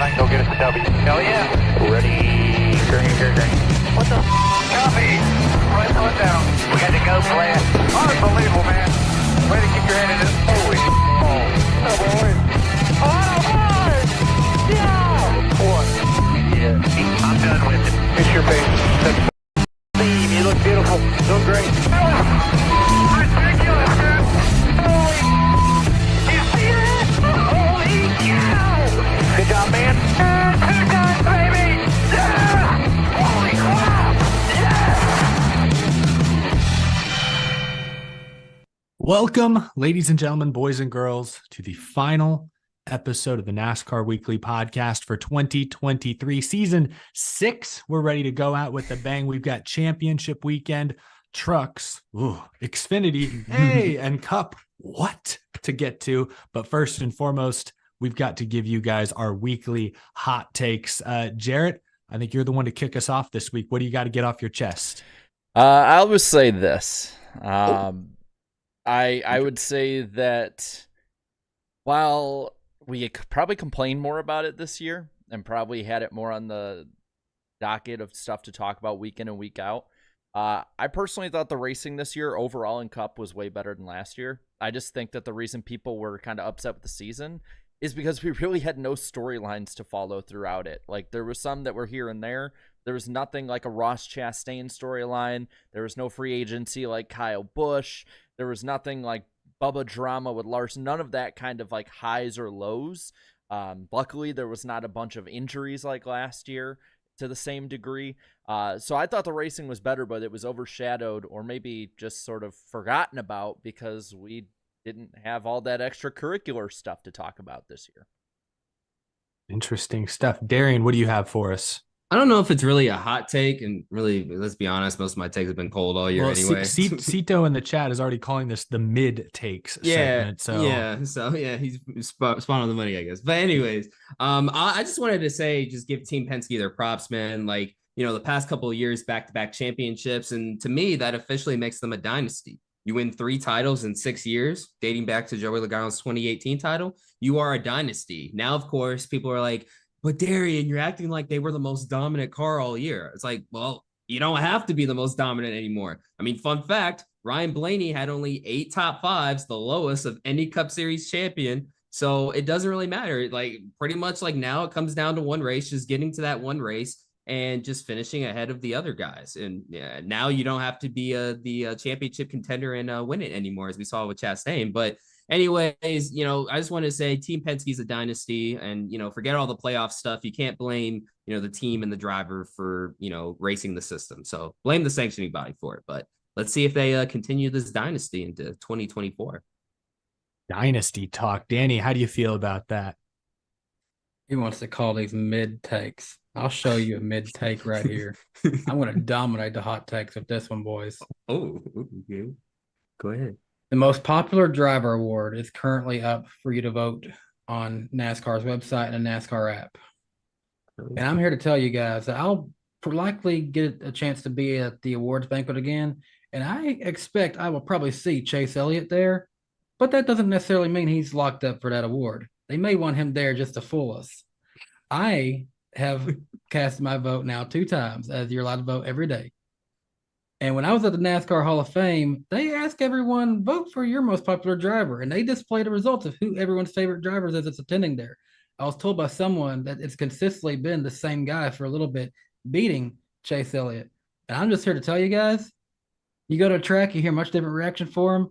line, go get us a W. Hell yeah. Ready, green. What the copy? Right foot down. We got to go, plan. Unbelievable, man. Way to keep your head in it. Holy oh boy. Oh boy. Yeah. What? Yeah. I'm done with it. It's your face. Steve, you look beautiful. Look great. Ridiculous, man. Holy. You see that? Holy cow. Good job, man. 2 times, baby. Yeah. Holy crap. Yeah. Welcome, ladies and gentlemen, boys and girls, to the final episode of the NASCAR Weekly Podcast for 2023 season 6. We're ready to go out with a bang. We've got championship weekend, trucks, Xfinity, hey, and Cup, what to get to. But first and foremost, we've got to give you guys our weekly hot takes. Jarrett, I think you're the one to kick us off this week. What do you got to get off your chest? I'll just say this. I would say that while we could probably complain more about it this year and probably had it more on the docket of stuff to talk about week in and week out, I personally thought the racing this year overall in Cup was way better than last year. I just think that the reason people were kind of upset with the season is because we really had no storylines to follow throughout it. Like, there was some that were here and there. There was nothing like a Ross Chastain storyline. There was no free agency like Kyle Busch. There was nothing like Bubba drama with Larson. None of that kind of like highs or lows. Luckily, there was not a bunch of injuries like last year to the same degree. So I thought the racing was better, but it was overshadowed or maybe just sort of forgotten about because we didn't have all that extracurricular stuff to talk about this year. Interesting stuff. Darian, what do you have for us? I don't know if it's really a hot take, and really, let's be honest, most of my takes have been cold all year anyway. Cito in the chat is already calling this the mid takes segment. So he's spot on the money, I guess. But anyways, I just wanted to say, just give Team Penske their props, man. Like, you know, the past couple of years, back-to-back championships, and to me, that officially makes them a dynasty. You win 3 titles in 6 years, dating back to Joey Logano's 2018 title. You are a dynasty. Now, of course, people are like, but Darian, you're acting like they were the most dominant car all year. It's like, well, you don't have to be the most dominant anymore. I mean, fun fact, Ryan Blaney had only 8 top 5s, the lowest of any Cup Series champion. So it doesn't really matter. Like, pretty much like now it comes down to one race, just getting to that one race and just finishing ahead of the other guys. And yeah, now you don't have to be the championship contender and win it anymore, as we saw with Chastain. But anyways, you know, I just want to say Team Penske's a dynasty, and, you know, forget all the playoff stuff. You can't blame, you know, the team and the driver for, you know, racing the system. So blame the sanctioning body for it. But let's see if they continue this dynasty into 2024. Dynasty talk. Danny, how do you feel about that? He wants to call these mid takes. I'll show you a mid take right here. I'm going to dominate the hot takes with this one, boys. Oh, okay. Go ahead. The most popular driver award is currently up for you to vote on NASCAR's website and the NASCAR app. And I'm here to tell you guys that I'll likely get a chance to be at the awards banquet again. And I expect I will probably see Chase Elliott there, but that doesn't necessarily mean he's locked up for that award. They may want him there just to fool us. I have cast my vote now 2 times, as you're allowed to vote every day. And when I was at the NASCAR Hall of Fame, they asked everyone, vote for your most popular driver. And they display the results of who everyone's favorite drivers is that's attending there. I was told by someone that it's consistently been the same guy for a little bit, beating Chase Elliott. And I'm just here to tell you guys, you go to a track, you hear much different reaction for him.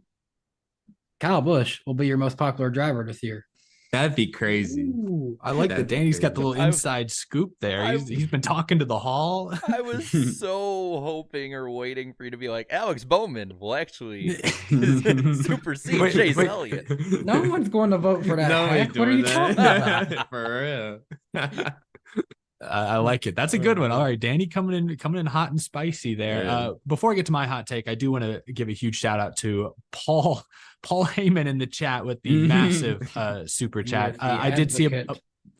Kyle Busch will be your most popular driver this year. That'd be crazy. Ooh, I like that Danny's got the little inside scoop there. He's been talking to the hall. I was so hoping or waiting for you to be like, Alex Bowman will actually supersede Chase Elliott. No one's going to vote for that. What are you talking about? For real. I like it. That's a good one. All right, Danny coming in hot and spicy there. Yeah. Before I get to my hot take, I do want to give a huge shout out to Paul Heyman in the chat with the massive super chat. I did see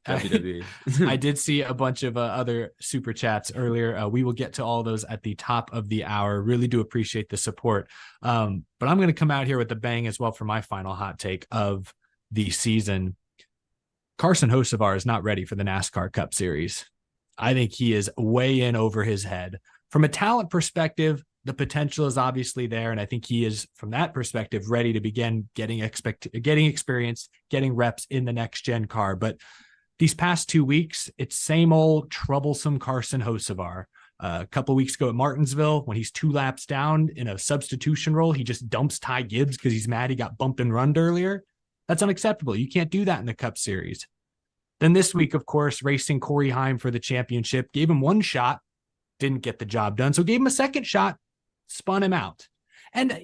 I did see a bunch of other super chats earlier. We will get to all those at the top of the hour. Really do appreciate the support. But I'm going to come out here with a bang as well for my final hot take of the season. Carson Hocevar is not ready for the NASCAR Cup Series. I think he is way in over his head. From a talent perspective, the potential is obviously there, and I think he is, from that perspective, ready to begin getting experience, getting reps in the next-gen car. But these past 2 weeks, it's same old troublesome Carson Hocevar. A couple weeks ago at Martinsville, when he's 2 laps down in a substitution role, he just dumps Ty Gibbs because he's mad he got bumped and runned earlier. That's unacceptable. You can't do that in the Cup Series. Then this week, of course, racing Corey Heim for the championship, gave him 1 shot, didn't get the job done. So gave him a second shot, spun him out. And,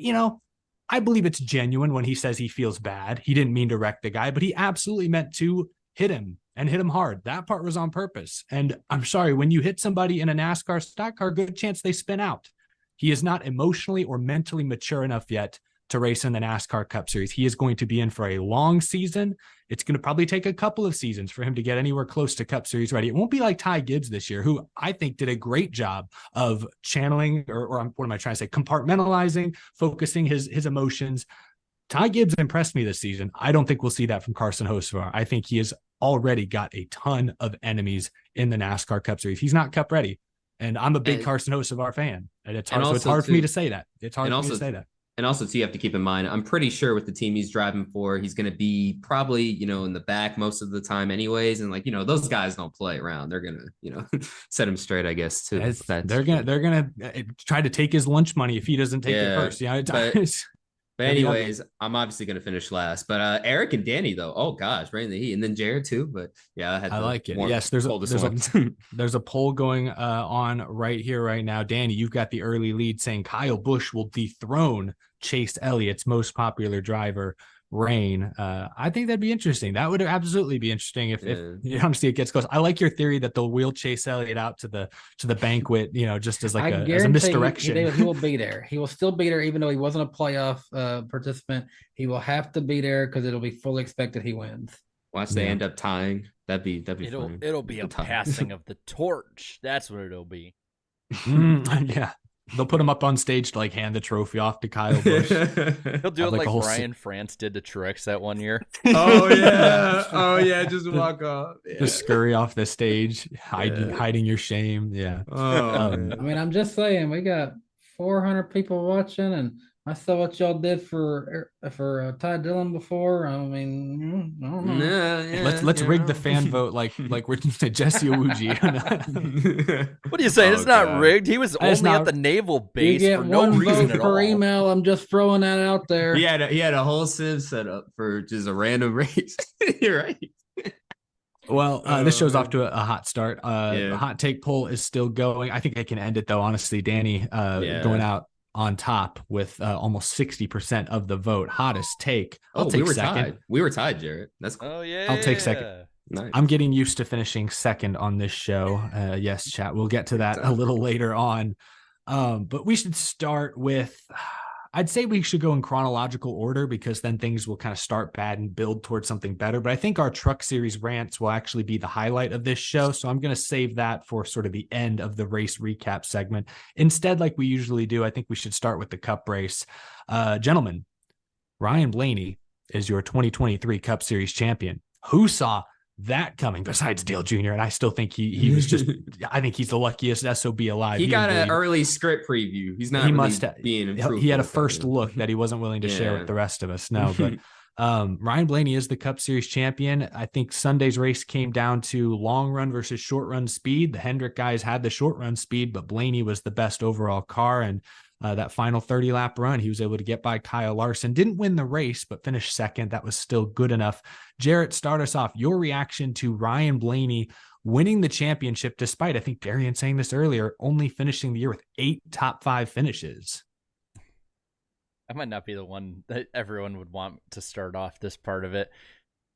I believe it's genuine when he says he feels bad. He didn't mean to wreck the guy, but he absolutely meant to hit him and hit him hard. That part was on purpose. And I'm sorry, when you hit somebody in a NASCAR stock car, good chance they spin out. He is not emotionally or mentally mature enough yet to race in the NASCAR Cup Series. He is going to be in for a long season. It's going to probably take a couple of seasons for him to get anywhere close to Cup Series ready. It won't be like Ty Gibbs this year, who I think did a great job of channeling, or what am I trying to say, compartmentalizing, focusing his emotions. Ty Gibbs impressed me this season. I don't think we'll see that from Carson Hocevar. I think he has already got a ton of enemies in the NASCAR Cup Series. He's not Cup ready. And I'm a big Carson Hocevar fan. And it's hard, so it's hard for me to say that. It's hard for me to say that. And also, too, you have to keep in mind, I'm pretty sure with the team he's driving for, he's going to be probably, in the back most of the time anyways. And those guys don't play around. They're going to, set him straight, I guess, too. They're going to try to take his lunch money if he doesn't take it first. But anyways, I'm obviously going to finish last. But Eric and Danny, though, oh gosh, right in the heat. And then Jared too. But yeah, I like it. Yes, there's a poll going on right here, right now. Danny, you've got the early lead saying Kyle Busch will dethrone Chase Elliott's most popular driver, Rain. I think that'd be interesting. That would absolutely be interesting if honestly it gets close. I like your theory that they'll wheel Chase Elliott out to the banquet, just as as a misdirection. He will be there. He will still be there, even though he wasn't a playoff participant. He will have to be there because it'll be fully expected he wins. Watch they end up tying. That'd be fun. It'll be a passing of the torch. That's what it'll be. Yeah. They'll put him up on stage to hand the trophy off to Kyle Busch. He'll do it like Brian France did to Truex that one year. Oh yeah, just walk off. Yeah. Just scurry off the stage, hiding your shame. Yeah. I'm just saying, we got 400 people watching, and I saw what y'all did for Ty Dillon before. I don't know. Let's rig the fan vote like we're Jesse Owuji. What are you saying? It's not rigged. He was only at the naval base for no reason at all. Per email. I'm just throwing that out there. He had a whole sieve set up for just a random race. You're right. Well, this show's off to a hot start. The hot take poll is still going. I think I can end it though. Honestly, Danny going out on top with almost 60% of the vote. Hottest take. I'll take second. We were tied, Jarrett. That's cool. Oh yeah. I'll take second. Nice. I'm getting used to finishing second on this show. Yes, chat. We'll get to that a little later on. But we should start with, I'd say we should go in chronological order because then things will kind of start bad and build towards something better. But I think our Truck Series rants will actually be the highlight of this show. So I'm going to save that for sort of the end of the race recap segment. Instead, like we usually do, I think we should start with the Cup race. Gentlemen, Ryan Blaney is your 2023 Cup Series champion. Who saw that coming besides Dale Jr.? And I still think he was just, I think he's the luckiest SOB alive. He got an early script preview. He's not being improved. He had a first look that he wasn't willing to share with the rest of us. No, but Ryan Blaney is the Cup Series champion. I think Sunday's race came down to long run versus short run speed. The Hendrick guys had the short run speed, but Blaney was the best overall car. And that final 30-lap run, he was able to get by Kyle Larson. Didn't win the race, but finished second. That was still good enough. Jarrett, start us off. Your reaction to Ryan Blaney winning the championship, despite, I think Darian saying this earlier, only finishing the year with 8 top 5 finishes. I might not be the one that everyone would want to start off this part of it.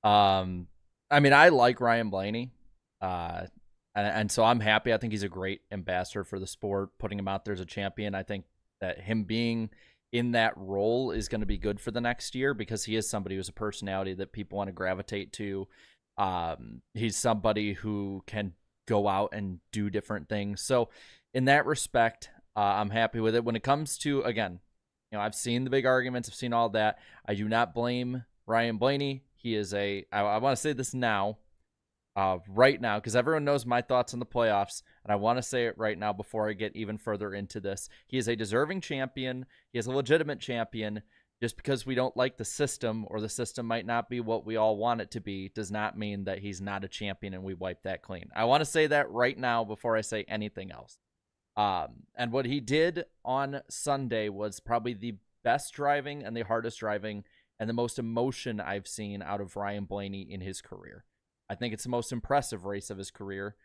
I like Ryan Blaney. And so I'm happy. I think he's a great ambassador for the sport, putting him out there as a champion. I think that him being in that role is going to be good for the next year because he is somebody who's a personality that people want to gravitate to. He's somebody who can go out and do different things. So in that respect, I'm happy with it. When it comes to, again, I've seen the big arguments. I've seen all that. I do not blame Ryan Blaney. He is I want to say this now. right now, because everyone knows my thoughts on the playoffs, and I want to say it right now before I get even further into this. He is a deserving champion. He is a legitimate champion. Just because we don't like the system, or the system might not be what we all want it to be, does not mean that he's not a champion and we wipe that clean. I want to say that right now before I say anything else. And what he did on Sunday was probably the best driving and the hardest driving and the most emotion I've seen out of Ryan Blaney in his career. I think it's the most impressive race of his career,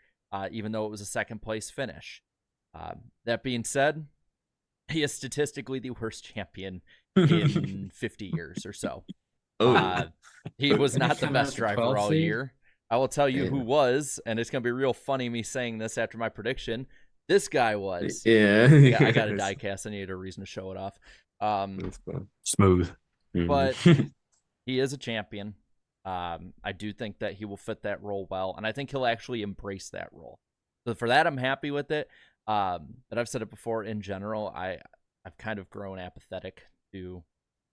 even though it was a second place finish. That being said, he is statistically the worst champion in 50 years or so. He was not the best driver all year. I will tell you who was, and it's going to be real funny me saying this after my prediction. This guy was. Yeah. I got a die cast. I needed a reason to show it off. Smooth. But he is a champion. I do think that he will fit that role well, and I think he'll actually embrace that role. So for that, I'm happy with it. But I've said it before, in general, I've kind of grown apathetic to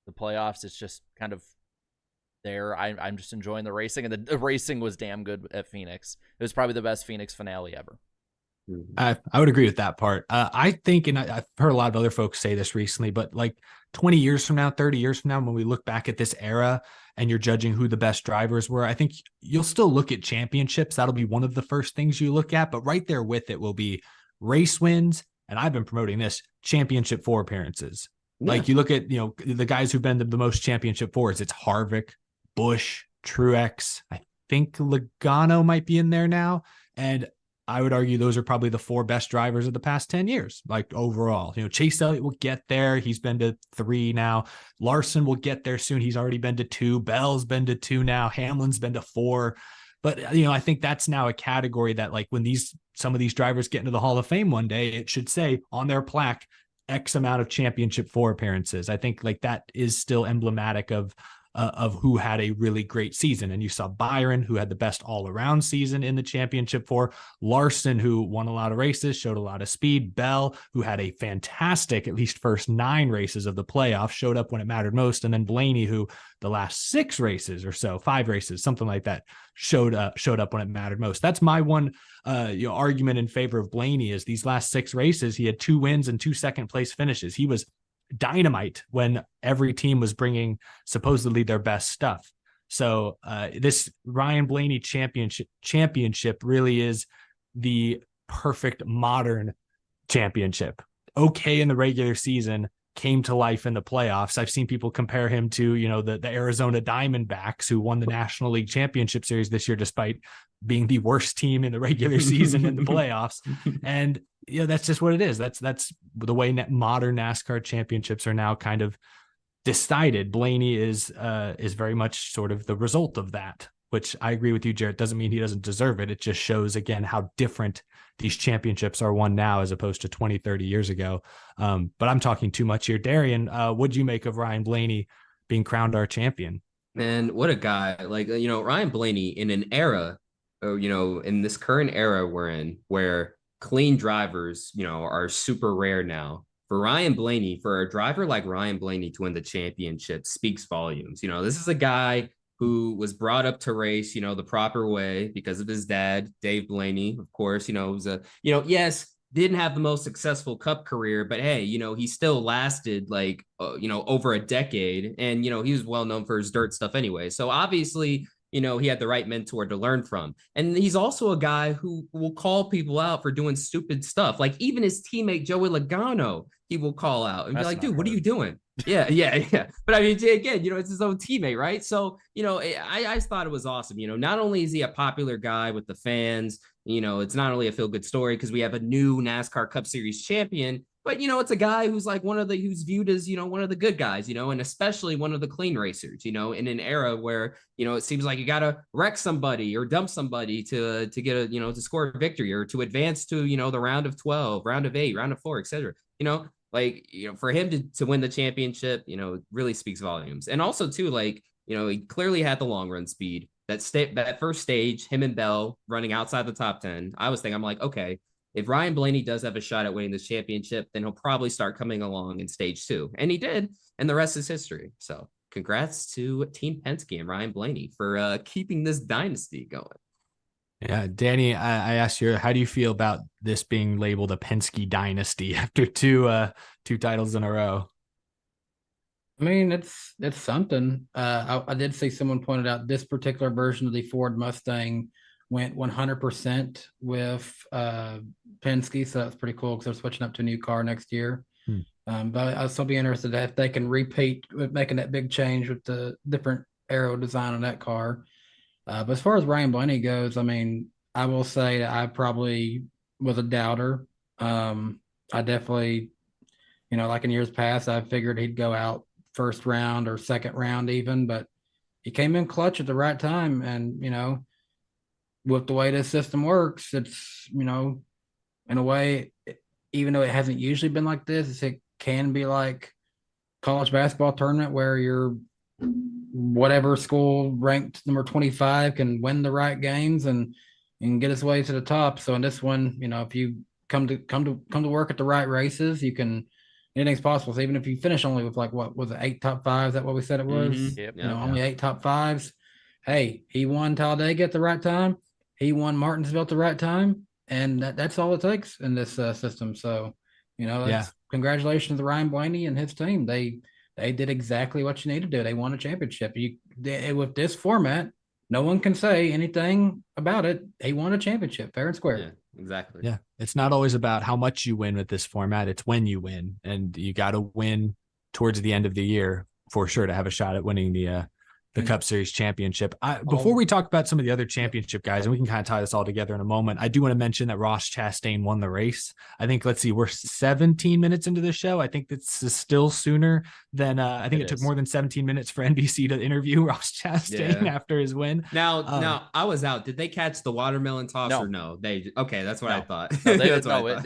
the playoffs. It's just kind of there. I'm just enjoying the racing, and the racing was damn good at Phoenix. It was probably the best Phoenix finale ever. I would agree with that part. I think, and I've heard a lot of other folks say this recently, but like 20 years from now, 30 years from now, when we look back at this era and you're judging who the best drivers were, I think you'll still look at championships. That'll be one of the first things you look at, but right there with it will be race wins. And I've been promoting this, championship 4 appearances. Yeah. Like you look at, the guys who've been the most championship 4s, it's Harvick, Busch, Truex. I think Logano might be in there now. And I would argue those are probably the 4 best drivers of the past 10 years, like overall. Chase Elliott will get there. He's been to 3 now. Larson will get there soon. He's already been to 2. Bell's been to 2 now. Hamlin's been to 4. But, I think that's now a category that, like, when some of these drivers get into the Hall of Fame one day, it should say on their plaque X amount of championship 4 appearances. I think like that is still emblematic of who had a really great season. And you saw Byron, who had the best all-around season in the championship 4. Larson, who won a lot of races, showed a lot of speed. Bell, who had a fantastic, at least first 9 races of the playoffs, showed up when it mattered most. And then Blaney, who the last 6 races or so, 5 races, something like that, showed up when it mattered most. That's my one argument in favor of Blaney is these last 6 races, he had 2 wins and 2 second place finishes. He was dynamite when every team was bringing supposedly their best stuff. So this Ryan Blaney championship really is the perfect modern championship. Okay in the regular season, came to life in the playoffs. I've seen people compare him to, the Arizona Diamondbacks, who won the National League Championship Series this year, despite being the worst team in the regular season in the playoffs. And that's just what it is. That's the way modern NASCAR championships are now kind of decided. Blaney is very much sort of the result of that, which I agree with you, Jarrett. Doesn't mean he doesn't deserve it. It just shows again how different these championships are won now as opposed to 20, 30 years ago. But I'm talking too much here. Darian, what'd you make of Ryan Blaney being crowned our champion? Man, what a guy. Like, Ryan Blaney in an era, in this current era we're in, where clean drivers, are super rare now. For Ryan Blaney, for a driver like Ryan Blaney to win the championship speaks volumes. This is a guy who was brought up to race, the proper way because of his dad, Dave Blaney, of course, was yes, didn't have the most successful Cup career, but hey, he still lasted like, over a decade. And, he was well known for his dirt stuff anyway. So obviously, he had the right mentor to learn from. And he's also a guy who will call people out for doing stupid stuff. Like even his teammate, Joey Logano, he will call out and be like, dude, what are you doing? Yeah. But I mean, again, it's his own teammate, right? So, I just thought it was awesome. Not only is he a popular guy with the fans, it's not only a feel-good story because we have a new NASCAR Cup Series champion, but, it's a guy who's like who's viewed as, one of the good guys, and especially one of the clean racers, in an era where, it seems like you got to wreck somebody or dump somebody to get a, to score a victory or to advance to, the round of 12, round of 8, round of 4, etc. For him to win the championship, really speaks volumes. And also too, he clearly had the long run speed. That first stage, him and Bell running outside the top 10. I'm like, okay, if Ryan Blaney does have a shot at winning this championship, then he'll probably start coming along in stage 2. And he did. And the rest is history. So congrats to Team Penske and Ryan Blaney for keeping this dynasty going. Yeah, Danny, I asked you, how do you feel about this being labeled a Penske dynasty after two titles in a row? I mean, it's something. I did see someone pointed out this particular version of the Ford Mustang went 100% with Penske, so that's pretty cool because they're switching up to a new car next year. Hmm. But I'll still be interested if they can repeat with making that big change with the different aero design on that car. But as far as Ryan Blaney goes, I mean, I will say that I probably was a doubter. I definitely, like in years past, I figured he'd go out first round or second round even, but he came in clutch at the right time. And, with the way this system works, it's, in a way, even though it hasn't usually been like this, it can be like college basketball tournament where you're whatever school ranked number 25 can win the right games and get his way to the top. So in this one, if you come to work at the right races, you can anything's possible. So even if you finish only with like what was it, 8 top fives, is that what we said it was? Yep. Only 8 top fives. Hey, he won Talladega at the right time. He won Martinsville at the right time, and that's all it takes in this system. So, congratulations to Ryan Blaney and his team. They did exactly what you need to do. They won a championship. With this format, no one can say anything about it. He won a championship, fair and square. Yeah, exactly. Yeah, it's not always about how much you win with this format. It's when you win, and you got to win towards the end of the year for sure to have a shot at winning the Cup Series championship. Before we talk about some of the other championship guys, and we can kind of tie this all together in a moment, I do want to mention that Ross Chastain won the race. I think, we're 17 minutes into the show. I think that's still sooner than, I think it took more than 17 minutes for NBC to interview Ross Chastain after his win. Now, I was out. Did they catch the watermelon toss or no? Okay, that's what I thought. No, thought.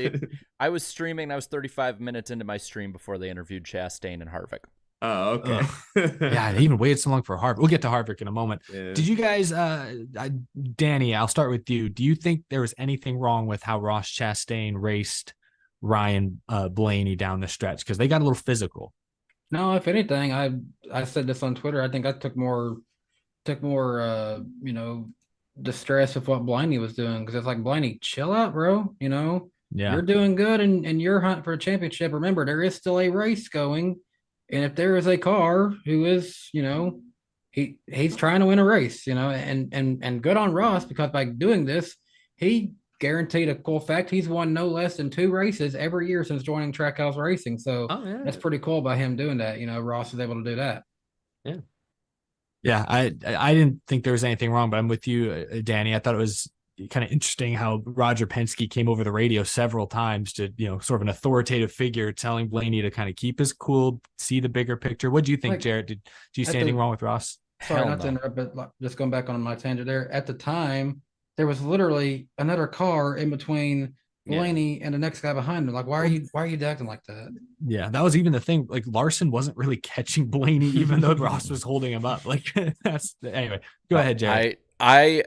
I was streaming. I was 35 minutes into my stream before they interviewed Chastain and Harvick. Oh, okay. Yeah, they even waited so long for Harvick. We'll get to Harvick in a moment. Yeah. Did you guys, Danny, I'll start with you. Do you think there was anything wrong with how Ross Chastain raced Ryan Blaney down the stretch? Because they got a little physical. No, if anything, I said this on Twitter. I think I took more distress with what Blaney was doing, because it's like, Blaney, chill out, bro. You're doing good and you're hunting for a championship. Remember, there is still a race going. And if there is a car who is, he's trying to win a race, and good on Ross, because by doing this, he guaranteed a cool fact. He's won no less than 2 races every year since joining Trackhouse Racing. So that's pretty cool by him doing that. Ross was able to do that. Yeah. Yeah. I didn't think there was anything wrong, but I'm with you, Danny. I thought it was kind of interesting how Roger Penske came over the radio several times to, sort of an authoritative figure telling Blaney to kind of keep his cool, see the bigger picture. What do you think, Jared? Did you see anything wrong with Ross? Sorry, not to interrupt, but just going back on my tangent there. At the time, there was literally another car in between Blaney and the next guy behind him. Like, why are you acting like that? Yeah, that was even the thing. Like, Larson wasn't really catching Blaney, even though Ross was holding him up. Like, anyway. Go ahead, Jared. I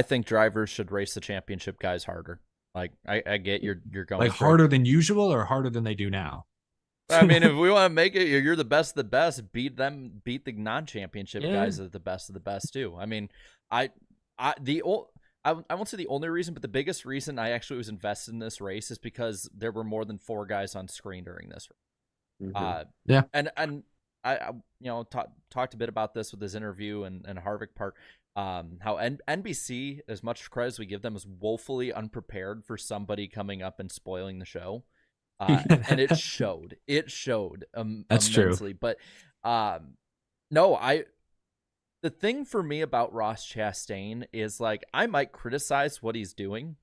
think drivers should race the championship guys harder. Like, I get you're going like harder than usual or harder than they do now. I mean, if we want to make it, you're the best of the best. Beat the non-championship guys that are the best of the best too. I mean, I won't say the only reason, but the biggest reason I actually was invested in this race is because there were more than 4 guys on screen during this. Yeah, and I talked a bit about this with his interview and Harvick part. How NBC, as much credit as we give them, is woefully unprepared for somebody coming up and spoiling the show. And it showed. That's immensely. True. But the thing for me about Ross Chastain is, like, I might criticize what he's doing,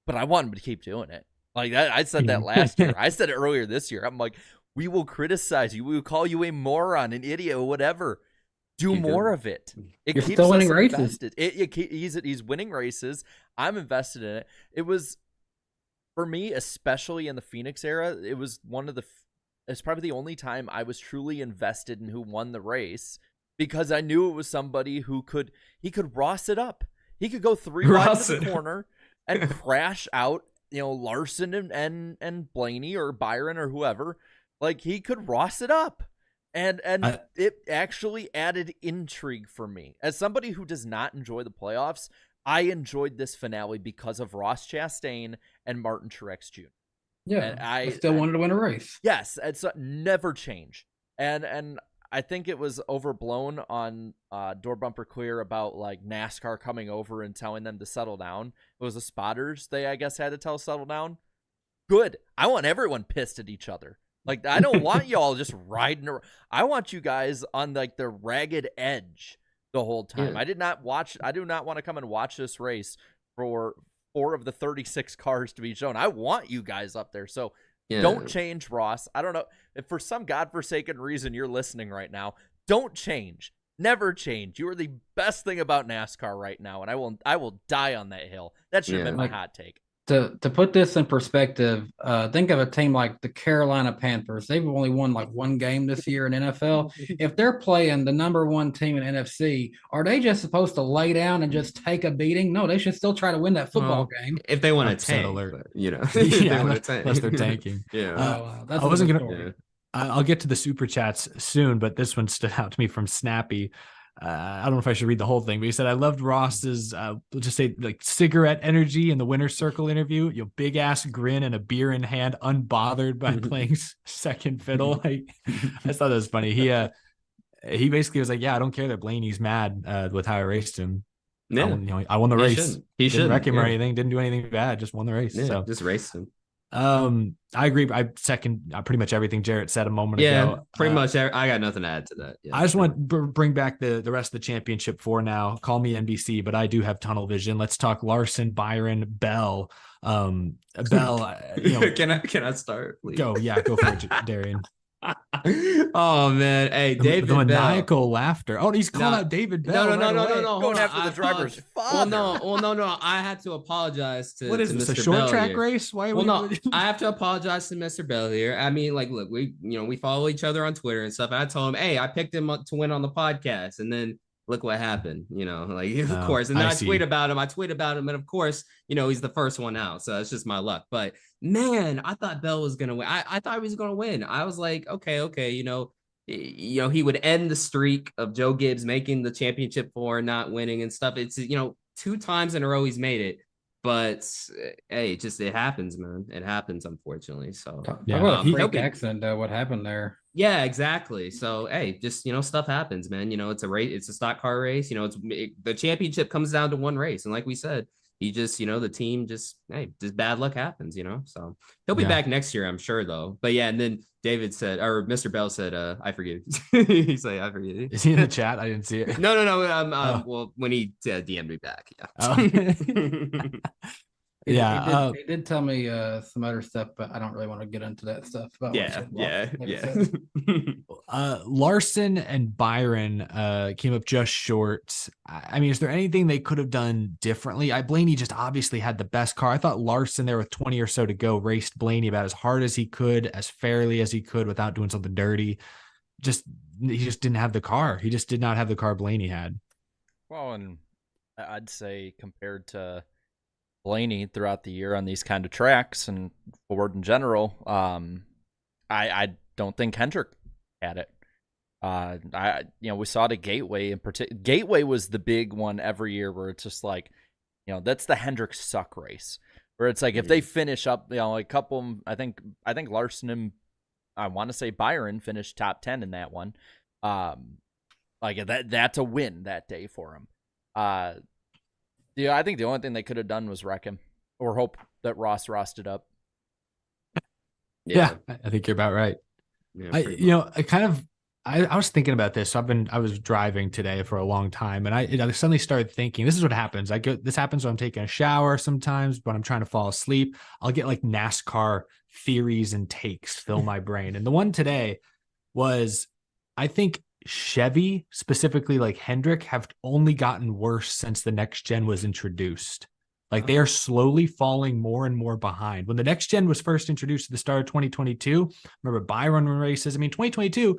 but I want him to keep doing it. Like that, I said that last year. I said it earlier this year. I'm like, we will criticize you. We will call you a moron, an idiot, whatever. Do more of it. It keeps us invested. He's winning races. I'm invested in it. It was, for me, especially in the Phoenix era, it was it's probably the only time I was truly invested in who won the race, because I knew it was somebody who could Ross it up. He could go 3 wide to the corner and crash out, Larson and Blaney or Byron or whoever. Like, he could Ross it up. And it actually added intrigue for me. As somebody who does not enjoy the playoffs, I enjoyed this finale because of Ross Chastain and Martin Truex Jr. Yeah, And I still wanted to win a race. Yes, it's never change. And I think it was overblown on Door Bumper Clear about like NASCAR coming over and telling them to settle down. It was the spotters they, I guess, had to tell settle down. Good. I want everyone pissed at each other. Like, I don't want y'all just riding around. I want you guys on like the ragged edge the whole time. Yeah. I do not want to come and watch this race for 4 of the 36 cars to be shown. I want you guys up there. So don't change, Ross. I don't know if for some godforsaken reason you're listening right now. Don't change. Never change. You are the best thing about NASCAR right now, and I will die on that hill. That should have been my hot take. To put this in perspective, think of a team like the Carolina Panthers. They've only won like 1 game this year in NFL. If they're playing the number 1 team in NFC, are they just supposed to lay down and just take a beating? No, they should still try to win that football game. If they want to tank, alert. But, yeah, they want to tank. unless they're tanking. That's I wasn't gonna. gonna. I'll get to the super chats soon, but this one stood out to me from Snappy. I don't know if I should read the whole thing, but he said, I loved Ross's, we'll just say like cigarette energy in the winner's circle interview, big ass grin and a beer in hand, unbothered by playing second fiddle. Like, I thought that was funny. He basically was like, yeah, I don't care that Blaney's mad with how I raced him. Yeah. I won the race. He didn't wreck him or anything. Didn't do anything bad. Just won the race. Yeah, so just raced him. I agree. I second pretty much everything Jarrett said a moment ago. Yeah, pretty much. I got nothing to add to that. Yeah, I just want to bring back the rest of the championship for now. Call me NBC, but I do have tunnel vision. Let's talk Larson, Byron, Bell. Bell, can I start, please? Go for it, Darian. Oh man, hey, David the maniacal Bell. laughter. Oh, he's calling out David Bell. No. Going after the driver's father. No. I had to apologize to. What is to this? Mr. A short Bell track here. race? Why? I have to apologize to Mr. Bell here. I mean, like, look, we follow each other on Twitter and stuff. And I told him, hey, I picked him up to win on the podcast, and then look what happened. Of course. And then I tweet about him. And of course, he's the first one out. So it's just my luck. But man, I thought Bell was gonna win. I thought he was gonna win. I was like, okay, he would end the streak of Joe Gibbs making the championship 4 and not winning and stuff. It's 2 times in a row he's made it. But hey, it happens, man. It happens, unfortunately. So talk about a freak accident. What happened there? Yeah, exactly. So hey, just stuff happens, man. It's a race. It's a stock car race. The championship comes down to 1 race, and like we said, he just the team just bad luck happens. So he'll be back next year, I'm sure, though. But yeah, and then David said, or Mr. Bell said, I forget. He's like, I forget. Is he in the chat? I didn't see it. No. Well, when he DM'd me back, yeah. He did tell me some other stuff, but I don't really want to get into that stuff. Yeah. Larson and Byron came up just short. I mean, is there anything they could have done differently? Blaney just obviously had the best car. I thought Larson, there with 20 or so to go, raced Blaney about as hard as he could, as fairly as he could without doing something dirty. He just didn't have the car. He just did not have the car Blaney had. Well, and I'd say compared to Blaney throughout the year on these kind of tracks and Ford in general, I don't think Hendrick had it. We saw it at Gateway in particular. Gateway was the big one every year where it's just like, that's the Hendrick suck race where it's like if they finish up, a couple. I think Larson and I want to say Byron finished top 10 in that one. That's a win that day for him. I think the only thing they could have done was wreck him or hope that Ross rossed up. Yeah, I think you're about right. Yeah, I was thinking about this. So I was driving today for a long time, and I suddenly started thinking, this is what happens. This happens when I'm taking a shower sometimes, when I'm trying to fall asleep. I'll get like NASCAR theories and takes fill my brain. And the one today was, I think Chevy, specifically like Hendrick, have only gotten worse since the next gen was introduced. Like they are slowly falling more and more behind. When the next gen was first introduced at the start of 2022, remember Byron races. I mean, 2022,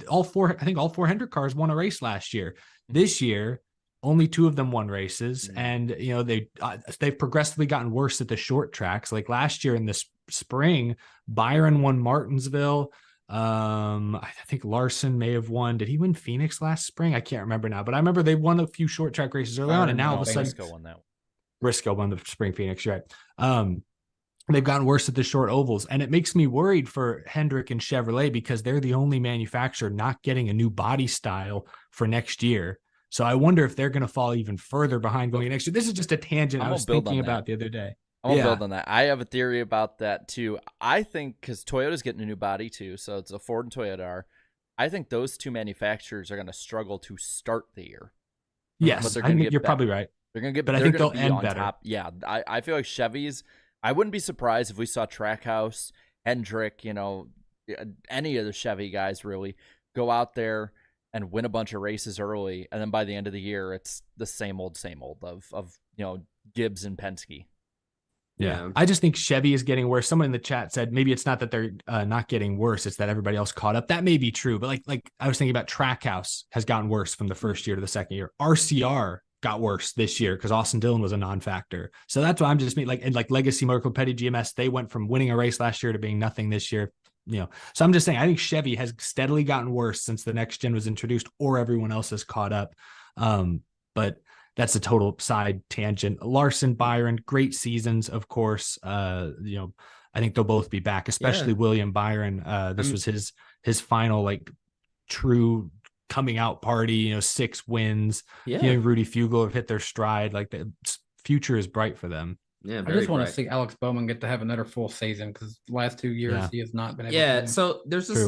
all four Hendrick cars won a race last year. This year, only 2 of them won races, and they've progressively gotten worse at the short tracks. Like last year in the spring, Byron won Martinsville. I think Larson may have won. Did he win Phoenix last spring? I can't remember now, but I remember they won a few short track races early on, and now all of a sudden Briscoe won that one. Briscoe won the spring Phoenix, right? They've gotten worse at the short ovals, and it makes me worried for Hendrick and Chevrolet because they're the only manufacturer not getting a new body style for next year. So I wonder if they're going to fall even further behind going next year. This is just a tangent I was thinking about the other day. I won't build on that. I have a theory about that too. I think because Toyota's getting a new body too, so it's a Ford and Toyota are. I think those two manufacturers are going to struggle to start the year. Yes, I think you're probably right. They're going to get, but I think they'll end better. Top. Yeah, I feel like Chevy's. I wouldn't be surprised if we saw Trackhouse, Hendrick, any of the Chevy guys really go out there and win a bunch of races early, and then by the end of the year, it's the same old of Gibbs and Penske. Yeah, I just think Chevy is getting worse. Someone in the chat said maybe it's not that they're not getting worse; it's that everybody else caught up. That may be true, but like I was thinking about Trackhouse has gotten worse from the first year to the second year. RCR got worse this year because Austin Dillon was a non-factor. So that's why I'm just like Legacy Motorco Petty GMS. They went from winning a race last year to being nothing this year. So I'm just saying I think Chevy has steadily gotten worse since the next gen was introduced, or everyone else has caught up. But that's a total side tangent. Larson, Byron, great seasons, of course. I think they'll both be back, especially William Byron. This was his final true coming out party, 6 wins. Rudy Fugel have hit their stride. Like the future is bright for them. Yeah, I just want to see Alex Bowman get to have another full season because the last 2 years he has not been able to. So there's this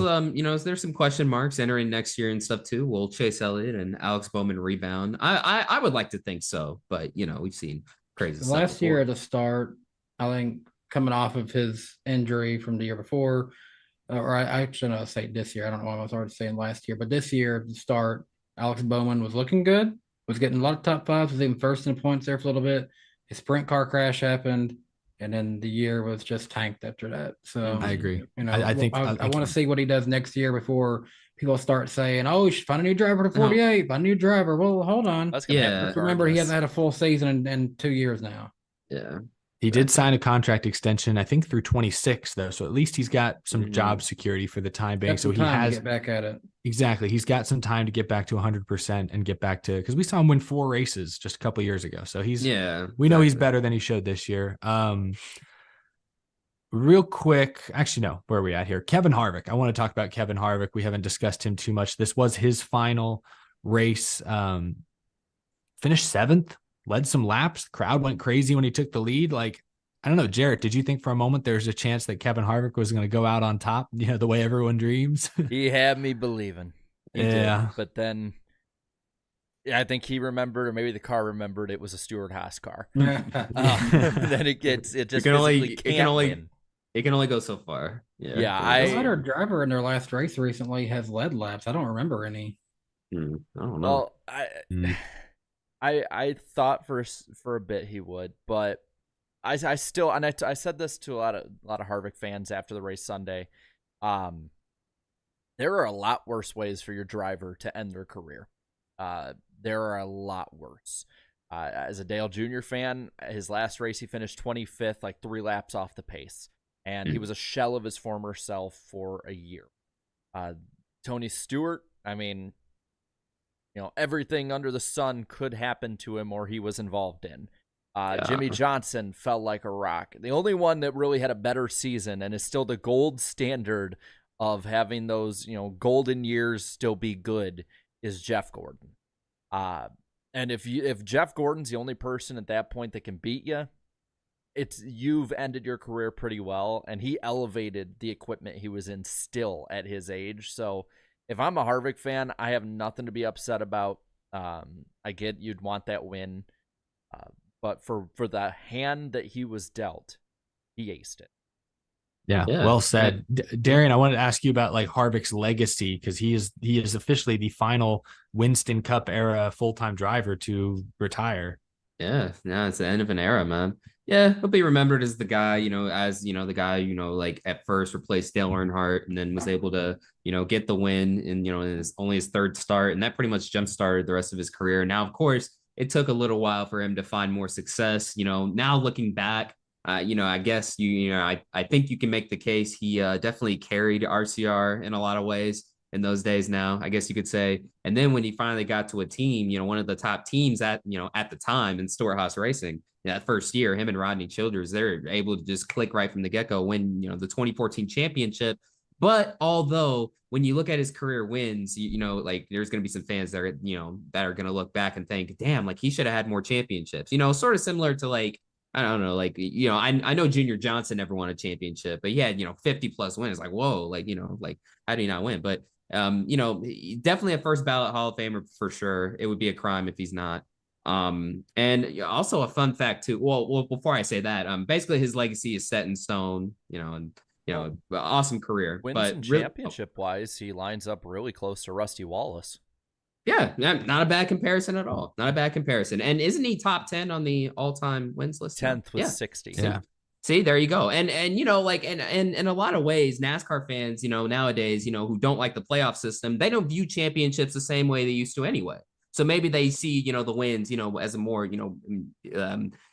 there's some question marks entering next year and stuff too. Will Chase Elliott and Alex Bowman rebound? I would like to think so, but we've seen crazy stuff last year at the start. I think coming off of his injury from the year before, or I shouldn't say this year. I don't know why I was already saying last year, but this year at the start, Alex Bowman was looking good, was getting a lot of top fives, was even first in points there for a little bit. His sprint car crash happened, and then the year was just tanked after that. So I agree. I think I want to see what he does next year before people start saying, "Oh, you should find a new driver to 48, find a new driver." Well, hold on. Remember, he hasn't had a full season in 2 years now. Yeah. He did sign a contract extension, I think, through 26, though. So at least he's got some job security for the time being. So he has to get back at it. Exactly. He's got some time to get back to 100% and get back to, because we saw him win 4 races just a couple of years ago. So we know he's better than he showed this year. Real quick, actually, no, where are we at here? Kevin Harvick. I want to talk about Kevin Harvick. We haven't discussed him too much. This was his final race. Finished 7th. Led some laps. The crowd went crazy when he took the lead. I don't know, Jarrett, did you think for a moment there's a chance that Kevin Harvick was going to go out on top, the way everyone dreams? He had me believing. He did. But then I think he remembered, or maybe the car remembered it was a Stewart Haas car. Then it just physically can't win. It can only go so far. I had our driver in their last race recently has led laps. I don't remember any. I don't know. Well, I thought for a bit he would, but I still, and I said this to a lot of Harvick fans after the race Sunday. There are a lot worse ways for your driver to end their career. There are a lot worse. As a Dale Jr. fan, his last race he finished 25th, 3 laps off the pace, and he was a shell of his former self for a year. Tony Stewart, I mean, everything under the sun could happen to him or he was involved in. Jimmy Johnson fell like a rock. The only one that really had a better season and is still the gold standard of having those, golden years still be good is Jeff Gordon. And if Jeff Gordon's the only person at that point that can beat you, you've ended your career pretty well, and he elevated the equipment he was in still at his age. So if I'm a Harvick fan, I have nothing to be upset about. I get you'd want that win, but for the hand that he was dealt, he aced it. Yeah, well said. Darian, I wanted to ask you about Harvick's legacy, because he is officially the final Winston Cup era full-time driver to retire. Yeah, it's the end of an era, man. Yeah, he'll be remembered as the guy, the guy, at first replaced Dale Earnhardt and then was able to, get the win in his only his 3rd start. And that pretty much jump-started the rest of his career. Now, of course, it took a little while for him to find more success. Now looking back, I guess I think you can make the case he definitely carried RCR in a lot of ways in those days now, I guess you could say. And then when he finally got to a team, one of the top teams at the time in Storehouse Racing, that first year, him and Rodney Childers, they're able to just click right from the get-go, win, the 2014 championship. But although when you look at his career wins, like there's going to be some fans that are, that are going to look back and think, damn, like he should have had more championships, sort of similar to like, I don't know, like, I know Junior Johnson never won a championship, but he had, 50 plus wins. Like, whoa, like, like, how do you not win? But, definitely a first ballot Hall of Famer for sure. It would be a crime if he's not. And also a fun fact too. Well, before I say that, basically his legacy is set in stone, and, awesome career. Wins but and championship wise, he lines up really close to Rusty Wallace. Yeah, not a bad comparison at all. Not a bad comparison. And isn't he top 10 on the all-time wins list? 10th with 60. Yeah. See, there you go. And like and in a lot of ways, NASCAR fans, nowadays, who don't like the playoff system, they don't view championships the same way they used to anyway. So maybe they see, the wins, as a more,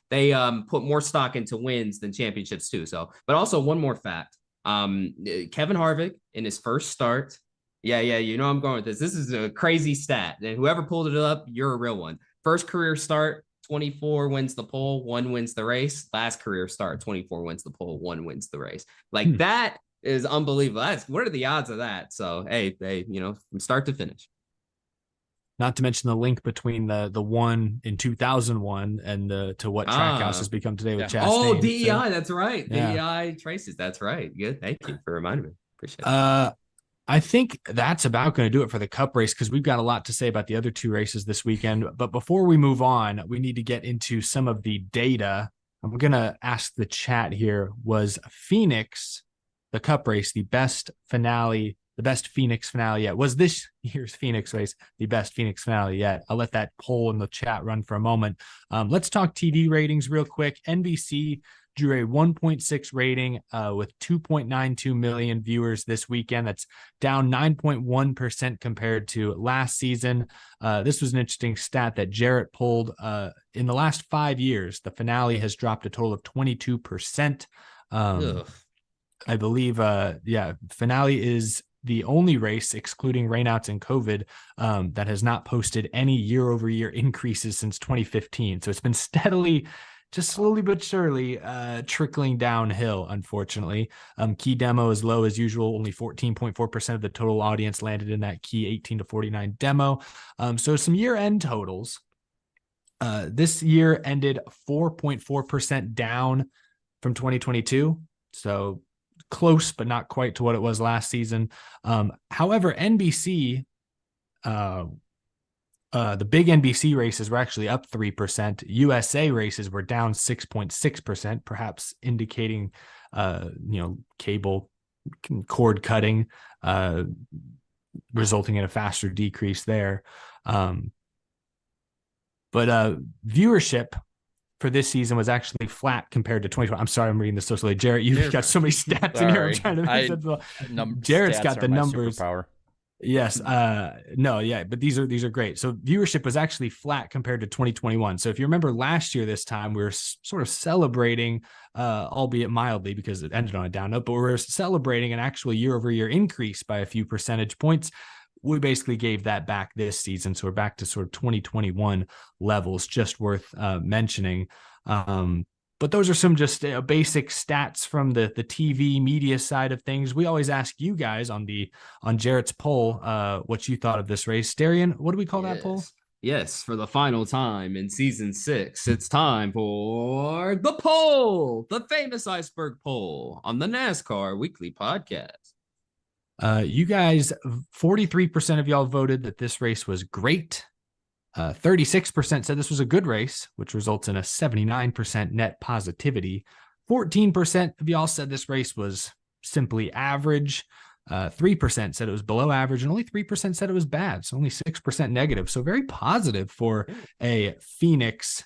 they put more stock into wins than championships too. So, but also one more fact. Kevin Harvick in his first start. Yeah, I'm going with this. This is a crazy stat. And whoever pulled it up, you're a real one. First career start, 24 wins the pole, 1 wins the race. Last career start, 24 wins the pole, 1 wins the race. Like that is unbelievable. What are the odds of that? So, hey, from start to finish. Not to mention the link between the one in 2001 and to what Trackhouse has become today with Chastain. Oh, DEI, so, that's right. Yeah. DEI traces, that's right. Good, thank you for reminding me. Appreciate it. I think that's about going to do it for the Cup race because we've got a lot to say about the other 2 races this weekend. But before we move on, we need to get into some of the data. I'm going to ask the chat here, was Phoenix, the Cup race, the best Phoenix finale yet? Was this year's Phoenix race the best Phoenix finale yet? I'll let that poll in the chat run for a moment. Let's talk TV ratings real quick. NBC drew a 1.6 rating with 2.92 million viewers this weekend. That's down 9.1% compared to last season. This was an interesting stat that Jarrett pulled. In the last 5 years, the finale has dropped a total of 22%. I believe, finale is the only race, excluding rainouts and COVID, that has not posted any year-over-year increases since 2015. So it's been steadily, just slowly but surely, trickling downhill, unfortunately. Key demo is low as usual. Only 14.4% of the total audience landed in that key 18 to 49 demo. So some year-end totals. This year ended 4.4% down from 2022. So close, but not quite to what it was last season. However, NBC, the big NBC races were actually up 3%. USA races were down 6.6%, perhaps indicating, cable cord cutting, resulting in a faster decrease there. But viewership for this season was actually flat compared to 2020. I'm sorry, I'm reading this so slowly. Jarrett, you've got so many stats in here. I'm trying to make sense of Jarrett's got the numbers. Superpower. Yes. But these are great. So viewership was actually flat compared to 2021. So if you remember last year, this time we were sort of celebrating, albeit mildly because it ended on a down note, but we were celebrating an actual year-over-year increase by a few percentage points. We basically gave that back this season. So we're back to sort of 2021 levels, just worth mentioning. But those are some just basic stats from the TV media side of things. We always ask you guys on Jarrett's poll what you thought of this race. Darian, what do we call that poll? Yes, for the final time in season 6, it's time for the poll, the famous iceberg poll on the NASCAR Weekly Podcast. You guys, 43% of y'all voted that this race was great. 36% said this was a good race, which results in a 79% net positivity. 14% of y'all said this race was simply average. 3% said it was below average, and only 3% said it was bad. So only 6% negative. So very positive for a Phoenix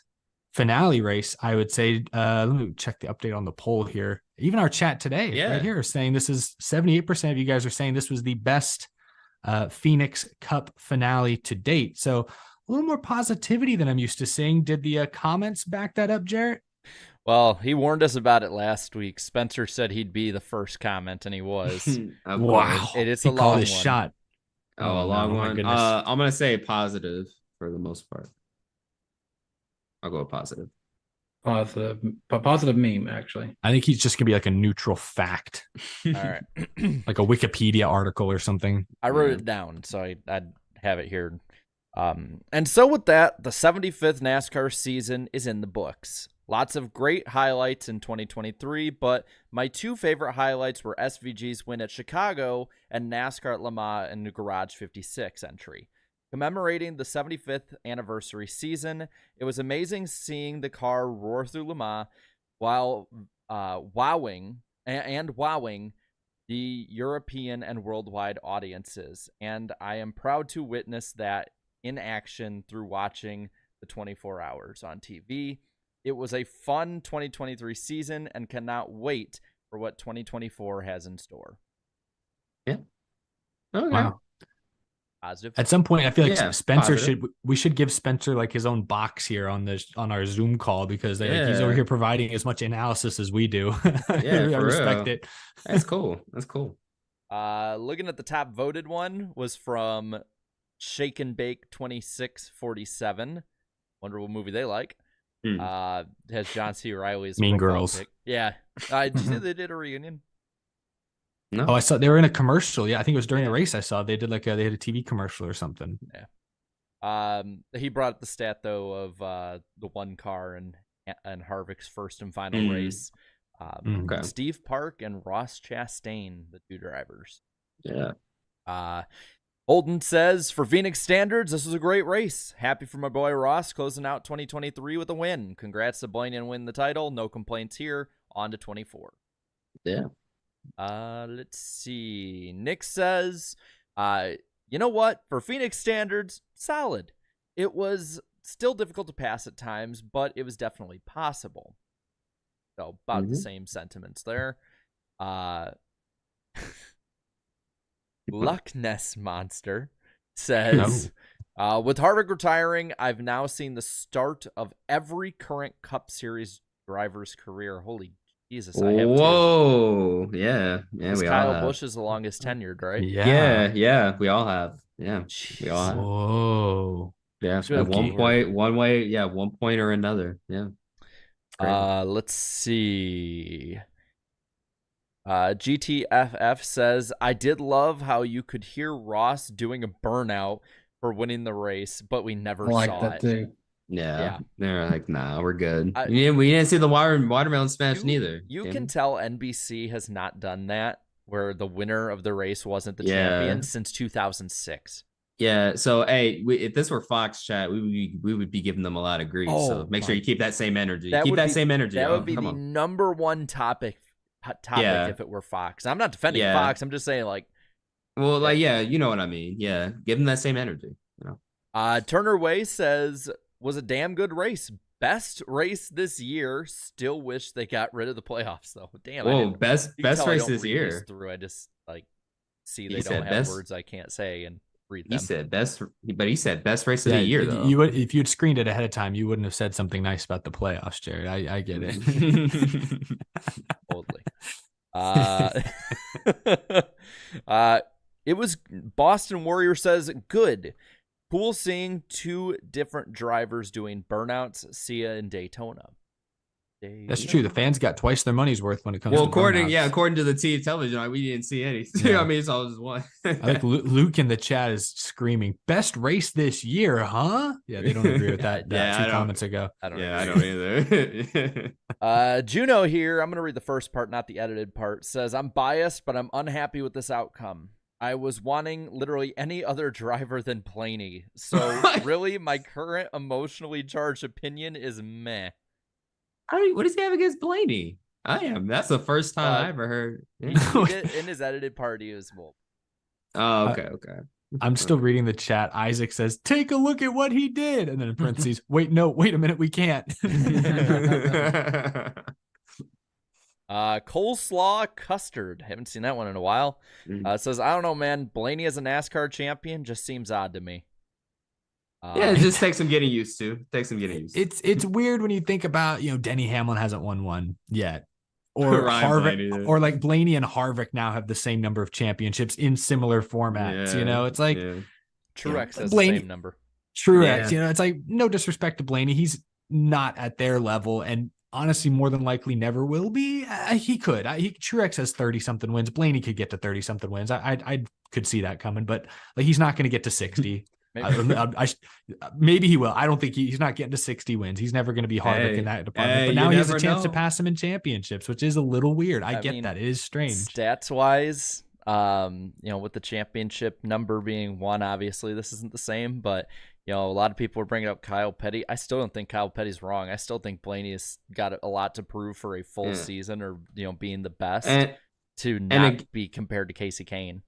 finale race, I would say. Let me check the update on the poll here. Even our chat today, right here, is saying this is 78% of you guys are saying this was the best Phoenix Cup finale to date. So a little more positivity than I'm used to seeing. Did the comments back that up, Jarrett? Well, he warned us about it last week. Spencer said he'd be the first comment, and he was. Of Wow. course. It's He a called long his one. shot. Oh, a long no, my one. goodness. I'm gonna say positive for the most part. I'll go with positive. Positive meme, actually. I think he's just gonna be like a neutral fact, All right. like a Wikipedia article or something. I wrote it down, so I'd have it here. And so with that, the 75th NASCAR season is in the books. Lots of great highlights in 2023, but my two favorite highlights were SVG's win at Chicago and NASCAR at Le Mans in the Garage 56 entry. Commemorating the 75th anniversary season, it was amazing seeing the car roar through Le Mans while wowing the European and worldwide audiences. And I am proud to witness that in action through watching the 24 hours on TV. It was a fun 2023 season and cannot wait for what 2024 has in store. Yeah. Okay. Wow. Positive. At some point, I feel like Yeah, Spencer positive. we should give Spencer like his own box here on our Zoom call because like, he's over Yeah. here providing as much analysis as we do. Yeah, I for respect real. it. That's cool. That's cool. Looking at the top voted one was from Shake and Bake 2647. Wonder what movie they like. Has John C. Riley's Mean profile Girls. pic. Yeah. Did you see they did a reunion? No. Oh, I saw they were in a commercial. Yeah, I think it was during the race. I saw they did they had a TV commercial or something. Yeah. He brought up the stat though of the one car and Harvick's first and final race. Okay. Steve Park and Ross Chastain, the two drivers. Yeah. Holden says, for Phoenix standards, this was a great race. Happy for my boy Ross closing out 2023 with a win. Congrats to Blaney and win the title. No complaints here. On to 24. Yeah. Let's see. Nick says, you know what? For Phoenix standards, solid. It was still difficult to pass at times, but it was definitely possible. So about the same sentiments there. Loch Ness Monster says, with Harvick retiring, I've now seen the start of every current Cup Series driver's career. Holy Jesus, I have Whoa. Yeah. Yeah, we all Kyle have. Busch is the longest tenured, right? Yeah, we all have. Yeah. We all have. Whoa. Yeah. Good At one lord. point, one way, yeah, one point or another. Yeah. Let's see. GTFF says, I did love how you could hear Ross doing a burnout for winning the race, but we never I like saw that it. too. Yeah. They're like, nah, we're good. I- we didn't see the watermelon smash neither. You can tell NBC has not done that, where the winner of the race wasn't the Yeah. champion since 2006. Yeah. So, hey, if this were Fox chat, we would be giving them a lot of grief. So make sure you keep that same energy. Keep that same energy. That y'all. would be Come the on. number one topic Yeah. if it were Fox. I'm not defending Yeah. Fox. I'm just saying, like, Well, like, yeah, you know what I mean. Yeah. Give them that same energy. You know. Turner Way says, was a damn good race. Best race this year. Still wish they got rid of the playoffs, though. Damn. Whoa, best you can tell I race don't this read year. these through. I just like see He they said don't have best- words I can't say and read He them. said best, but he said best race of the year, though. You would, if you'd screened it ahead of time, you wouldn't have said something nice about the playoffs, Jared. I get it. Totally. It was Boston Warrior says, good. Cool seeing two different drivers doing burnouts, Sia and Daytona. That's true. The fans got twice their money's worth when it comes Well, to according burnouts. according to the team television, we didn't see anything. Yeah. I mean, it's all just one. I think Luke in the chat is screaming, best race this year, huh? Yeah, they don't agree with that, Yeah, I two don't- comments ago. I don't Yeah, I agree. don't either. Juno here, I'm going to read the first part, not the edited part, says, I'm biased, but I'm unhappy with this outcome. I was wanting literally any other driver than Blaney. So really, my current emotionally charged opinion is meh. What does he have against Blaney? I am. That's the first time I ever heard. He Yeah. did, in his edited part, he was well. Oh, okay. I'm still reading the chat. Isaac says, take a look at what he did. And then in parentheses, wait a minute, we can't. Coleslaw Custard. Haven't seen that one in a while. Mm. Says, I don't know, man. Blaney as a NASCAR champion just seems odd to me. Yeah, it just takes some getting used to. It's weird when you think about, Denny Hamlin hasn't won one yet. Or Ryan Harvick, Blaney. or like Blaney and Harvick now have the same number of championships in similar formats. It's like Truex has Blaney, the same number. Truex, it's like no disrespect to Blaney. He's not at their level, and honestly, more than likely never will be. He could. Truex has 30-something wins. Blaney could get to 30-something wins. I could see that coming, but like he's not going to get to 60. Maybe he will. I don't think he's not getting to 60 wins. He's never going to be Harvick in that department. But now he has a chance to pass him in championships, which is a little weird. I get that. It is strange. Stats wise, with the championship number being one, obviously this isn't the same, but a lot of people are bringing up Kyle Petty. I still don't think Kyle Petty's wrong. I still think Blaney has got a lot to prove for a full season or, being the best to not be compared to Casey Kane.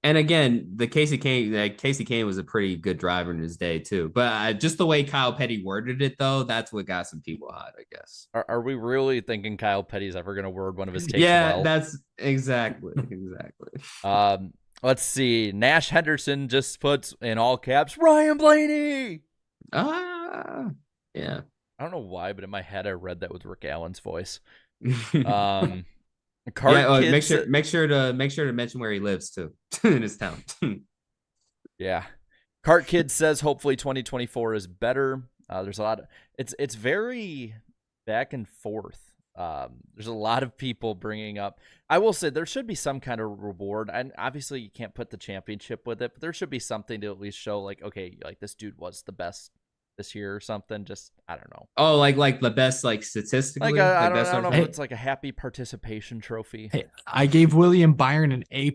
And again, Casey Kane was a pretty good driver in his day too. But just the way Kyle Petty worded it, though, that's what got some people hot, I guess. Are we really thinking Kyle Petty's ever going to word one of his takes? Yeah, well? that's exactly. Let's see. Nash Henderson just puts in all caps, Ryan Blaney. Yeah. I don't know why, but in my head I read that with Rick Allen's voice. Make sure to mention where he lives too in his town. Yeah. Cart Kid says hopefully 2024 is better. There's a lot of it's very back and forth. There's a lot of people bringing up. I will say there should be some kind of reward, and obviously you can't put the championship with it, but there should be something to at least show like, okay, like this dude was the best this year or something. Just I don't know. Oh, like the best, like statistically. I don't know if it's like a happy participation trophy. Hey, I gave William Byron an A+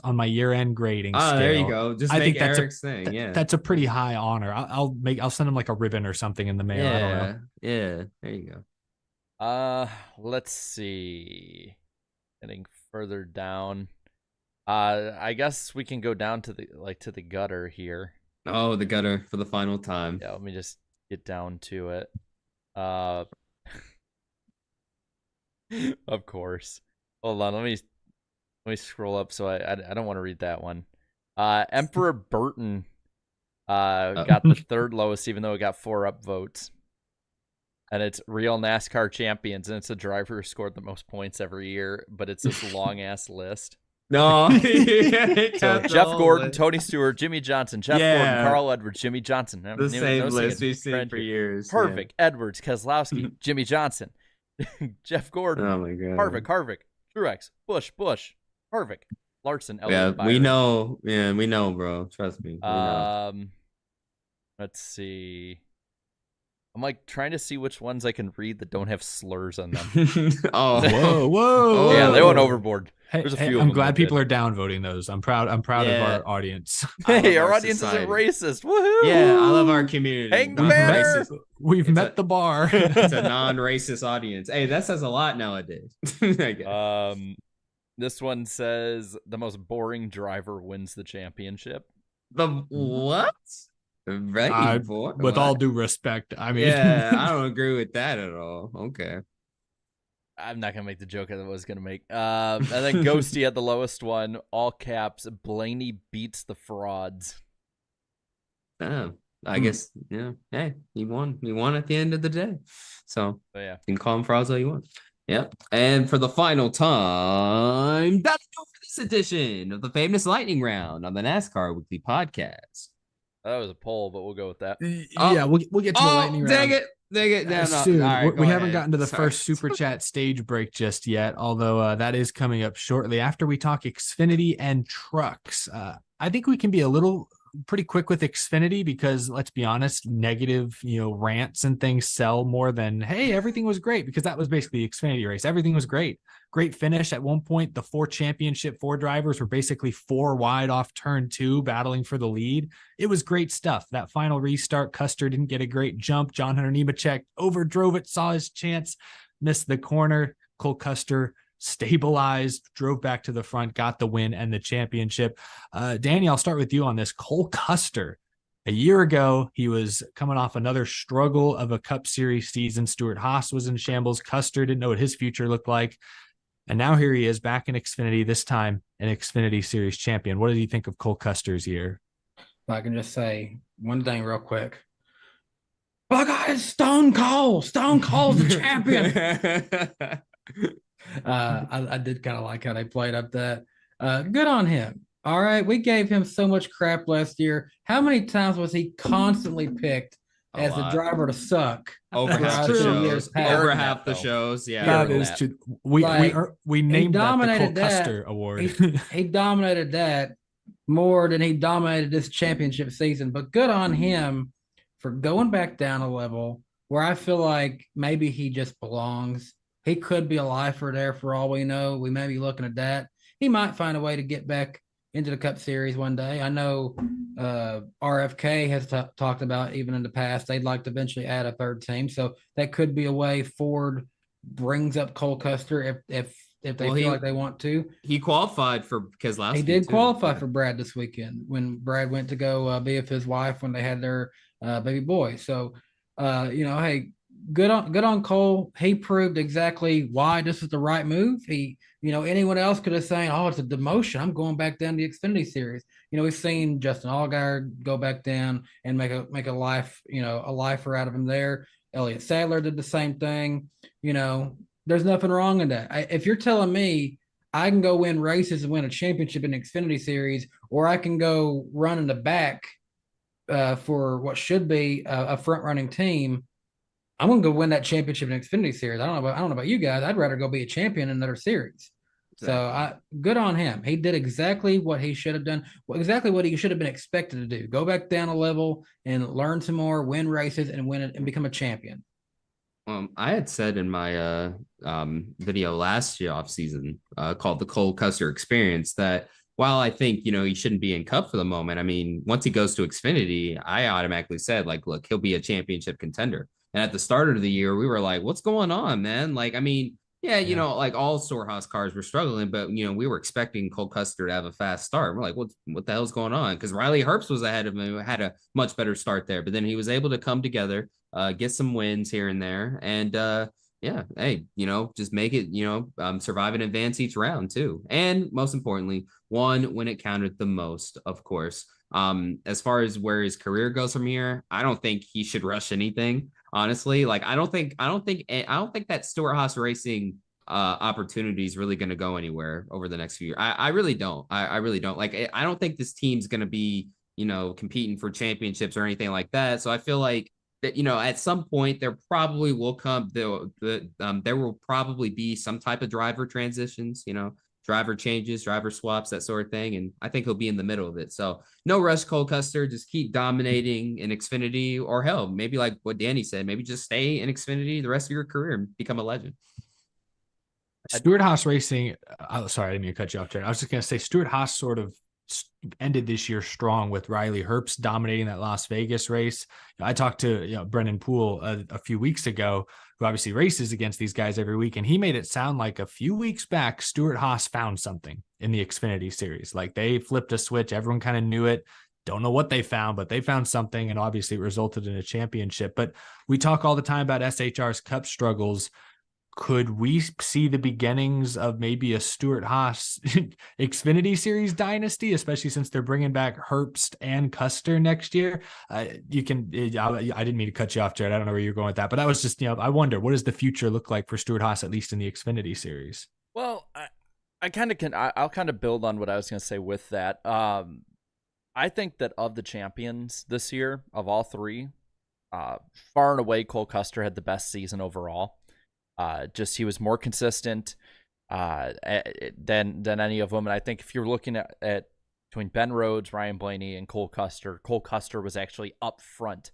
on my year-end grading scale. There you go. Just make Eric's thing. Yeah, that's a pretty high honor. I'll send him like a ribbon or something in the mail. I don't know. Yeah, there you go. Let's see. Getting further down. I guess we can go down to the gutter here. Oh, the gutter for the final time. Yeah, let me just get down to it. Of course. Hold on, let me scroll up so I don't want to read that one. Emperor Burton got the third lowest, even though it got 4 upvotes. And it's real NASCAR champions, and it's a driver who scored the most points every year, but it's this long ass list. No. So Jeff Gordon, Tony Stewart, Jimmy Johnson, Jeff Gordon, Carl Edwards, Jimmy Johnson. The same list we've seen for years. Harvick, Edwards, Keselowski, Jimmy Johnson, Jeff Gordon, oh my God. Harvick, Truex, Busch, Harvick, Larson, Elliott, Byron. we know. Yeah, we know, bro. Trust me. Let's see. I'm like trying to see which ones I can read that don't have slurs on them. Whoa. Yeah, they went overboard. Hey, There's a few. I'm glad people are downvoting those. I'm proud of our audience. Hey, our audience isn't racist. Woohoo! Yeah, I love our community. Hang the banner. We've met the bar. It's a non-racist audience. Hey, that says a lot nowadays. This one says the most boring driver wins the championship. The what? With all due respect, I mean, I don't agree with that at all. Okay. I'm not gonna make the joke I was gonna make. And then Ghosty had the lowest one, all caps. Blaney beats the frauds. I guess, yeah. Hey, he won. He won at the end of the day. So yeah, you can call him frauds all you want. Yep. And for the final time, that's it for this edition of the famous lightning round on the NASCAR Weekly Podcast. That was a poll, but we'll go with that. Yeah, we'll get to the lightning round. Dang it. No, soon. Right, we haven't gotten to the first super chat stage break just yet, although that is coming up shortly after we talk Xfinity and trucks. I think we can be pretty quick with Xfinity because let's be honest, negative, rants and things sell more than, hey, everything was great, because that was basically the Xfinity race. Everything was great. Great finish. At one point, the 4 drivers were basically 4 wide off turn 2 battling for the lead. It was great stuff. That final restart, Custer didn't get a great jump. John Hunter Nemechek overdrove it, saw his chance, missed the corner. Cole Custer stabilized, drove back to the front, got the win and the championship. Danny, I'll start with you on this. Cole Custer, a year ago, he was coming off another struggle of a Cup Series season. Stuart Haas was in shambles. Custer didn't know what his future looked like. And now here he is back in Xfinity, this time an Xfinity Series champion. What do you think of Cole Custer's year? if I can just say one thing real quick. My God, it's Stone Cold. Stone Cold's the champion. I did kind of like how they played up that. Good on him. All right, we gave him so much crap last year. How many times was he constantly picked A as the lot. driver to suck? Over half throughout the the years shows. past? Over Earned half that, the though. shows. Yeah. That earned is that. true. Like, We named that the Cole dominated that. Custer Award. He dominated that more than he dominated this championship season. But good on him for going back down a level where I feel like maybe he just belongs. He could be a lifer there for all we know. We may be looking at that. He might find a way to get back into the Cup Series one day. I know RFK has talked about even in the past they'd like to eventually add a third team, so that could be a way Ford brings up Cole Custer if they feel like they want to. He qualified for Keselowski. He did too. qualify Yeah. for Brad this weekend when Brad went to go be with his wife when they had their baby boy. So, hey, good on Cole. He proved exactly why this is the right move. Anyone else could have said, "Oh, it's a demotion. I'm going back down to the Xfinity Series." We've seen Justin Allgaier go back down and make a lifer out of him there. Elliott Sadler did the same thing. There's nothing wrong in that. If you're telling me I can go win races and win a championship in the Xfinity Series, or I can go run in the back for what should be a front-running team, I'm going to go win that championship in Xfinity Series. I don't know about you guys. I'd rather go be a champion in another series. So good on him. He did exactly what he should have done, exactly what he should have been expected to do. Go back down a level and learn some more, win races, and win it and become a champion. I had said in my video last year off season called the Cole Custer Experience that while I think he shouldn't be in Cup for the moment, I mean once he goes to Xfinity, I automatically said like, look, he'll be a championship contender. And at the start of the year, we were like, what's going on, man? Like, I mean, yeah, like all storehouse cars were struggling, but we were expecting Cole Custer to have a fast start. We're like, what the hell's going on? Because Riley Herbst was ahead of him, had a much better start there, but then he was able to come together. Get some wins here and there, and hey, just make it, survive and advance each round too, and most importantly, one when it counted the most, of course. As far as where his career goes from here, I don't think he should rush anything, honestly. Like, I don't think that Stewart-Haas Racing opportunity is really going to go anywhere over the next few years. I really don't. I really don't. Like, I don't think this team's going to be, competing for championships or anything like that. So I feel like that at some point there probably will come there will probably be some type of driver transitions, driver changes, driver swaps, that sort of thing, and I think he'll be in the middle of it. So no rush, Cole Custer. Just keep dominating in Xfinity, or hell, maybe like what Danny said, maybe just stay in Xfinity the rest of your career and become a legend. Stewart-Haas Racing. Sorry, I didn't mean to cut you off, Jared. I was just going to say Stewart-Haas sort of ended this year strong with Riley Herbst dominating that Las Vegas race. I talked to Brendan Poole a few weeks ago, who obviously races against these guys every week, and he made it sound like a few weeks back Stewart-Haas found something in the Xfinity Series. Like they flipped a switch. Everyone kind of knew it. Don't know what they found, but they found something, and obviously it resulted in a championship. But we talk all the time about SHR's Cup struggles. Could we see the beginnings of maybe a Stewart-Haas Xfinity Series dynasty, especially since they're bringing back Herbst and Custer next year? I didn't mean to cut you off, Jared. I don't know where you're going with that, but I was just, I wonder, what does the future look like for Stewart-Haas, at least in the Xfinity Series? Well, I kind of can. I'll kind of build on what I was going to say with that. I think that of the champions this year, of all three, far and away, Cole Custer had the best season overall. He was more consistent than any of them. And I think if you're looking at between Ben Rhodes, Ryan Blaney, and Cole Custer was actually up front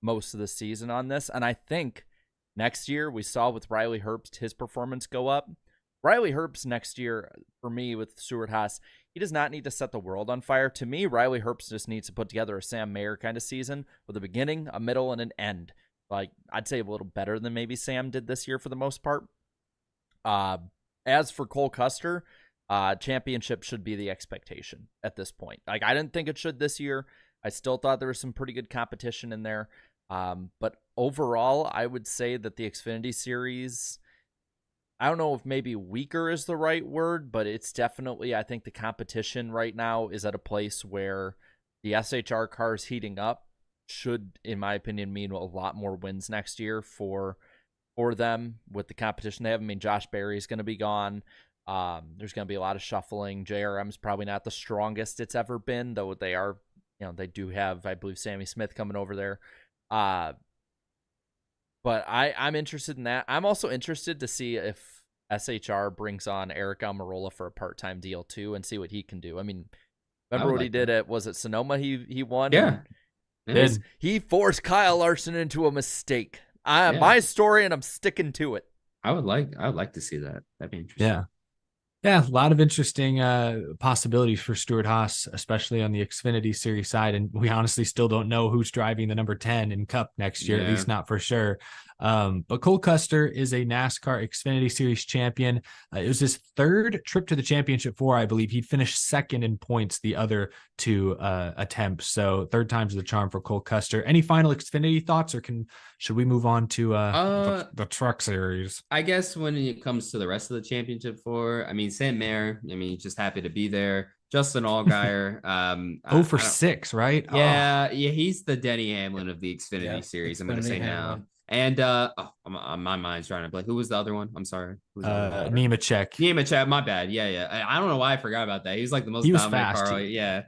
most of the season on this. And I think next year we saw with Riley Herbst, his performance go up. Riley Herbst next year, for me, with Stewart-Haas, he does not need to set the world on fire. To me, Riley Herbst just needs to put together a Sam Mayer kind of season with a beginning, a middle, and an end. Like, I'd say a little better than maybe Sam did this year for the most part. As for Cole Custer, championship should be the expectation at this point. Like, I didn't think it should this year. I still thought there was some pretty good competition in there. But overall, I would say that the Xfinity Series, I don't know if maybe weaker is the right word, but it's definitely, I think the competition right now is at a place where the SHR cars heating up should, in my opinion, mean a lot more wins next year for them with the competition they have. I mean, Josh Berry's going to be gone. There's going to be a lot of shuffling. JRM's probably not the strongest it's ever been, though they are, they do have, I believe, Sammy Smith coming over there. But I'm interested in that. I'm also interested to see if SHR brings on Eric Almirola for a part-time deal too and see what he can do. I mean, remember what he did at, was it Sonoma? He won? Yeah. He forced Kyle Larson into a mistake. My story, and I'm sticking to it. I would like to see that. That'd be interesting. Yeah, a lot of interesting possibilities for Stuart Haas, especially on the Xfinity Series side. And we honestly still don't know who's driving the number 10 in Cup next year, at least not for sure. But Cole Custer is a NASCAR Xfinity Series champion. It was his third trip to the championship for, I believe. He'd finished second in points the other two attempts. So third time's the charm for Cole Custer. Any final Xfinity thoughts, or should we move on to the Truck Series? I guess when it comes to the rest of the championship I mean, Saint Mare, just happy to be there. Justin Allgaier, 0 for 6, right? Yeah, he's the Denny Hamlin of the Xfinity Series. I'm going to say Hamlin. now. And my mind's trying to play. Who was the other one? I'm sorry. Nemechek. My bad. Yeah. I don't know why I forgot about that. He was like the most dominant fast. car. Yeah.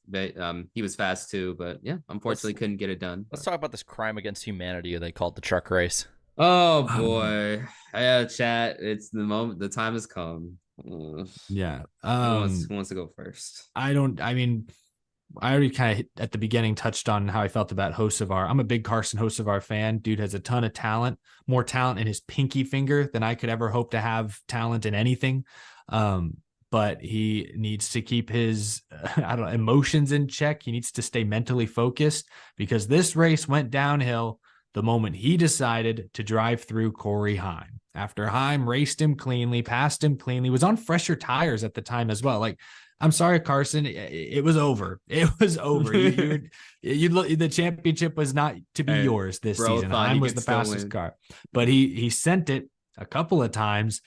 But, he was fast too. But yeah, unfortunately couldn't get it done. Let's talk about this crime against humanity they called the truck race. Oh boy. Yeah, chat. It's the moment. The time has come. Yeah. Who wants to go first? I already kind of at the beginning touched on how I felt about Hocevar. I'm a big Carson Hocevar fan. Dude has a ton of talent, more talent in his pinky finger than I could ever hope to have talent in anything. But he needs to keep his emotions in check. He needs to stay mentally focused, because this race went downhill the moment he decided to drive through Corey Heim. After Heim raced him cleanly, passed him cleanly, was on fresher tires at the time as well. Like, I'm sorry, Carson, it was over. It was over. The championship was not to be yours this season. Heim was the fastest car, but he sent it a couple of times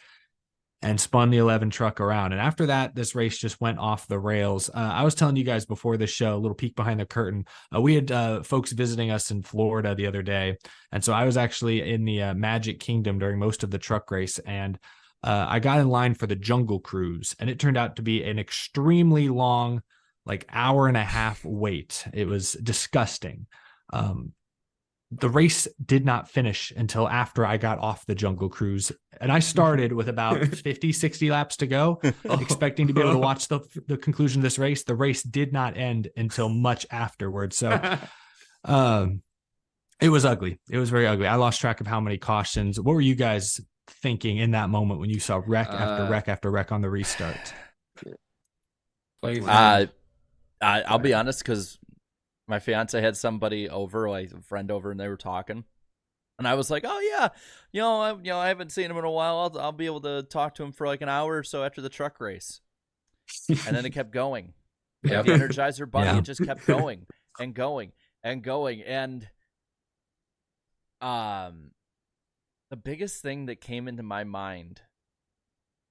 and spun the 11 truck around. And after that, this race just went off the rails. I was telling you guys before the show, a little peek behind the curtain. We had folks visiting us in Florida the other day. And so I was actually in the Magic Kingdom during most of the truck race. And I got in line for the Jungle Cruise, and it turned out to be an extremely long, like hour and a half wait. It was disgusting. The race did not finish until after I got off the Jungle Cruise, and I started with about 50, 60 laps to go, expecting to be able to watch the conclusion of this race. The race did not end until much afterwards. So it was ugly. It was very ugly. I lost track of how many cautions. What were you guys thinking in that moment when you saw wreck after wreck after wreck on the restart? I'll be honest, because my fiance had somebody over, like a friend over, and they were talking, and I was like, "Oh yeah, I haven't seen him in a while. I'll be able to talk to him for like an hour or so after the truck race." And then it kept going. Like the Energizer Bunny, it just kept going and going and going. And the biggest thing that came into my mind,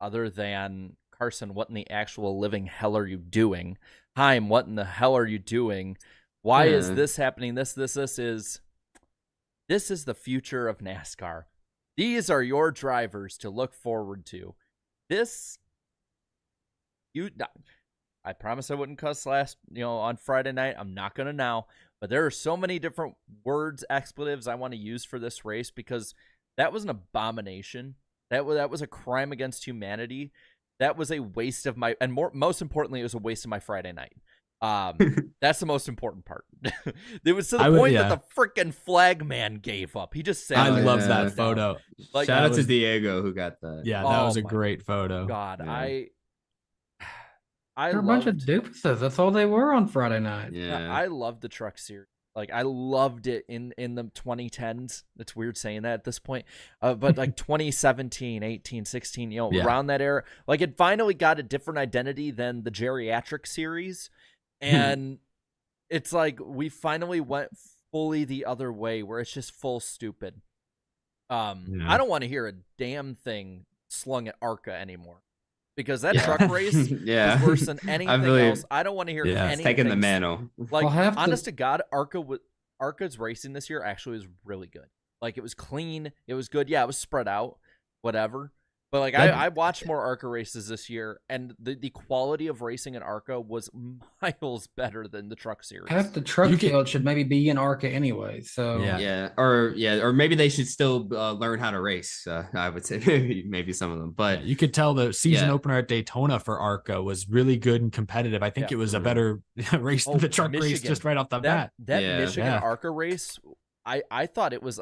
other than Carson, what in the actual living hell are you doing? Heim, what in the hell are you doing? Why is this happening? This is the future of NASCAR. These are your drivers to look forward to. I promised I wouldn't cuss on Friday night. I'm not going to now, but there are so many different words, expletives I want to use for this race, because that was an abomination. That was a crime against humanity. That was a waste of most importantly, it was a waste of my Friday night. That's the most important part. It was to the point that the freaking flag man gave up. He just said, I love that photo. Like, shout out to Diego who got that. Yeah, that was a great photo. God, yeah. They're a bunch of doofuses. That's all they were on Friday night. Yeah, I loved the truck series. Like, I loved it in the 2010s. It's weird saying that at this point. But like 2017, 18, 16, around that era, like it finally got a different identity than the geriatric series. And it's like we finally went fully the other way, where it's just full stupid. I don't want to hear a damn thing slung at ARCA anymore, because that truck race was worse than anything else. I don't want to hear anything. Taking the mantle. Like, honest to God, Arca's racing this year actually was really good. Like, it was clean. It was good. Yeah, it was spread out, whatever. But, like, I watched more ARCA races this year, and the quality of racing in ARCA was miles better than the truck series. Half the truck field should maybe be in ARCA anyway. So or maybe they should still learn how to race. I would say maybe some of them, but you could tell the season opener at Daytona for ARCA was really good and competitive. I think it was a better race than the truck race just right off the bat. That Michigan ARCA race, I thought it was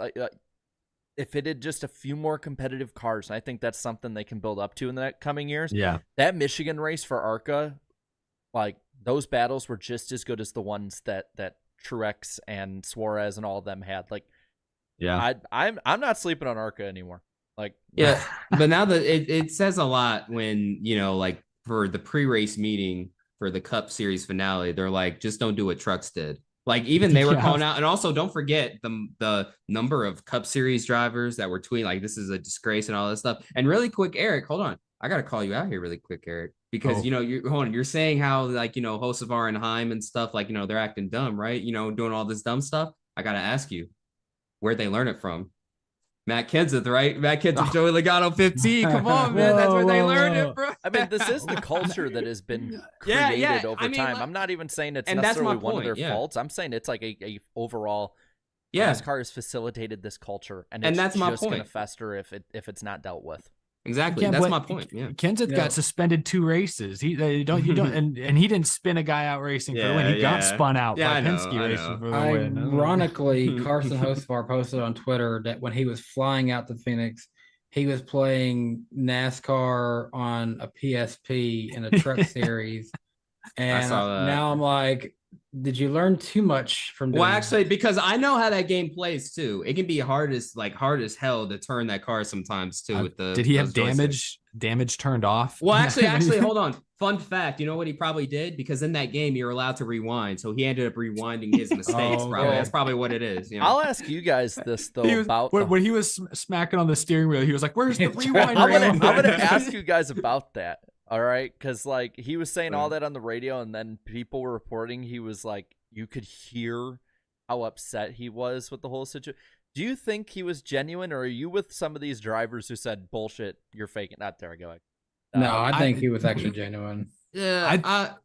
if it had just a few more competitive cars, and I think that's something they can build up to in the coming years. Yeah. That Michigan race for ARCA, like, those battles were just as good as the ones that Truex and Suarez and all of them had. Like, I'm not sleeping on ARCA anymore. Like, but now that it says a lot when, like, for the pre-race meeting for the Cup Series finale, they're like, just don't do what trucks did. Like, even they were calling out, and also don't forget the number of Cup Series drivers that were tweeting like, this is a disgrace and all this stuff. And really quick, Eric, hold on, I gotta call you out here really quick, Eric, because you're saying how, like, Hocevar and Heim and stuff, like, they're acting dumb, right? Doing all this dumb stuff. I gotta ask you, where'd they learn it from? Matt Kenseth, right? Matt Kenseth, Joey Logano 15. Come on, man. That's where they learned it, bro. I mean, this is the culture that has been created over time. Like, I'm not even saying it's necessarily one of their faults. I'm saying it's like a overall NASCAR has facilitated this culture, and it's that's my just point. Going to fester if it's not dealt with. Exactly. That's my point. Yeah. Kenseth got suspended 2 races. You don't and he didn't spin a guy out racing for the win. He got spun out by Penske racing for the win. Ironically, Carson Hocevar posted on Twitter that when he was flying out to Phoenix, he was playing NASCAR on a PSP in a truck series. And now I'm like, did you learn too much from doing actually, because I know how that game plays too. It can be hard as hell to turn that car sometimes too. With the did he have damage turned off? Well, actually, hold on. Fun fact, you know what he probably did? Because in that game you're allowed to rewind, so he ended up rewinding his mistakes. That's probably what it is. I'll ask you guys this though about when he was smacking on the steering wheel, he was like, "Where's the rewind?" I'm gonna ask you guys about that. All right, because like he was saying all that on the radio, and then people were reporting he was like, you could hear how upset he was with the whole situation. Do you think he was genuine, or are you with some of these drivers who said, "Bullshit, you're faking"? Not there. Go ahead. No, I think he was actually genuine. Yeah,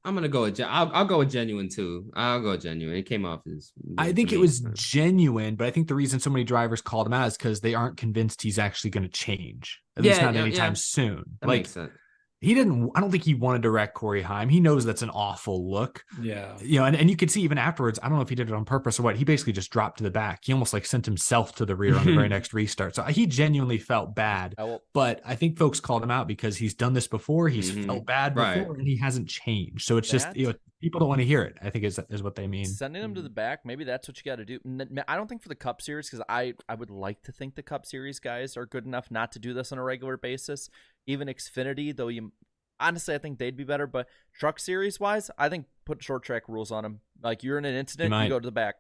I'm gonna go with I'll go with genuine too. I'll go with genuine. It came off as. I think it was genuine, but I think the reason so many drivers called him out is because they aren't convinced he's actually going to change. At least not anytime soon. That makes sense. I don't think he wanted to wreck Corey Heim. He knows that's an awful look. Yeah. And you could see even afterwards, I don't know if he did it on purpose or what. He basically just dropped to the back. He almost like sent himself to the rear on the very next restart. So he genuinely felt bad. But I think folks called him out because he's done this before. He's felt bad before and he hasn't changed. So it's just, people don't want to hear it, I think is what they mean. Sending him to the back, maybe that's what you got to do. I don't think for the Cup Series, because I would like to think the Cup Series guys are good enough not to do this on a regular basis. Even Xfinity, though honestly, I think they'd be better. But truck series wise, I think put short track rules on them. Like, you're in an incident, you go to the back.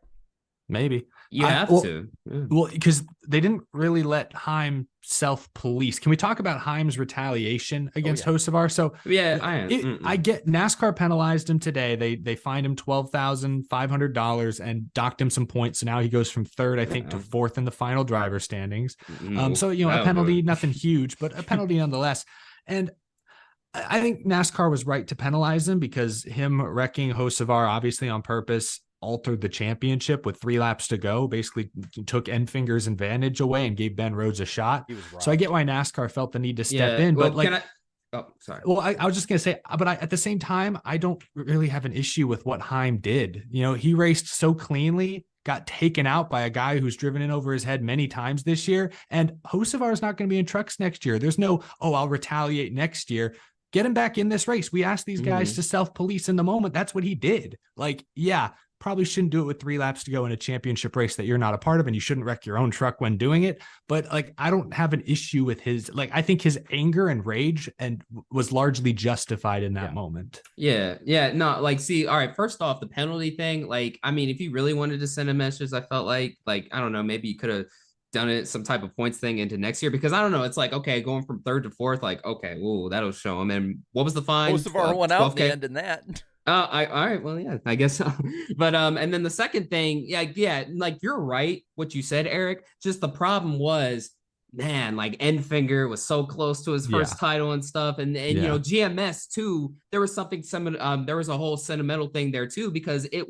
Maybe you have to. Yeah. Well, because they didn't really let Heim self-police. Can we talk about Heim's retaliation against Hocevar? So I get NASCAR penalized him today. They fined him $12,500 and docked him some points. So now he goes from 3rd, I think, to 4th in the final driver standings. So a penalty, nothing huge, but a penalty nonetheless. And I think NASCAR was right to penalize him because him wrecking Hocevar, obviously on purpose, altered the championship with 3 laps to go, basically took Enfinger's advantage away and gave Ben Rhodes a shot. So I get why NASCAR felt the need to step in. But sorry. Well, I was just going to say, but at the same time, I don't really have an issue with what Heim did. He raced so cleanly, got taken out by a guy who's driven in over his head many times this year. And Hocevar is not going to be in trucks next year. There's no, I'll retaliate next year. Get him back in this race. We asked these guys to self-police in the moment. That's what he did. Like, probably shouldn't do it with 3 laps to go in a championship race that you're not a part of, and you shouldn't wreck your own truck when doing it. But like, I don't have an issue with his, I think his anger and rage was largely justified in that moment. Yeah. No, see, all right. First off, the penalty thing, if you really wanted to send a message, I felt like, I don't know, maybe you could have done it some type of points thing into next year? Because I don't know. It's like, okay, going from third to fourth, like, okay, whoa, that'll show him. And what was the fine? Most of our went out in the 12K? end in that. All right, well, yeah, I guess so. But and then the second thing, yeah, like you're right, what you said, Eric. Just the problem was, man, like Enfinger was so close to his first title and stuff, and you know, GMS too. There was something there was a whole sentimental thing there too, because it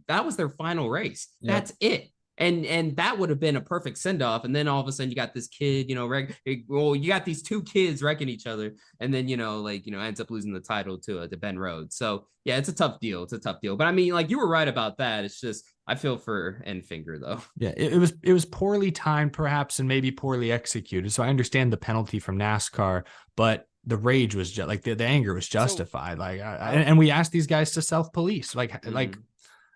that was their final race. Yep. That's it. And that would have been a perfect send-off. And then all of a sudden you got this kid, you know, you got these two kids wrecking each other, and then, you know, like, you know, ends up losing the title to Ben Rhodes. So yeah, it's a tough deal. But I mean, like, you were right about that. It's just, I feel for Enfinger though. Yeah, it was poorly timed perhaps, and maybe poorly executed. So I understand the penalty from NASCAR, but the rage was just like the anger was justified. And we asked these guys to self-police. Like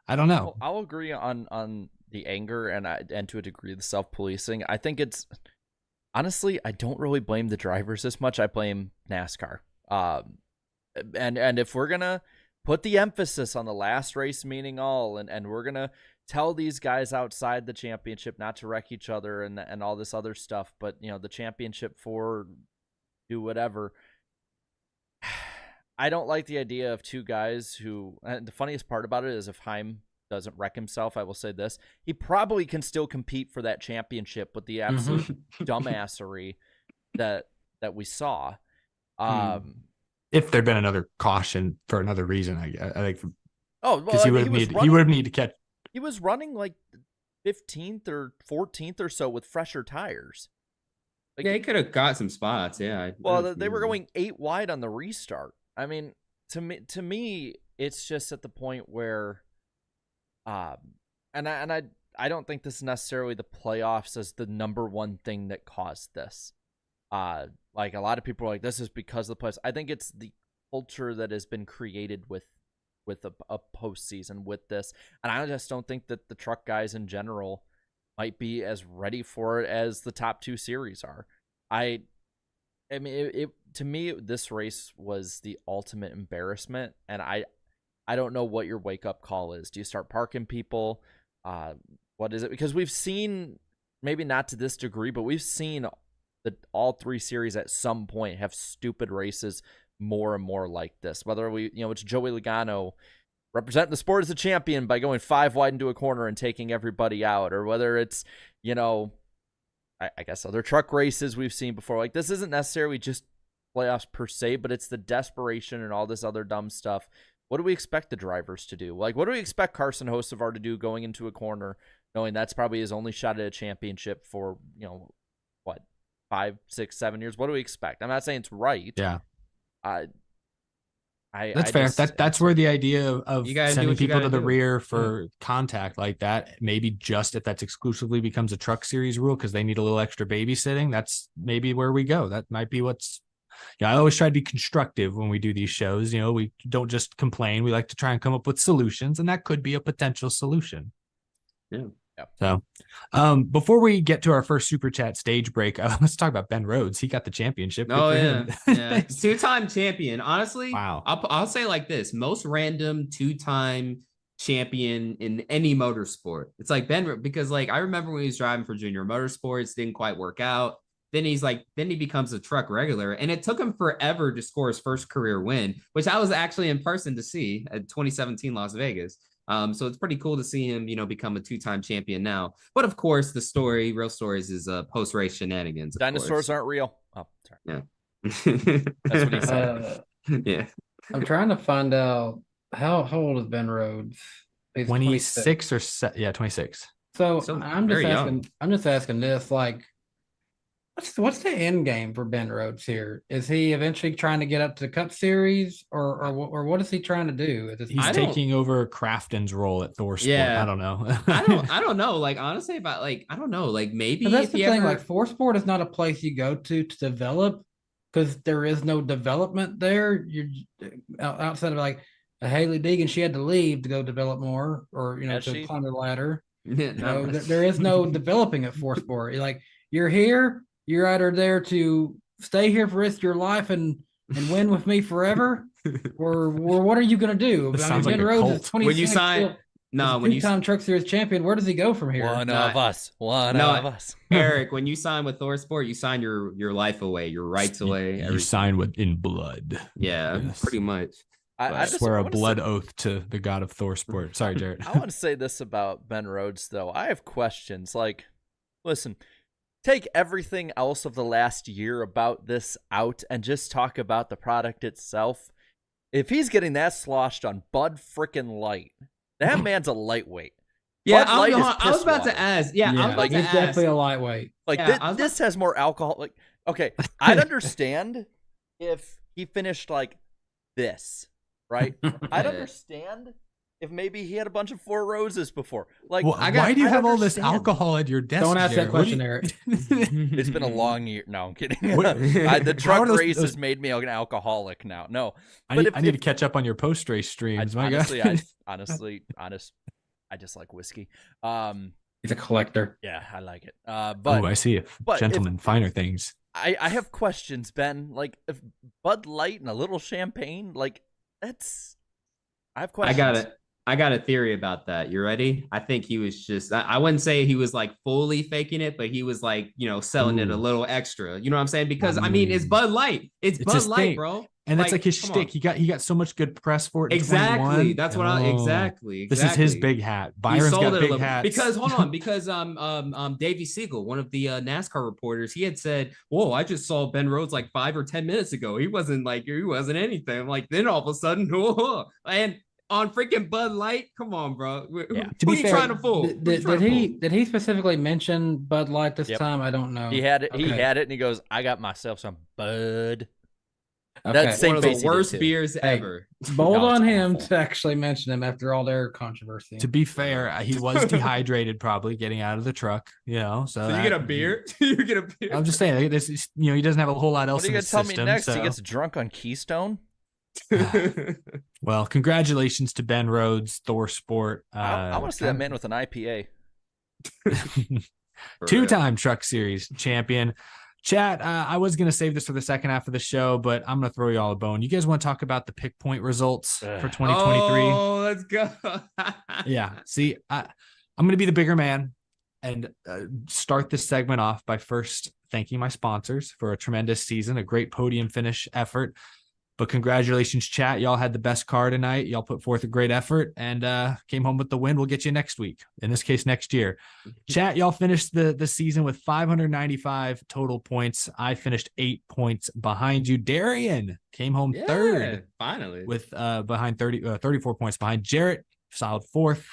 I don't know. Well, I'll agree on the anger and to a degree the self-policing. I think it's honestly, I don't really blame the drivers as much. I blame NASCAR. And if we're gonna put the emphasis on the last race meaning all, and we're gonna tell these guys outside the championship not to wreck each other and all this other stuff, but you know, the championship for do whatever. I don't like the idea of two guys who, and the funniest part about it is if Heim doesn't wreck himself, I will say this, he probably can still compete for that championship with the absolute dumbassery that we saw. If there'd been another caution for another reason, I think. Oh, well, because he would have needed to catch. He was running like 15th or 14th or so with fresher tires. Like, yeah, he could have got some spots. Yeah. Well, they were going 8 wide on the restart. I mean, to me, it's just at the point where, and I don't think this is necessarily the playoffs as the number one thing that caused this. Like a lot of people are like, this is because of the playoffs. I think it's the culture that has been created with a postseason with this, and I just don't think that the truck guys in general might be as ready for it as the top 2 series are. I mean, to me, this race was the ultimate embarrassment, and I don't know what your wake-up call is. Do you start parking people? What is it? Because we've seen, maybe not to this degree, but we've seen that all 3 series at some point have stupid races more and more like this. Whether it's Joey Logano representing the sport as a champion by going 5 wide into a corner and taking everybody out, or whether it's, I guess other truck races we've seen before. Like, this isn't necessarily just playoffs per se, but it's the desperation and all this other dumb stuff. What do we expect the drivers to do? Like, what do we expect Carson Hocevar to do going into a corner, knowing that's probably his only shot at a championship for, 5, 6, 7 years? What do we expect? I'm not saying it's right. Yeah. That's fair. That's where the idea of sending people to the rear for contact like that, maybe just if that's exclusively becomes a truck series rule because they need a little extra babysitting, that's maybe where we go. That might be what's. I always try to be constructive when we do these shows. We don't just complain. We like to try and come up with solutions, and that could be a potential solution. Yeah. So before we get to our first super chat stage break, let's talk about Ben Rhodes. He got the championship. Oh yeah. 2-time champion. Honestly, wow. I'll say like this: most random 2-time champion in any motorsport. It's like Ben, because like I remember when he was driving for Junior Motorsports, didn't quite work out. Then he becomes a truck regular, and it took him forever to score his first career win, which I was actually in person to see at 2017 Las Vegas. So it's pretty cool to see him, become a 2-time champion now. But of course, the real stories is post-race shenanigans. Dinosaurs aren't real. Oh, sorry. Yeah. That's what he said. Yeah. I'm trying to find out how old is Ben Rhodes? He's 26 or 26. So I'm just asking this, like, what's the end game for Ben Rhodes here? Is he eventually trying to get up to the Cup Series, or what is he trying to do? He's taking over Crafton's role at ThorSport. Yeah. I don't know. I don't know. Like, honestly, about I don't know. Like, maybe that's the thing. Like, ThorSport is not a place you go to develop, because there is no development there. You're outside of like a Haley Deegan. She had to leave to go develop more, or to climb the ladder. Yeah, there is no developing at ThorSport. You're here. You're either there to stay here for the rest of your life and win with me forever, or what are you going to do? This sounds like a cult. When you sign, No, He's when a you two-time Truck Series champion. Where does he go from here? One No, of us. One no, of us. Eric, when you sign with Thor Sport, you sign your life away, your rights away. You everything. sign with in blood. Yeah, Yes. pretty much. I Swear a wanna blood say- oath to the god of Thor Sport. Sorry, Jarrett. I want to say this about Ben Rhodes, though. I have questions. Like, listen, take everything else of the last year about this out and just talk about the product itself. If he's getting that sloshed on Bud frickin' Light, that man's a lightweight. Yeah, Bud Light is I was piss about water. to ask. Yeah, I was about he's to ask. definitely a lightweight. Like, Yeah, this has more alcohol. Like, okay, I'd understand if he finished like this, right? I'd understand if maybe he had a bunch of Four Roses before. Like, Well, why do you I'd have all this understand. alcohol at your desk? Don't ask that Jarrett? What do question, you- Eric. It's been a long year. No, I'm kidding. What- The How truck are those- race those- has made me an alcoholic now. No, I but need, if- I need if- to catch up on your post race streams. My honestly, God. I just like whiskey. He's a collector. Yeah, I like it. But Oh, I see. but if- Gentlemen, finer things. I have questions, Ben. Like, if Bud Light and a little champagne, like that's. I have questions. I got a theory about that. You ready? I think he was just, I wouldn't say he was like fully faking it, but he was like, selling it a Ooh. little extra. You know what I'm saying? Because I mean, it's Bud Light. It's It's Bud his Light, thing. bro. And that's like his come shtick. on. He got so much good press for it. In Exactly. 21. That's what exactly. This is his big hat. Byron's got big hats. Because hold on, because Davey Siegel, one of the NASCAR reporters, he had said, "Whoa, I just saw Ben Rhodes like 5 or 10 minutes ago. He wasn't anything." I'm like, then all of a sudden, whoa, and on freaking Bud Light, come on, bro. Yeah. To Who be you fair, trying to fool? Who you Did trying to fool? he specifically mention Bud Light this Yep. time? I don't know. He had it. He Okay. had it, and he goes, "I got myself some Bud." Okay. That's same One of face the he did worst too. beers Hey, ever. Bold No, it's on him awful. to actually mention him after all their controversy. To be fair, he was dehydrated, probably getting out of the truck. So, So you get a beer? You get a beer? I'm just saying, this is, he doesn't have a whole lot else What are you in gonna his tell system. me next? So. He gets drunk on Keystone. Well, congratulations to Ben Rhodes, Thor Sport. I want to see that man with an IPA. Two-time Truck Series champion. Chat, I was going to save this for the second half of the show, but I'm going to throw you all a bone. You guys want to talk about the pick point results for 2023? Oh, let's go. Yeah. See, I'm going to be the bigger man and start this segment off by first thanking my sponsors for a tremendous season, a great podium finish effort. But congratulations, chat. Y'all had the best car tonight. Y'all put forth a great effort and came home with the win. We'll get you next week. In this case, next year. Chat, y'all finished the season with 595 total points. I finished 8 points behind you. Darian came home third Finally. with behind 34 points behind Jarrett, solid fourth.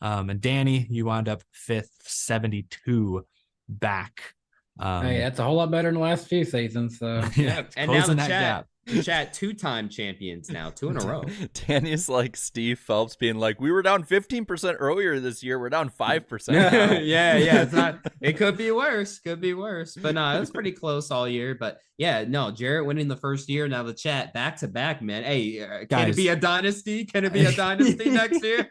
And Danny, you wound up fifth, 72 back. Hey, that's a whole lot better than the last few seasons. So Yeah, And now closing the that gap. chat, two-time champions now, 2 in a row. Danny's like Steve Phelps being like, "We were down 15% earlier this year. We're down 5% now." yeah, it's not. It could be worse. But no, it was pretty close all year. But yeah, no, Jarrett winning the first year. Now the chat back to back, man. Hey, can Guys. it be a dynasty? Can it be a dynasty next year?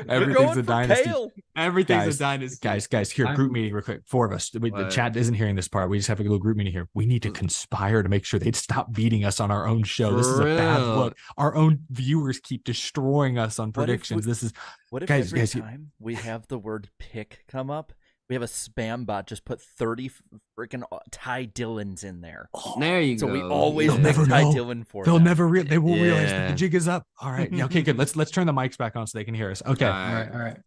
Everything's Going a for dynasty. Kale. Everything's Guys, a dynasty. Guys, here, I'm- group meeting real quick. 4 of us. The What? chat isn't hearing this part. We just have a little group meeting here. We need to conspire to make sure they'd stop beating us on our own show. This is a bad real. look. Our own viewers keep destroying us on What if predictions. we- This is What if Guys, every guys, time we have the word pick come up, we have a spam bot just put 30 freaking Ty Dillons in there? There you So go. we always They'll pick never Ty know. Dillon for they'll them. never they will realize that Yeah. the jig is up. All right. Yeah, okay, good. Let's turn the mics back on so they can hear us. Okay. All all right, all right.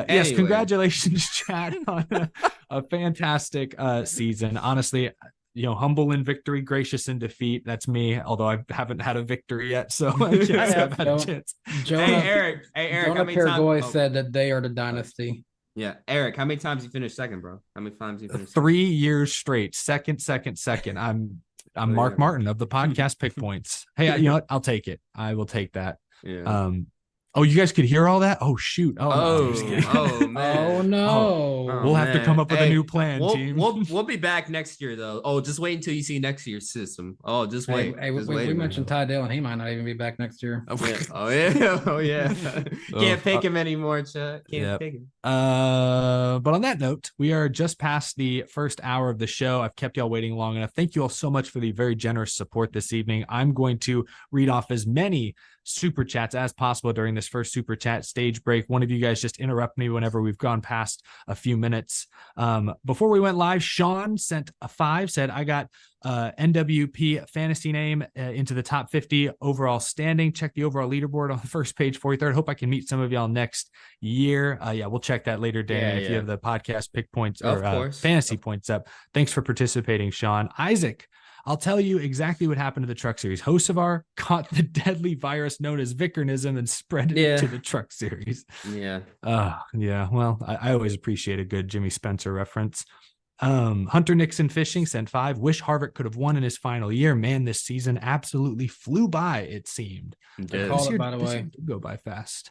Yes, Anyway. congratulations, Chad, on a fantastic season. Honestly, humble in victory, gracious in defeat. That's me, although I haven't had a victory yet, so I can't say I've had a Don't- chance. Jonah, Hey, Eric. How Jonah many Paraguay times? said that they are the dynasty. Yeah, Eric. How many times you finished second, bro? How many times you finished? 3 years straight, second. I'm Mark yeah. Martin of the podcast pick points. Hey, you know what? I'll take it. I will take that. Yeah. Oh, you guys could hear all that? Oh, shoot. Oh, no, I'm just kidding. man. Oh no! Oh, We'll have to man. come up with a Hey, new plan, team. We'll be back next year though. Oh, just wait until you see next year's system. Oh, just Hey, wait. hey, Just we wait a minute. mentioned Ty Dillon. He might not even be back next year. Yeah. Oh yeah. Oh yeah. Can't pick uh, him anymore, Chuck. Can't yep. pick him. But on that note, we are just past the first hour of the show. I've kept y'all waiting long enough. Thank you all so much for the very generous support this evening. I'm going to read off as many super chats as possible during this first super chat stage break. One of you guys just interrupt me whenever we've gone past a few minutes. Before we went live, Sean sent a 5, said, I got NWP fantasy name into the top 50 overall standing. Check the overall leaderboard on the first page, 43rd. Hope I can meet some of y'all next year. Yeah, we'll check that later, Dan. If you have the podcast pick points or fantasy points up. Thanks for participating, Sean. Isaac, I'll tell you exactly what happened to the Truck Series. Hocevar caught the deadly virus known as Vickernism and spread it to the Truck Series. Yeah. Yeah. Well, I always appreciate a good Jimmy Spencer reference. Hunter Nixon Fishing sent 5. Wish Harvick could have won in his final year. Man, this season absolutely flew by, it seemed. Call it, by the way. Go by fast.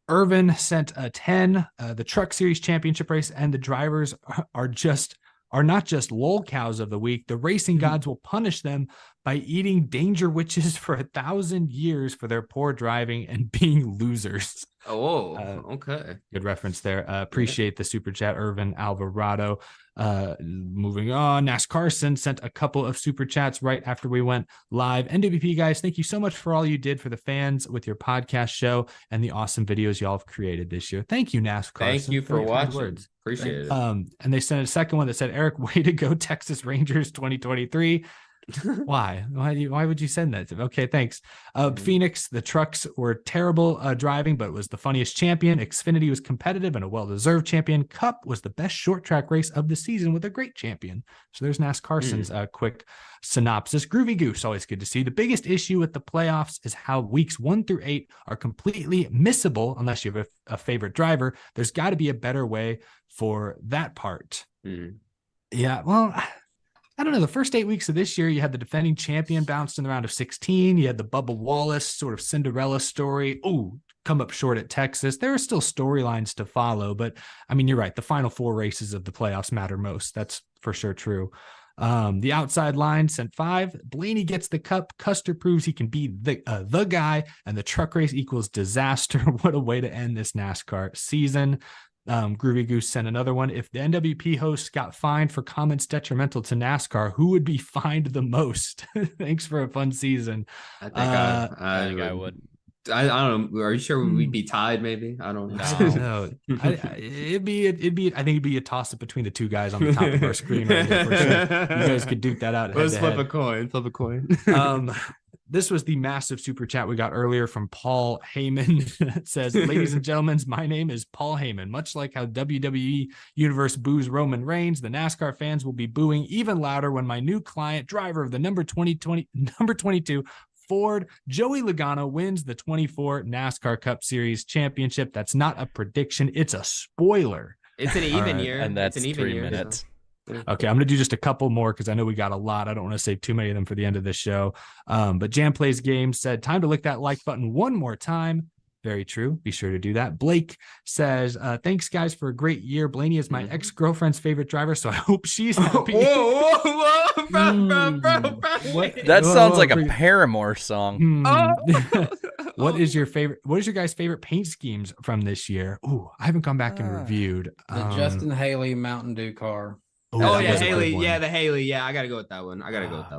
Irvin sent a 10. The Truck Series championship race and the drivers are not just lol cows of the week. The racing gods will punish them by eating danger witches for 1,000 years for their poor driving and being losers. Okay. Good reference there. Appreciate the super chat, Irvin Alvarado. Moving on, NASCAR sent a couple of super chats right after we went live. NWP guys, thank you so much for all you did for the fans with your podcast show and the awesome videos y'all have created this year. Thank you, NASCAR. Thank you for watching. Appreciate it. And they sent a second one that said, Eric, way to go, Texas Rangers 2023. Why would you send that to me? Okay, thanks. Phoenix, the trucks were terrible driving, but it was the funniest champion. Xfinity was competitive and a well-deserved champion. Cup was the best short track race of the season with a great champion. So there's Carson's quick synopsis. Groovy Goose, always good to see. The biggest issue with the playoffs is how weeks 1 through 8 are completely missable unless you have a favorite driver. There's got to be a better way for that part. Yeah, well, I don't know. The first 8 weeks of this year, you had the defending champion bounced in the round of 16. You had the Bubba Wallace sort of Cinderella story. Come up short at Texas. There are still storylines to follow, but I mean, you're right. The final 4 races of the playoffs matter most. That's for sure true. The outside line sent 5. Blaney gets the cup. Custer proves he can be the guy, and the truck race equals disaster. What a way to end this NASCAR season. Groovy Goose sent another one. If the NWP hosts got fined for comments detrimental to NASCAR, who would be fined the most? Thanks for a fun season. I think I would. I don't know. Are you sure we'd be tied? Maybe I don't know. It'd be. I think it'd be a toss up between the two guys on the top of our screen right here. For sure. You guys could duke that out. Let's flip a coin. This was the massive super chat we got earlier from Paul Heyman. It says, ladies and gentlemen, my name is Paul Heyman. Much like how WWE Universe boos Roman Reigns, the NASCAR fans will be booing even louder when my new client, driver of the number 22 Ford, Joey Logano, wins the 24 NASCAR Cup Series championship. That's not a prediction. It's a spoiler. It's an even year. And that's it's an even 3 year, minutes. So. Okay, I'm going to do just a couple more because I know we got a lot. I don't want to save too many of them for the end of this show. But Jam Plays Games said, time to lick that like button one more time. Very true. Be sure to do that. Blake says, thanks, guys, for a great year. Blaney is my ex-girlfriend's favorite driver, so I hope she's happy. Whoa, bro. That sounds like a Paramore song. What is your guys' favorite paint schemes from this year? Ooh, I haven't gone back and reviewed. The Justin Haley Mountain Dew car. Yeah, Haley. Yeah, the Haley. Yeah, I got to go with that one.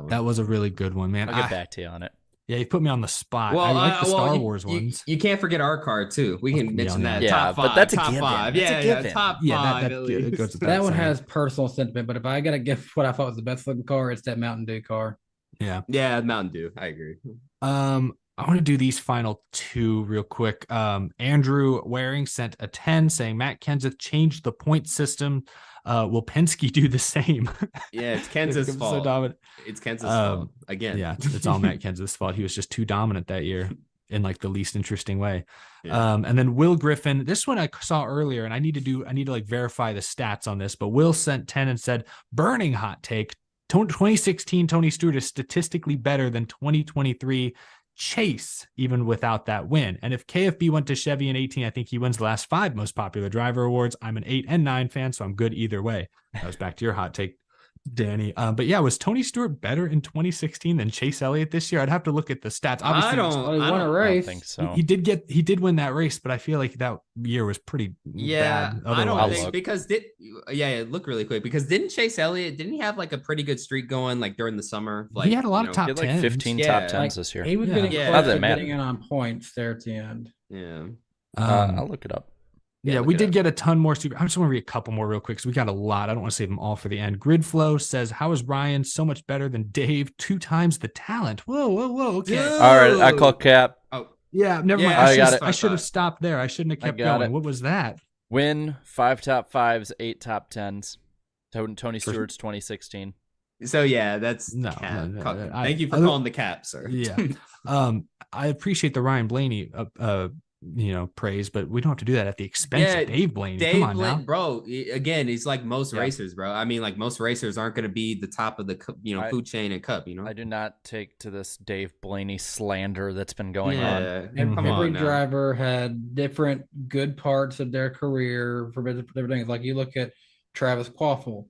That was a really good one, man. I'll get back to you on it. Yeah, you put me on the spot. Well, I like the Star Wars ones. You can't forget our car too. We can mention that. Yeah, top 5. but that's top a given. 5. Top 5. That one has personal sentiment, but if I gotta give what I thought was the best looking car, it's that Mountain Dew car. Yeah, Mountain Dew. I agree. I want to do these final 2 real quick. Andrew Waring sent a 10 saying Matt Kenseth changed the point system. Will Penske do the same? Yeah, it's Kenseth's fault. So dominant. It's Kenseth's fault again. Yeah, it's all Matt Kenseth's fault. He was just too dominant that year in like the least interesting way. Yeah. And then Will Griffin, this one I saw earlier, and I need to like verify the stats on this, but Will sent 10 and said, burning hot take, 2016 Tony Stewart is statistically better than 2023 Chase, even without that win. And if KFB went to Chevy in 18, I think he wins the last 5 most popular driver awards. I'm an 8 and 9 fan, so I'm good either way. That was back to your hot take, Danny. But yeah, was Tony Stewart better in 2016 than Chase Elliott this year? I'd have to look at the stats. Obviously, Well, he won a I don't race. think so. he did win that race, but I feel like that year was pretty bad. I don't Otherwise, think because look really quick because didn't Chase Elliott didn't he have like a pretty good streak going like during the summer? Like he had a lot of top He had like 10s. 15 Yeah. top 10s Like, this year. He was Yeah. getting Yeah. close Not that to it mattered. getting in on points there at the end. Yeah. I'll look it up. Yeah, look we it did up. get a ton more super. I just want to read a couple more real quick because we got a lot. I don't want to save them all for the end. Gridflow says, "How is Ryan so much better than Dave? 2 times the talent." Whoa. Okay. Dude. All right, I call cap. Oh, Yeah, never Yeah, mind. I got it. I should have stopped there. I shouldn't have kept got going. it. What was that? Win 5 top 5s, 8 top 10s. Tony Stewart's 2016. so yeah, that's No, cap. no, Thank you for other- calling the cap, sir. Yeah. I appreciate the Ryan Blaney praise, but we don't have to do that at the expense of Dave Blaney. Come on now. Bro, again, he's like most Yeah. racers, bro. I mean, like most racers aren't going to be the top of the food chain and cup, I do not take to this Dave Blaney slander that's been going on. Yeah, Mhm. come Every on now. driver had different good parts of their career for different things. Like you look at Travis Quaffle,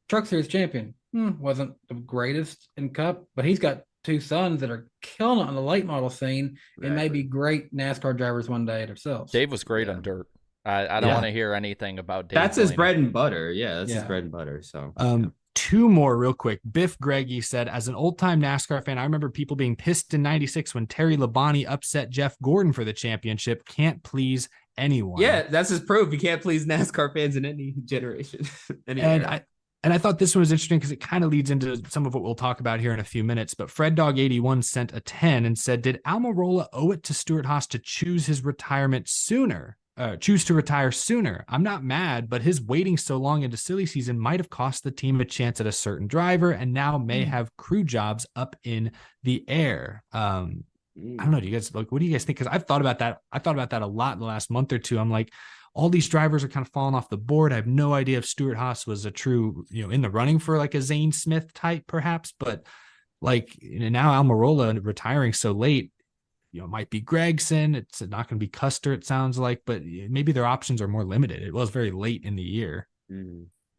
Truck Series champion, wasn't the greatest in Cup, but he's got 2 sons that are killing it on the late model scene and may be great NASCAR drivers one day themselves. Dave was great Yeah. on dirt. I don't Yeah. want to hear anything about Dave. That's his Blaney. bread and butter. Yeah, that's his Yeah. bread and butter. So 2 more real quick. Biff Greggy said, as an old-time NASCAR fan, I remember people being pissed in 96 when Terry Labonte upset Jeff Gordon for the championship. Can't please anyone. yeah, that's his proof. You can't please NASCAR fans in any generation. And I thought this one was interesting because it kind of leads into some of what we'll talk about here in a few minutes. But Fred Dog 81 sent a 10 and said, did Almirola owe it to Stuart Haas to choose his retirement sooner? Choose to retire sooner? I'm not mad, but his waiting so long into silly season might have cost the team a chance at a certain driver and now may have crew jobs up in the air. I don't know. Do you guys what do you guys think? Because I've thought about that. I thought about that a lot in the last month or two. I'm like, all these drivers are kind of falling off the board. I have no idea if Stuart Haas was a true, in the running for like a Zane Smith type, perhaps. But like now Almirola retiring so late, it might be Gregson. It's not going to be Custer, it sounds like, but maybe their options are more limited. It was very late in the year.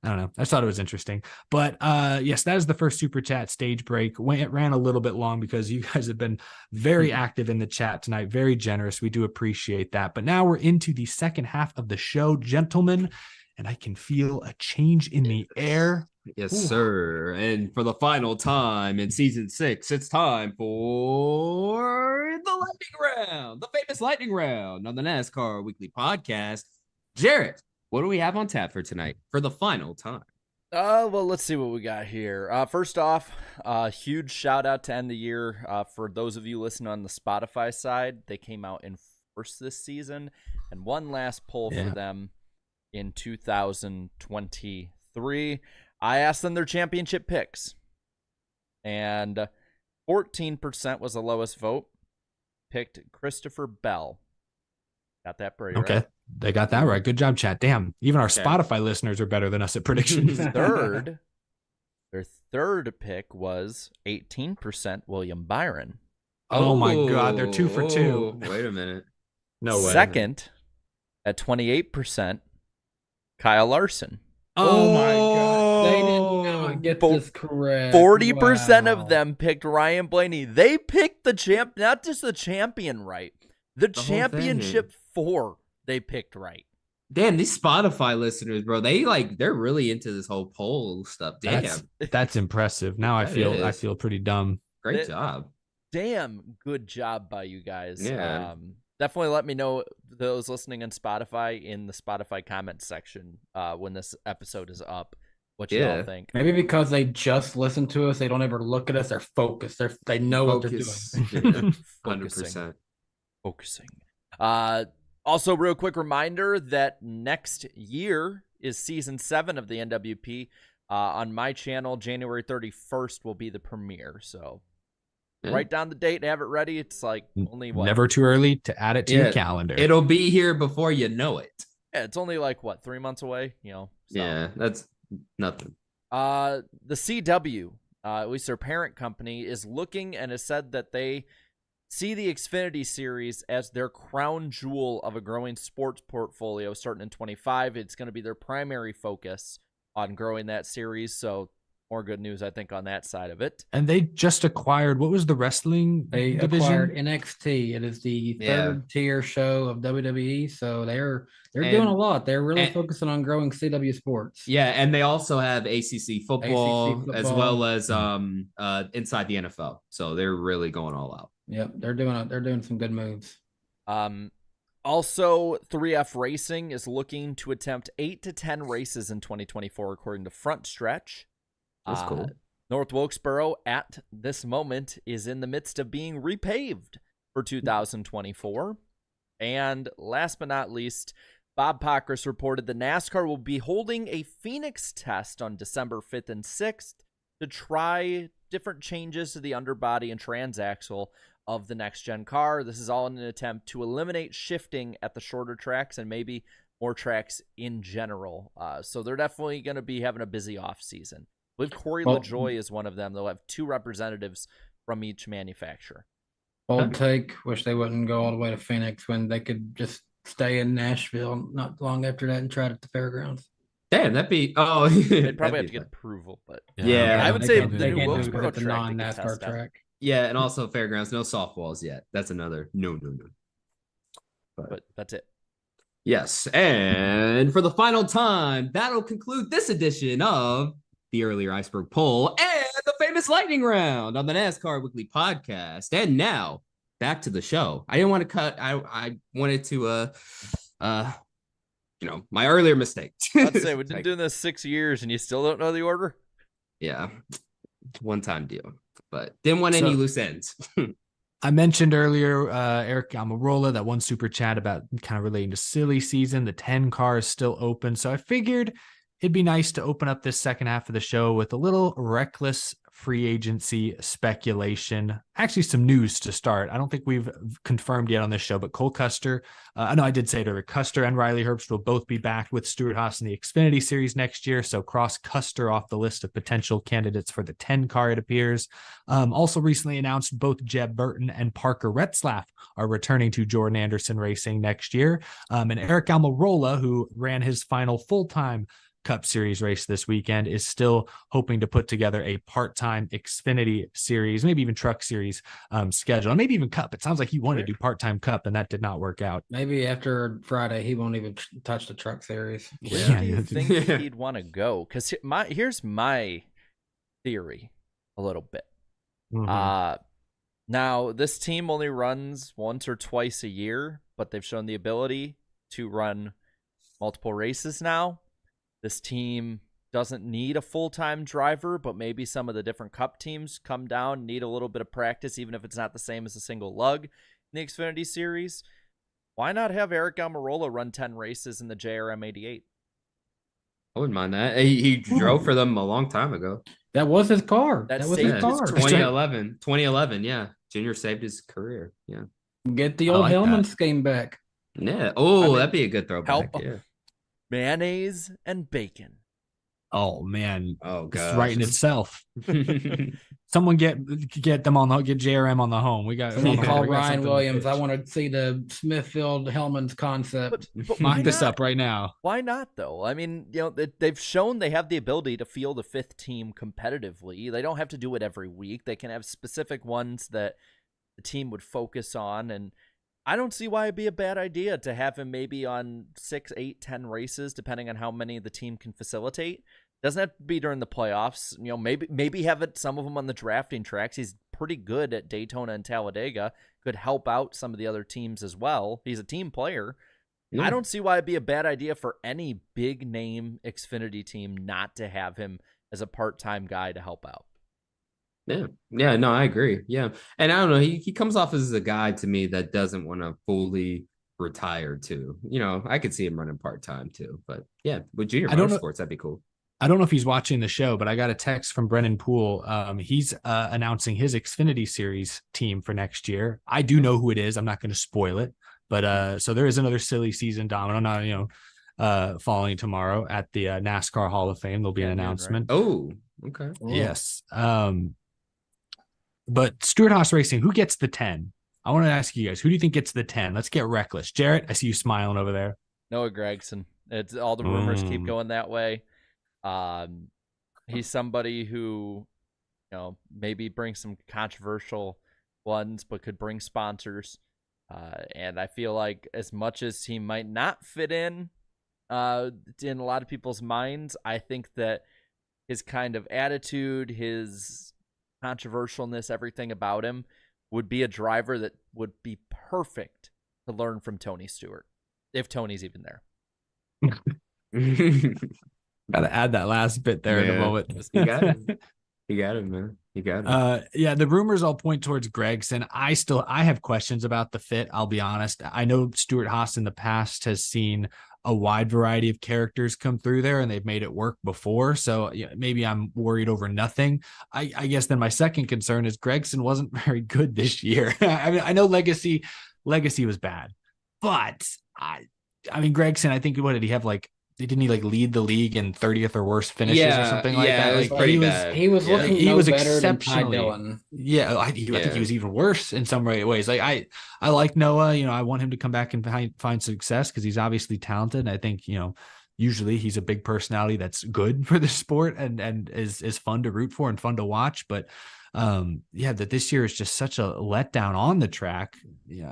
I don't know. I just thought it was interesting. But yes, that is the first super chat stage break. It ran a little bit long because you guys have been very active in the chat tonight, very generous. We do appreciate that. But now we're into the second half of the show, gentlemen, and I can feel a change in the air. Yes, sir. And for the final time in season 6, it's time for the lightning round, the famous lightning round on the NASCAR Weekly Podcast. Jarrett, what do we have on tap for tonight for the final time? Well, let's see what we got here. First off, huge shout out to end the year. For those of you listening on the Spotify side, they came out in first this season, and one last poll for them in 2023. I asked them their championship picks, and 14% was the lowest vote. Picked Christopher Bell. Got that pretty Okay. right. They got that right. Good job, chat. Damn. Even our Spotify listeners are better than us at predictions. Their third pick was 18% William Byron. Oh my God. They're 2 for 2. Wait a minute. No way. Second, at 28%, Kyle Larson. Oh my God. They did not get this correct. 40% Wow. of them picked Ryan Blaney. They picked the champ, not just the champion right. The whole championship 4 they picked right. Damn, these Spotify listeners, bro, they're really into this whole poll stuff. Damn. That's impressive. Now I That feel pretty dumb. Great job. Damn good job by you guys. Yeah. Definitely let me know, those listening on Spotify, in the Spotify comments section when this episode is up, what you all think. Maybe because they just listen to us, they don't ever look at us. They're focused. They know what they're doing. Yeah, 100%. Focusing. Also, real quick reminder that next year is season 7 of the NWP. On my channel, January 31st will be the premiere. So write down the date, have it ready. It's like only what? Never too early to add it to your calendar. It'll be here before you know it. Yeah, it's only like what, 3 months away, So. Yeah, that's nothing. The CW, at least their parent company, is looking and has said that they see the Xfinity series as their crown jewel of a growing sports portfolio starting in 25. It's going to be their primary focus on growing that series. So more good news, I think, on that side of it. And they just acquired, what was the wrestling They division? acquired NXT. It is the third tier show of WWE. So they're doing a lot. They're really focusing on growing CW sports. Yeah, and they also have ACC football, as well as inside the NFL. So they're really going all out. Yep, they're doing some good moves. Also, 3F Racing is looking to attempt 8 to 10 races in 2024, according to Front Stretch. That's cool. North Wilkesboro, at this moment, is in the midst of being repaved for 2024. And last but not least, Bob Pockris reported that NASCAR will be holding a Phoenix test on December 5th and 6th to try different changes to the underbody and transaxle of the next-gen car. This is all in an attempt to eliminate shifting at the shorter tracks and maybe more tracks in general. So they're definitely going to be having a busy off-season. I believe Corey LaJoy is one of them. They'll have 2 representatives from each manufacturer. Bold take. Wish they wouldn't go all the way to Phoenix when they could just stay in Nashville not long after that and try it at the fairgrounds. Damn, that'd be they'd probably have to get approval, but yeah, I would say the they new can't do Wilkesboro the track, non-NASCAR track. Yeah, and also fairgrounds, no softballs yet. That's another no. But that's it. Yes, and for the final time, that'll conclude this edition of the earlier iceberg poll and the famous lightning round on the NASCAR Weekly Podcast. And now back to the show. I didn't want to cut. I wanted to my earlier mistake. I'd say we've been doing this 6 years and you still don't know the order. Yeah, one-time deal, but didn't want any loose ends. I mentioned earlier, Eric Almirola, that one super chat about kind of relating to silly season. The 10 car is still open. So I figured it'd be nice to open up this second half of the show with a little reckless free agency speculation. Actually, some news to start. I don't think we've confirmed yet on this show, but Cole Custer, I know I did say it earlier, Custer and Riley Herbst will both be back with Stewart-Haas in the Xfinity Series next year. So cross Custer off the list of potential candidates for the 10 car, it appears. Also recently announced both Jeb Burton and Parker Retzlaff are returning to Jordan Anderson Racing next year. And Eric Almirola, who ran his final full-time Cup Series race this weekend, is still hoping to put together a part-time Xfinity Series, maybe even Truck Series schedule, and maybe even Cup. It sounds like he wanted to do part-time Cup, and that did not work out. Maybe after Friday, he won't even touch the Truck Series. Where do you think he'd want to go? Because here's my theory a little bit. Mm-hmm. Now, this team only runs once or twice a year, but they've shown the ability to run multiple races now. This team doesn't need a full-time driver, but maybe some of the different Cup teams come down, need a little bit of practice, even if it's not the same as a single lug in the Xfinity Series. Why not have Eric Almirola run 10 races in the JRM 88? I wouldn't mind that. He drove for them a long time ago. That was his car. That was saved his car. 2011, yeah. Junior saved his career, yeah. Get the old Hellman scheme back. Yeah. Oh, that'd be a good throwback. Yeah. Mayonnaise and bacon. Oh man. Oh god. It's writing itself. Someone get them on get JRM on the home. We got call Ryan Williams. I want to see the Smithfield Hellman's concept. But Mind this up right now. Why not though? I mean, they've shown they have the ability to field a 5th team competitively. They don't have to do it every week. They can have specific ones that the team would focus on, and I don't see why it'd be a bad idea to have him maybe on 6, 8, 10 races, depending on how many the team can facilitate. Doesn't have to be during the playoffs. Maybe have it some of them on the drafting tracks. He's pretty good at Daytona and Talladega. Could help out some of the other teams as well. He's a team player. Yeah. I don't see why it'd be a bad idea for any big name Xfinity team not to have him as a part-time guy to help out. Yeah, no, I agree. Yeah. And I don't know, he comes off as a guy to me that doesn't want to fully retire too. I could see him running part-time too. But yeah, with junior motorsports, that'd be cool. I don't know if he's watching the show, but I got a text from Brennan Poole. He's announcing his Xfinity Series team for next year. I do know who it is. I'm not going to spoil it. But so there is another silly season domino now, following tomorrow at the NASCAR Hall of Fame. There'll be an announcement. Right? Oh, okay. Yes. But Stewart-Haas Racing, who gets the 10? I want to ask you guys, who do you think gets the 10? Let's get reckless. Jarrett, I see you smiling over there. Noah Gragson. It's all the rumors keep going that way. He's somebody who, maybe brings some controversial ones, but could bring sponsors. And I feel like as much as he might not fit in a lot of people's minds, I think that his kind of attitude, his controversialness, everything about him would be a driver that would be perfect to learn from Tony Stewart, if Tony's even there. Gotta add that last bit there in a moment. You got it. You got it, man. You got it. Yeah, the rumors all point towards Gregson. I have questions about the fit. I'll be honest. I know Stuart Haas in the past has seen a wide variety of characters come through there, and they've made it work before. So maybe I'm worried over nothing. I guess then my second concern is Gregson wasn't very good this year. I mean, I know Legacy was bad, but I mean Gregson. I think what did he have like? Didn't he like lead the league in 30th or worse finishes or something like that? It was like pretty bad. He was looking he was better than Ty exceptionally. Dillon. Yeah, I think he was even worse in some ways. Like I like Noah. I want him to come back and find success because he's obviously talented. And I think usually he's a big personality that's good for the sport and is fun to root for and fun to watch. But that this year is just such a letdown on the track.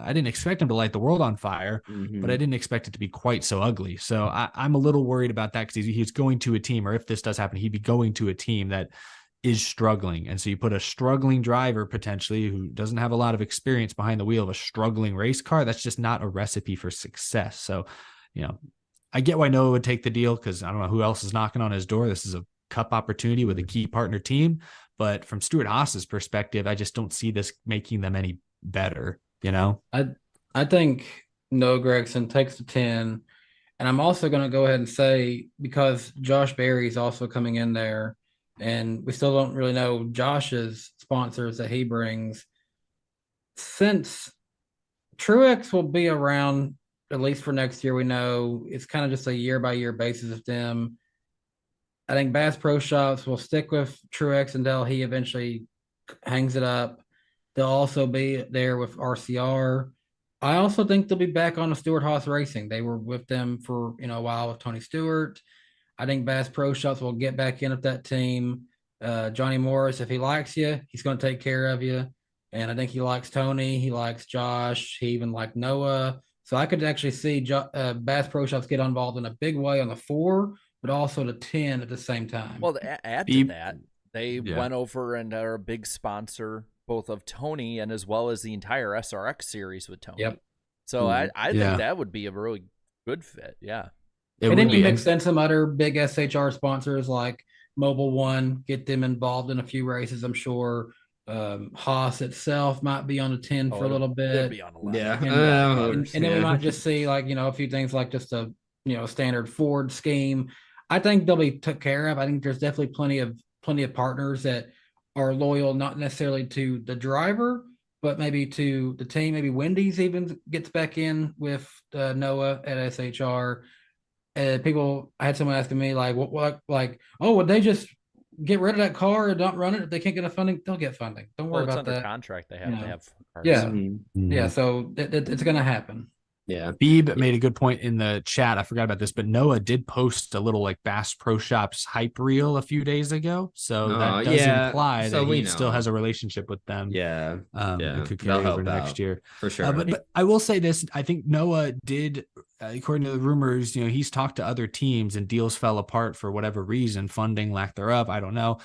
I didn't expect him to light the world on fire, but I didn't expect it to be quite so ugly. So I'm a little worried about that because he's going to a team, or if this does happen, he'd be going to a team that is struggling. And so you put a struggling driver potentially who doesn't have a lot of experience behind the wheel of a struggling race car. That's just not a recipe for success. So, I get why Noah would take the deal because I don't know who else is knocking on his door. This is a cup opportunity with a key partner team. But from Stuart Haas's perspective, I just don't see this making them any better, I think Noah Gregson takes the 10. And I'm also going to go ahead and say, because Josh Berry is also coming in there, and we still don't really know Josh's sponsors that he brings, since Truex will be around at least for next year, we know it's kind of just a year-by-year basis of them. I think Bass Pro Shops will stick with Truex until he eventually hangs it up. They'll also be there with RCR. I also think they'll be back on the Stewart Haas Racing. They were with them for a while with Tony Stewart. I think Bass Pro Shops will get back in with that team. Johnny Morris, if he likes you, he's going to take care of you. And I think he likes Tony. He likes Josh. He even liked Noah. So I could actually see Bass Pro Shops get involved in a big way on the 4, but also the 10 at the same time. Well, to add to that, they went over and are a big sponsor both of Tony and as well as the entire SRX series with Tony. Yep. So I think that would be a really good fit. Yeah. And then you mix in some other big SHR sponsors like Mobile One, get them involved in a few races, I'm sure. Haas itself might be on the 10 for a little bit. It'd be on 11. Yeah. And then we might just see a few things like just a standard Ford scheme. I think they'll be took care of. I think there's definitely plenty of partners that are loyal, not necessarily to the driver, but maybe to the team. Maybe Wendy's even gets back in with Noah at SHR. I had someone asking me would they just get rid of that car and not run it if they can't get a funding? They'll get funding. Don't worry about that. Contract, they have to have cars. Yeah, yeah. So it's going to happen. Yeah. Beeb made a good point in the chat. I forgot about this, but Noah did post a little Bass Pro Shops hype reel a few days ago. So that does imply that he still has a relationship with them. Yeah. It could carry over next year. For sure. But I will say this. I think Noah did, according to the rumors, he's talked to other teams and deals fell apart for whatever reason, funding, lack thereof. I don't know.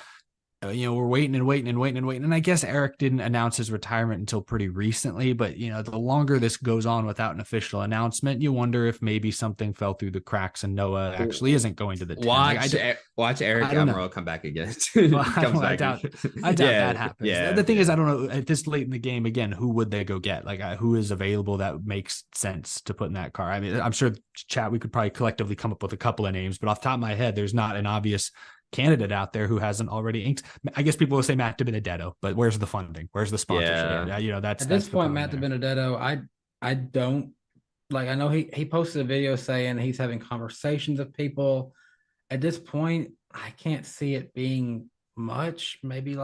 We're waiting. And I guess Eric didn't announce his retirement until pretty recently, but the longer this goes on without an official announcement, you wonder if maybe something fell through the cracks and Noah actually isn't going to the 10. Watch Eric Amaral come back again. I doubt that happens. Yeah, the thing is, I don't know at this late in the game, again, who would they go get? Who is available that makes sense to put in that car? I mean, I'm sure chat, we could probably collectively come up with a couple of names, but off the top of my head, there's not an obvious candidate out there who hasn't already inked. I guess people will say Matt DiBenedetto, but where's the funding? Where's the sponsorship? That's at this point, Matt DiBenedetto, I don't I know he posted a video saying he's having conversations with people. At this point, I can't see it being much. Maybe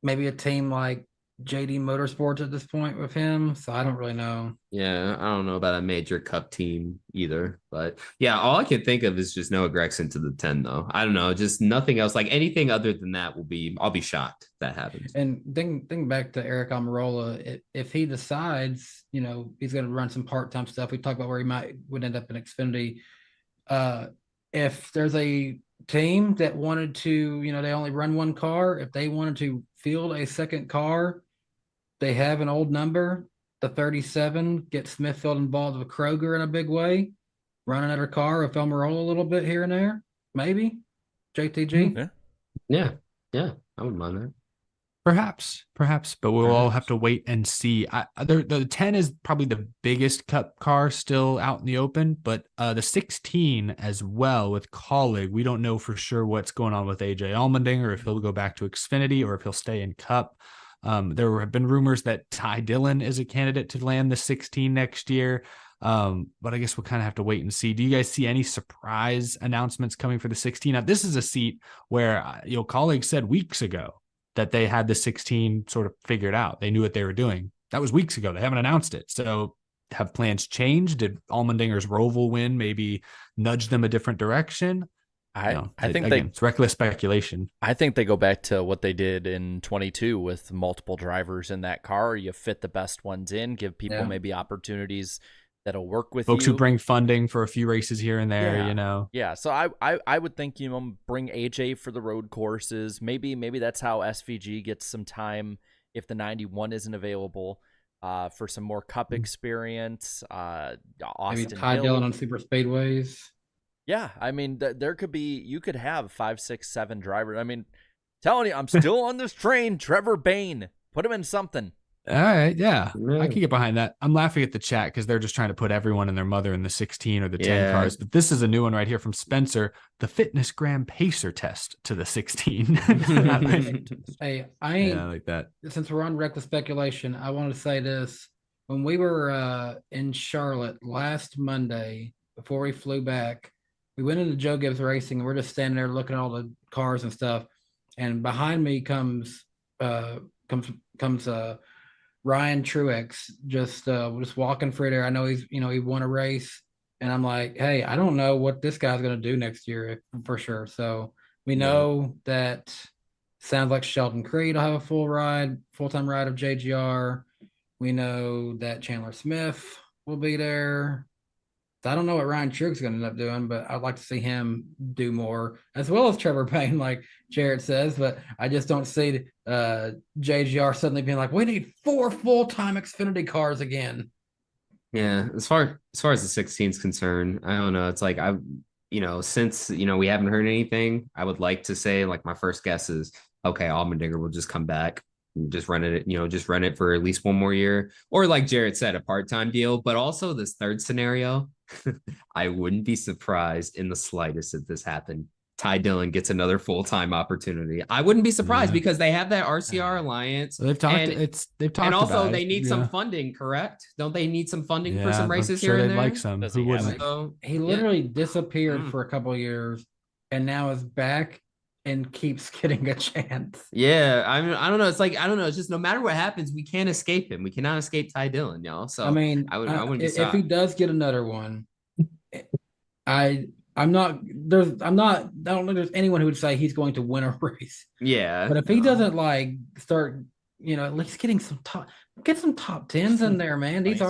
a team like JD Motorsports at this point with him, so I don't really know. Yeah, I don't know about a major cup team either. But yeah, all I can think of is just Noah Gragson to the 10, though. I don't know, just nothing else. Like anything other than that I'll be shocked if that happens. And think back to Eric Almirola. If he decides, he's going to run some part-time stuff, we talked about where he would end up in Xfinity. If there's a team that wanted to, they only run one car, if they wanted to field a second car, they have an old number, the 37, get Smithfield involved with Kroger in a big way, run another car with Almirola a little bit here and there, maybe JTG. Yeah, I wouldn't mind that. Perhaps, but we'll all have to wait and see. The 10 is probably the biggest cup car still out in the open, but the 16 as well with Colleague, we don't know for sure what's going on with AJ Allmendinger, if he'll go back to Xfinity or if he'll stay in Cup. There have been rumors that Ty Dillon is a candidate to land the 16 next year. But I guess we'll kind of have to wait and see. Do you guys see any surprise announcements coming for the 16? Now, this is a seat where, Colleague said weeks ago that they had the 16 sort of figured out. They knew what they were doing. That was weeks ago. They haven't announced it. So have plans changed? Did Allmendinger's Roval win maybe nudge them a different direction? I think it's reckless speculation. I think they go back to what they did in 22 with multiple drivers in that car. You fit the best ones in, give people maybe opportunities that'll work with folks you. Who bring funding for a few races here and there, Yeah, so I would think, bring AJ for the road courses. Maybe that's how SVG gets some time if the 91 isn't available, for some more Cup experience. Austin maybe Ty Dillon on super speedways. Yeah, I mean, you could have 5, 6, 7 drivers. I mean, telling you, I'm still on this train. Trevor Bayne, put him in something. All right, yeah, I can get behind that. I'm laughing at the chat because they're just trying to put everyone and their mother in the 16 or the 10 cars. But this is a new one right here from Spencer: the Fitness Gram Pacer test to the 16. Hey, I like that. Since we're on reckless speculation, I want to say this: when we were in Charlotte last Monday, before we flew back, we went into Joe Gibbs Racing, and we're just standing there looking at all the cars and stuff. And behind me comes Ryan Truex just walking through there. I know he won a race, and I'm like, hey, I don't know what this guy's going to do next year for sure. So we know that sounds like Sheldon Creed will have a full-time ride of JGR. We know that Chandler Smith will be there. So I don't know what Ryan Truex is going to end up doing, but I'd like to see him do more, as well as Trevor Payne, like Jarrett says. But I just don't see JGR suddenly being like, we need 4 full-time Xfinity cars again. Yeah, as far as the 16 is concerned, I don't know. It's like since we haven't heard anything, I would like to say, like, my first guess is, okay, Allmendinger will just come back. Just run it for at least one more year, or like Jarrett said, a part-time deal. But also this third scenario, I wouldn't be surprised in the slightest if this happened. Ty Dillon gets another full-time opportunity. I wouldn't be surprised because they have that RCR alliance. They've talked. And also about they need some funding, correct? Don't they need some funding for some races here and there? Like some. Who wouldn't? So, he literally disappeared for a couple of years, and now is back and keeps getting a chance. Yeah, I don't know. It's like, I don't know. It's just no matter what happens, we can't escape him. We cannot escape Ty Dillon, y'all. So I mean, I wouldn't be if he does get another one, I don't think there's anyone who would say he's going to win a race. Yeah. But if he doesn't start, at least get some top 10s in there, man. These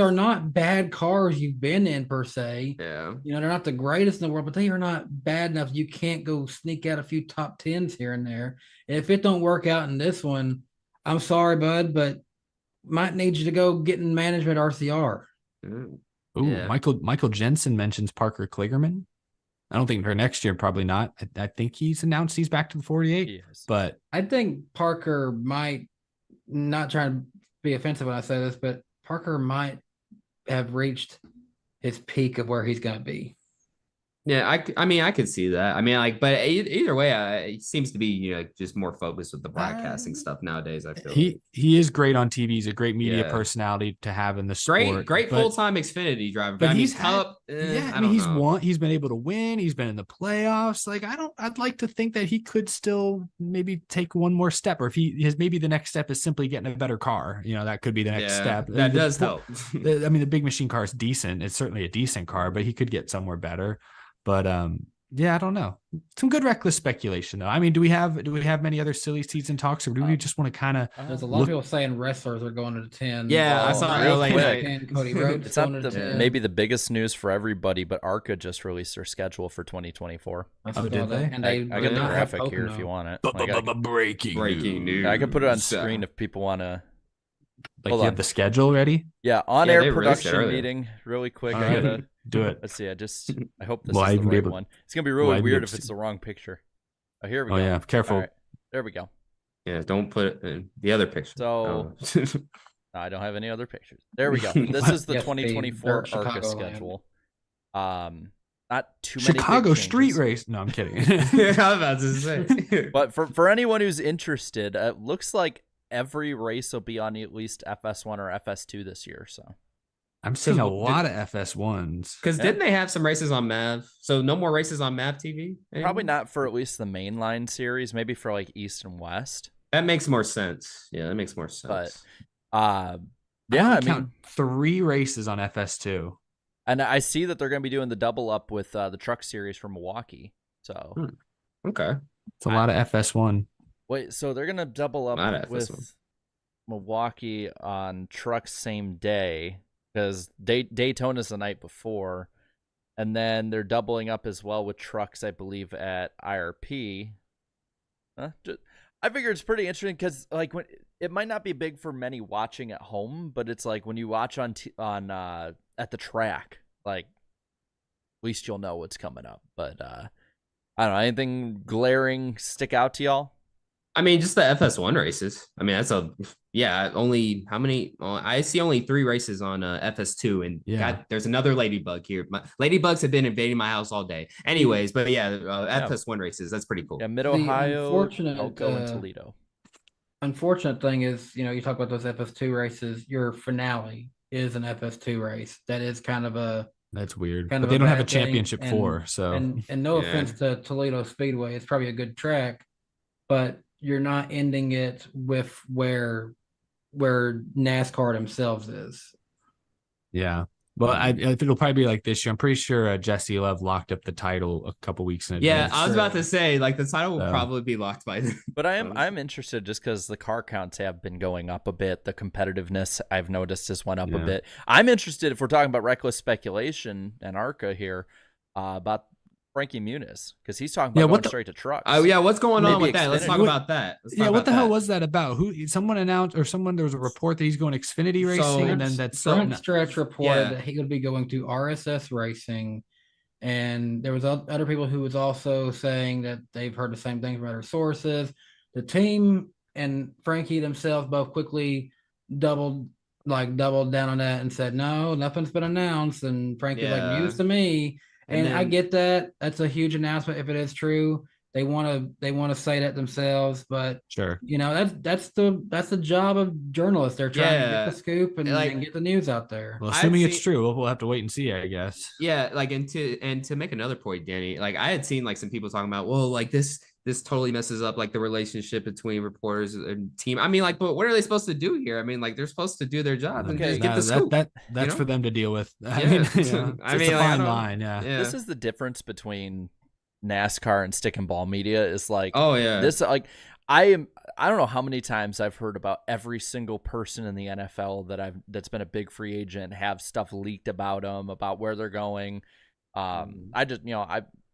are not bad cars you've been in per se. Yeah. They're not the greatest in the world, but they are not bad enough. You can't go sneak out a few top 10s here and there. And if it don't work out in this one, I'm sorry, bud, but might need you to go get in management RCR. Ooh, yeah. Michael Jensen mentions Parker Kligerman. I don't think for next year, probably not. I think he's announced he's back to the 48. But I think Parker might, not trying to be offensive when I say this, but Parker might have reached his peak of where he's going to be. Yeah, I mean, I could see that. I mean, like, but either way, it seems to be like just more focused with the broadcasting stuff nowadays. I feel he is great on TV. He's a great media Yeah. personality to have in the sport. great full time Xfinity driver. But I mean, he's Cup. I mean, he's won. He's been able to win. He's been in the playoffs. Like, I'd like to think that he could still maybe take one more step, or if he has, maybe the next step is simply getting a better car. That could be the next step. That does help. I mean, the big machine car is decent. It's certainly a decent car, but he could get somewhere better. But yeah, I don't know. Some good reckless speculation though. I mean, do we have many other silly season talks, or do we just want to kind of? There's a lot of people saying wrestlers are going to the 10. Yeah, I saw real LA quick. Knight. Cody Rhodes It's going not to the 10. maybe the biggest news for everybody, but ARCA just released their schedule for 2024. Oh, did they? And I they got the did not have graphic here if Pocono. you want it. Breaking news. I can put it on screen if people want to. Like, Hold you on. have the schedule ready? Yeah, they on-air released it production earlier. meeting, really quick. All I right. gotta Do it. let's see. I hope this Will I is the even be right able- one. It's gonna be will I really even be weird able if to it's see- the wrong picture. Oh, here we Oh go. yeah, careful. All right, there we go. Yeah, don't put it in the other picture. So- Oh. I don't have any other pictures. There we go. This is the Yes, 2024 the ARCA Chicagoland. schedule. Not too many big Chicago street changes. race. No, I'm kidding. Yeah, I was about to say. But for anyone who's interested, it looks like every race will be on at least FS1 or FS2 this year. So I'm seeing a Did- lot of FS1s. Because Yeah. didn't they have some races on MAV? So no more races on MAV TV? probably anymore? not for at least the mainline series. Maybe for like East and West. That makes more sense. Yeah, that makes more sense. But Yeah, I mean, count 3 races on FS2. and I see that they're going to be doing the double up with the truck series from Milwaukee. So Okay. It's a lot of FS1. wait, so they're going to double Not up with FS1. Milwaukee on trucks same day because Daytona's the night before, and then they're doubling up as well with trucks, I believe, at IRP. I figure it's pretty interesting because like when it might not be big for many watching at home, but it's like when you watch on at the track, like at least you'll know what's coming up. But I don't know, anything glaring stick out to y'all? I mean, just the FS1 races. I mean, only how many? I see only 3 races on FS2, and Yeah. there's another ladybug here. Ladybugs have been invading my house all day. Anyways, but yeah, FS1 races. That's pretty cool. Yeah, Mid Ohio, unfortunate, Elko, and Toledo. Unfortunate thing is, you talk about those FS2 races, your finale is an FS2 race. That is kind of a That's weird. kind But of they don't have a bad thing, championship and- for, so and no Yeah. offense to Toledo Speedway, it's probably a good track, but you're not ending it with where NASCAR themselves is. yeah. Well, I think it'll probably be like this year. I'm pretty sure Jesse Love locked up the title a couple weeks in Yeah, advance. I was about to say, like, the title will So- probably be locked by then. But I'm interested just because the car counts have been going up a bit. The competitiveness I've noticed has went up a Yeah. bit. I'm interested if we're talking about reckless speculation and ARCA here about Frankie Muniz because he's talking about going straight to trucks. Oh yeah, what's going on Maybe with that? Let's Xfinity. talk about that. Let's Yeah, talk what about the hell that. was that about? Someone announced, or there was a report that he's going Xfinity racing, and then that's Front Stretch reported Yeah. that he would be going to RSS Racing, and there was other people who was also saying that they've heard the same thing from other sources. The team and Frankie themselves both quickly doubled down on that and said, no, nothing's been announced. And Frankie's like, Yeah. news to me. And And I then- get that. That's a huge announcement if it is true. They want to say that themselves, but sure. that's the job of journalists. They're trying to Yeah. get the scoop and Like- get the news out there. Well, I've assuming it's seen- true, we'll have to wait and see, I guess. Yeah, like and to make another point, Danny, like I had seen like some people talking about, well, like this totally messes up like the relationship between reporters and team. I mean, like, but what are they supposed to do here? I mean, like they're supposed to do their job and just get the scoop. That's know? for them to deal with. I Yeah. mean, I it's mean, a like, I fine don't- line. Yeah. Yeah. This is the difference between NASCAR and stick and ball media is like Oh yeah. this like I don't know how many times I've heard about every single person in the NFL that's been a big free agent have stuff leaked about them, about where they're going. I just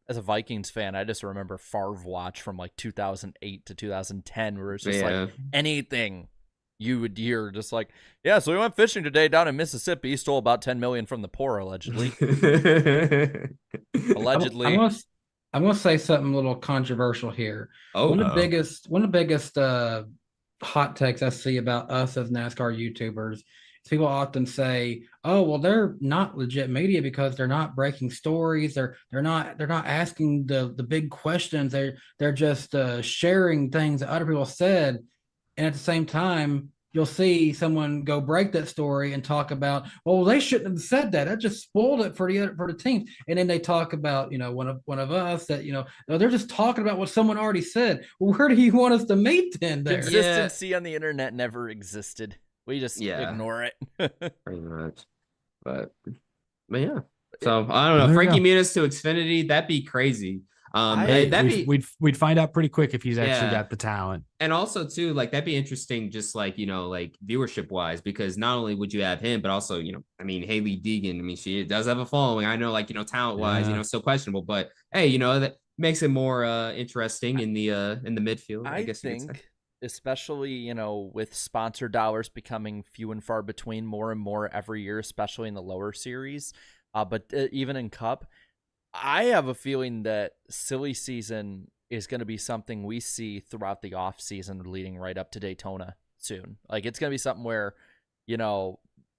as a Vikings fan, I just remember Favre watch from like 2008 to 2010 where it's just Yeah. like anything you would hear just like, yeah, so we went fishing today down in Mississippi. He stole about 10 million from the poor allegedly. Allegedly. I'm gonna say something a little controversial here. Oh, One of the biggest hot takes I see about us as NASCAR YouTubers people often say, "Oh, well, they're not legit media because they're not breaking stories. They're not asking the big questions. They're just sharing things that other people said." And at the same time, you'll see someone go break that story and talk about, "Well, they shouldn't have said that. That just spoiled it for the team." And then they talk about, one of us that, "No, they're just talking about what someone already said." Well, where do you want us to meet then? There, Consistency on the internet never existed. We just ignore it. Pretty much. But yeah. So I don't know. Frankie Muniz to Xfinity, that'd be crazy. We'd find out pretty quick if he's actually got the talent. And also too, like that'd be interesting, just like like viewership wise, because not only would you have him, but also Haley Deegan. She does have a following. I know, like talent wise, still questionable, but hey, that makes it more interesting in the midfield. I guess think, especially with sponsor dollars becoming few and far between, more and more every year, especially in the lower series, but even in Cup. I have a feeling that silly season is going to be something we see throughout the off season leading right up to Daytona soon. Like it's going to be something where,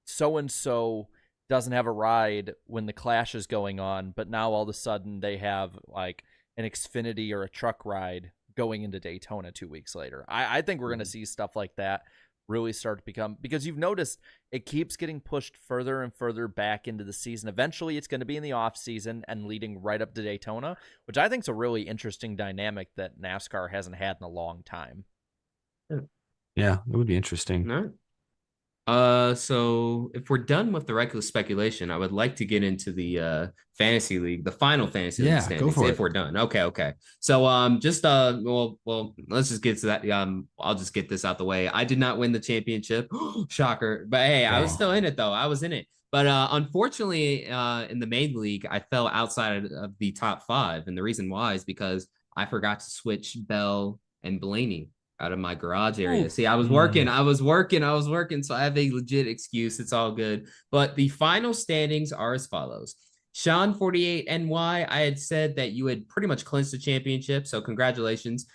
so-and-so doesn't have a ride when the Clash is going on, but now all of a sudden they have like an Xfinity or a truck ride going into Daytona 2 weeks later. I think we're going to see stuff like that really start to become, because you've noticed it keeps getting pushed further and further back into the season. Eventually it's going to be in the off season and leading right up to Daytona, which I think is a really interesting dynamic that NASCAR hasn't had in a long time. Yeah, it would be interesting. All right. So if we're done with the reckless speculation, I would like to get into the fantasy league, the final fantasy league standings. Go for it. If we're done. Okay. So well, let's just get to that. I'll just get this out the way. I did not win the championship. Shocker. But hey, I was still in it though. I was in it. But unfortunately, in the main league, I fell outside of the top 5. And the reason why is because I forgot to switch Bell and Blaney out of my garage area. See, I was working. So I have a legit excuse. It's all good. But the final standings are as follows. Sean 48 NY, I had said that you had pretty much clinched the championship. So congratulations.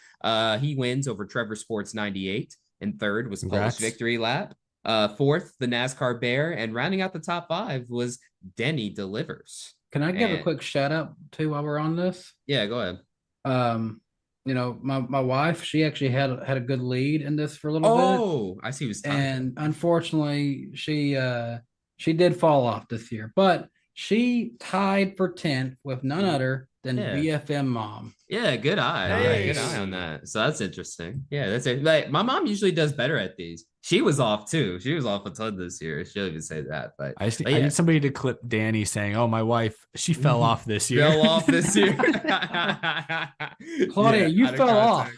He wins over Trevor Sports 98. And third was Polish Victory Lap. Fourth, the NASCAR Bear. And rounding out the top 5 was Denny Delivers. Can I give a quick shout out too while we're on this? Yeah, go ahead. My wife, she actually had a good lead in this for a little bit. Oh, I see. It was tied. And unfortunately, she did fall off this year, but she tied for 10th with none other than BFM Mom. Yeah, good eye. Nice. Good eye on that. So that's interesting. Yeah, that's it. Like my mom usually does better at these. She was off too. She was off a ton this year. She'll even say that. But I need somebody to clip Danny saying, "Oh, my wife, she fell off this year." Fell off this year. Claudia, you fell off.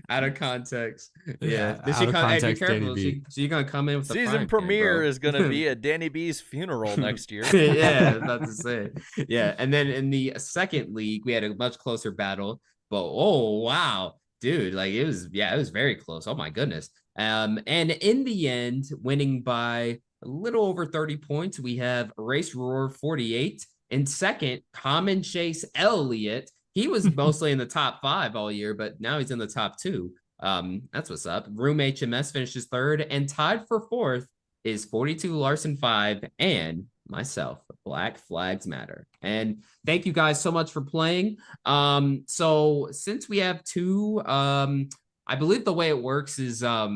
Out of context. Yeah. Did she come? Hey, be careful. She's gonna come in with the season premiere is gonna be at Danny B's funeral next year. Yeah, about to say. Yeah, and then in the second league, we had a much closer battle. But oh wow, dude, like it was very close. Oh my goodness. And in the end, winning by a little over 30 points, we have Race Roar 48. In second, Common Chase Elliott. He was mostly in the top 5 all year, but now he's in the top 2. That's what's up. Room HMS finishes third, and tied for fourth is 42 Larson 5 and myself. Black Flags Matter. And thank you guys so much for playing. So since we have 2, I believe the way it works is I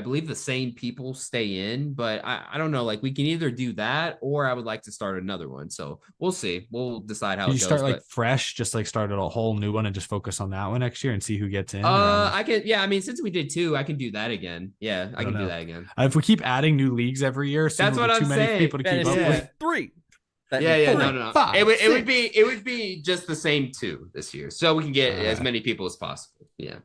believe the same people stay in, but I don't know, like we can either do that or I would like to start another one. So we'll see. We'll decide how it goes. You start like fresh, just like start a whole new one and just focus on that one next year and see who gets in. I can, I mean, since we did 2, I can do that again. Yeah, I can do that again. If we keep adding new leagues every year, that's what I'm saying. People to keep up with. 3. No. 5, it would be just the same 2 this year, so we can get as many people as possible. Yeah.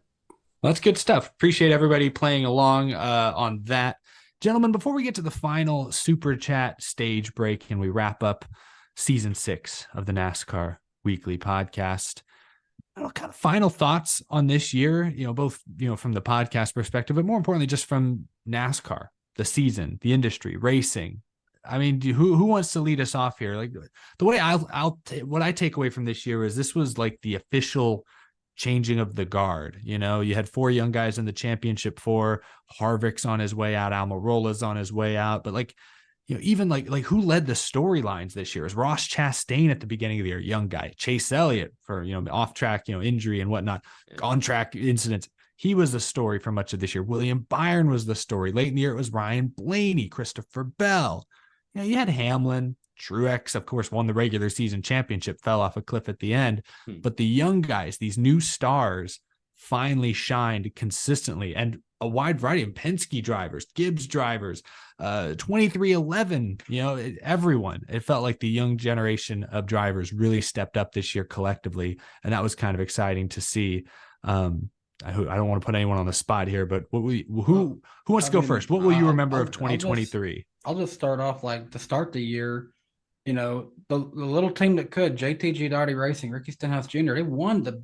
Well, that's good stuff. Appreciate everybody playing along on that. Gentlemen, before we get to the final super chat stage break and we wrap up season 6 of the NASCAR Weekly Podcast, kind of final thoughts on this year, both, from the podcast perspective, but more importantly, just from NASCAR, the season, the industry, racing. I mean, who wants to lead us off here? Like the way what I take away from this year is this was like the official changing of the guard. You had 4 young guys in the championship 4. Harvick's on his way out. Almirola's on his way out. But like even like who led the storylines this year? Is Ross Chastain at the beginning of the year, young guy, Chase Elliott for, off track, injury and whatnot, on track incidents. He was the story for much of this year. William Byron was the story. Late in the year, it was Ryan Blaney, Christopher Bell. You had Hamlin. Truex, of course, won the regular season championship, fell off a cliff at the end. But the young guys, these new stars, finally shined consistently, and a wide variety of Penske drivers, Gibbs drivers, 2311, everyone. It felt like the young generation of drivers really stepped up this year collectively, and that was kind of exciting to see. I don't want to put anyone on the spot here, but who wants to go first? What will you remember of 2023? I'll just start off to start the year. The little team that could, JTG Dottie Racing, Ricky Stenhouse Jr., they won the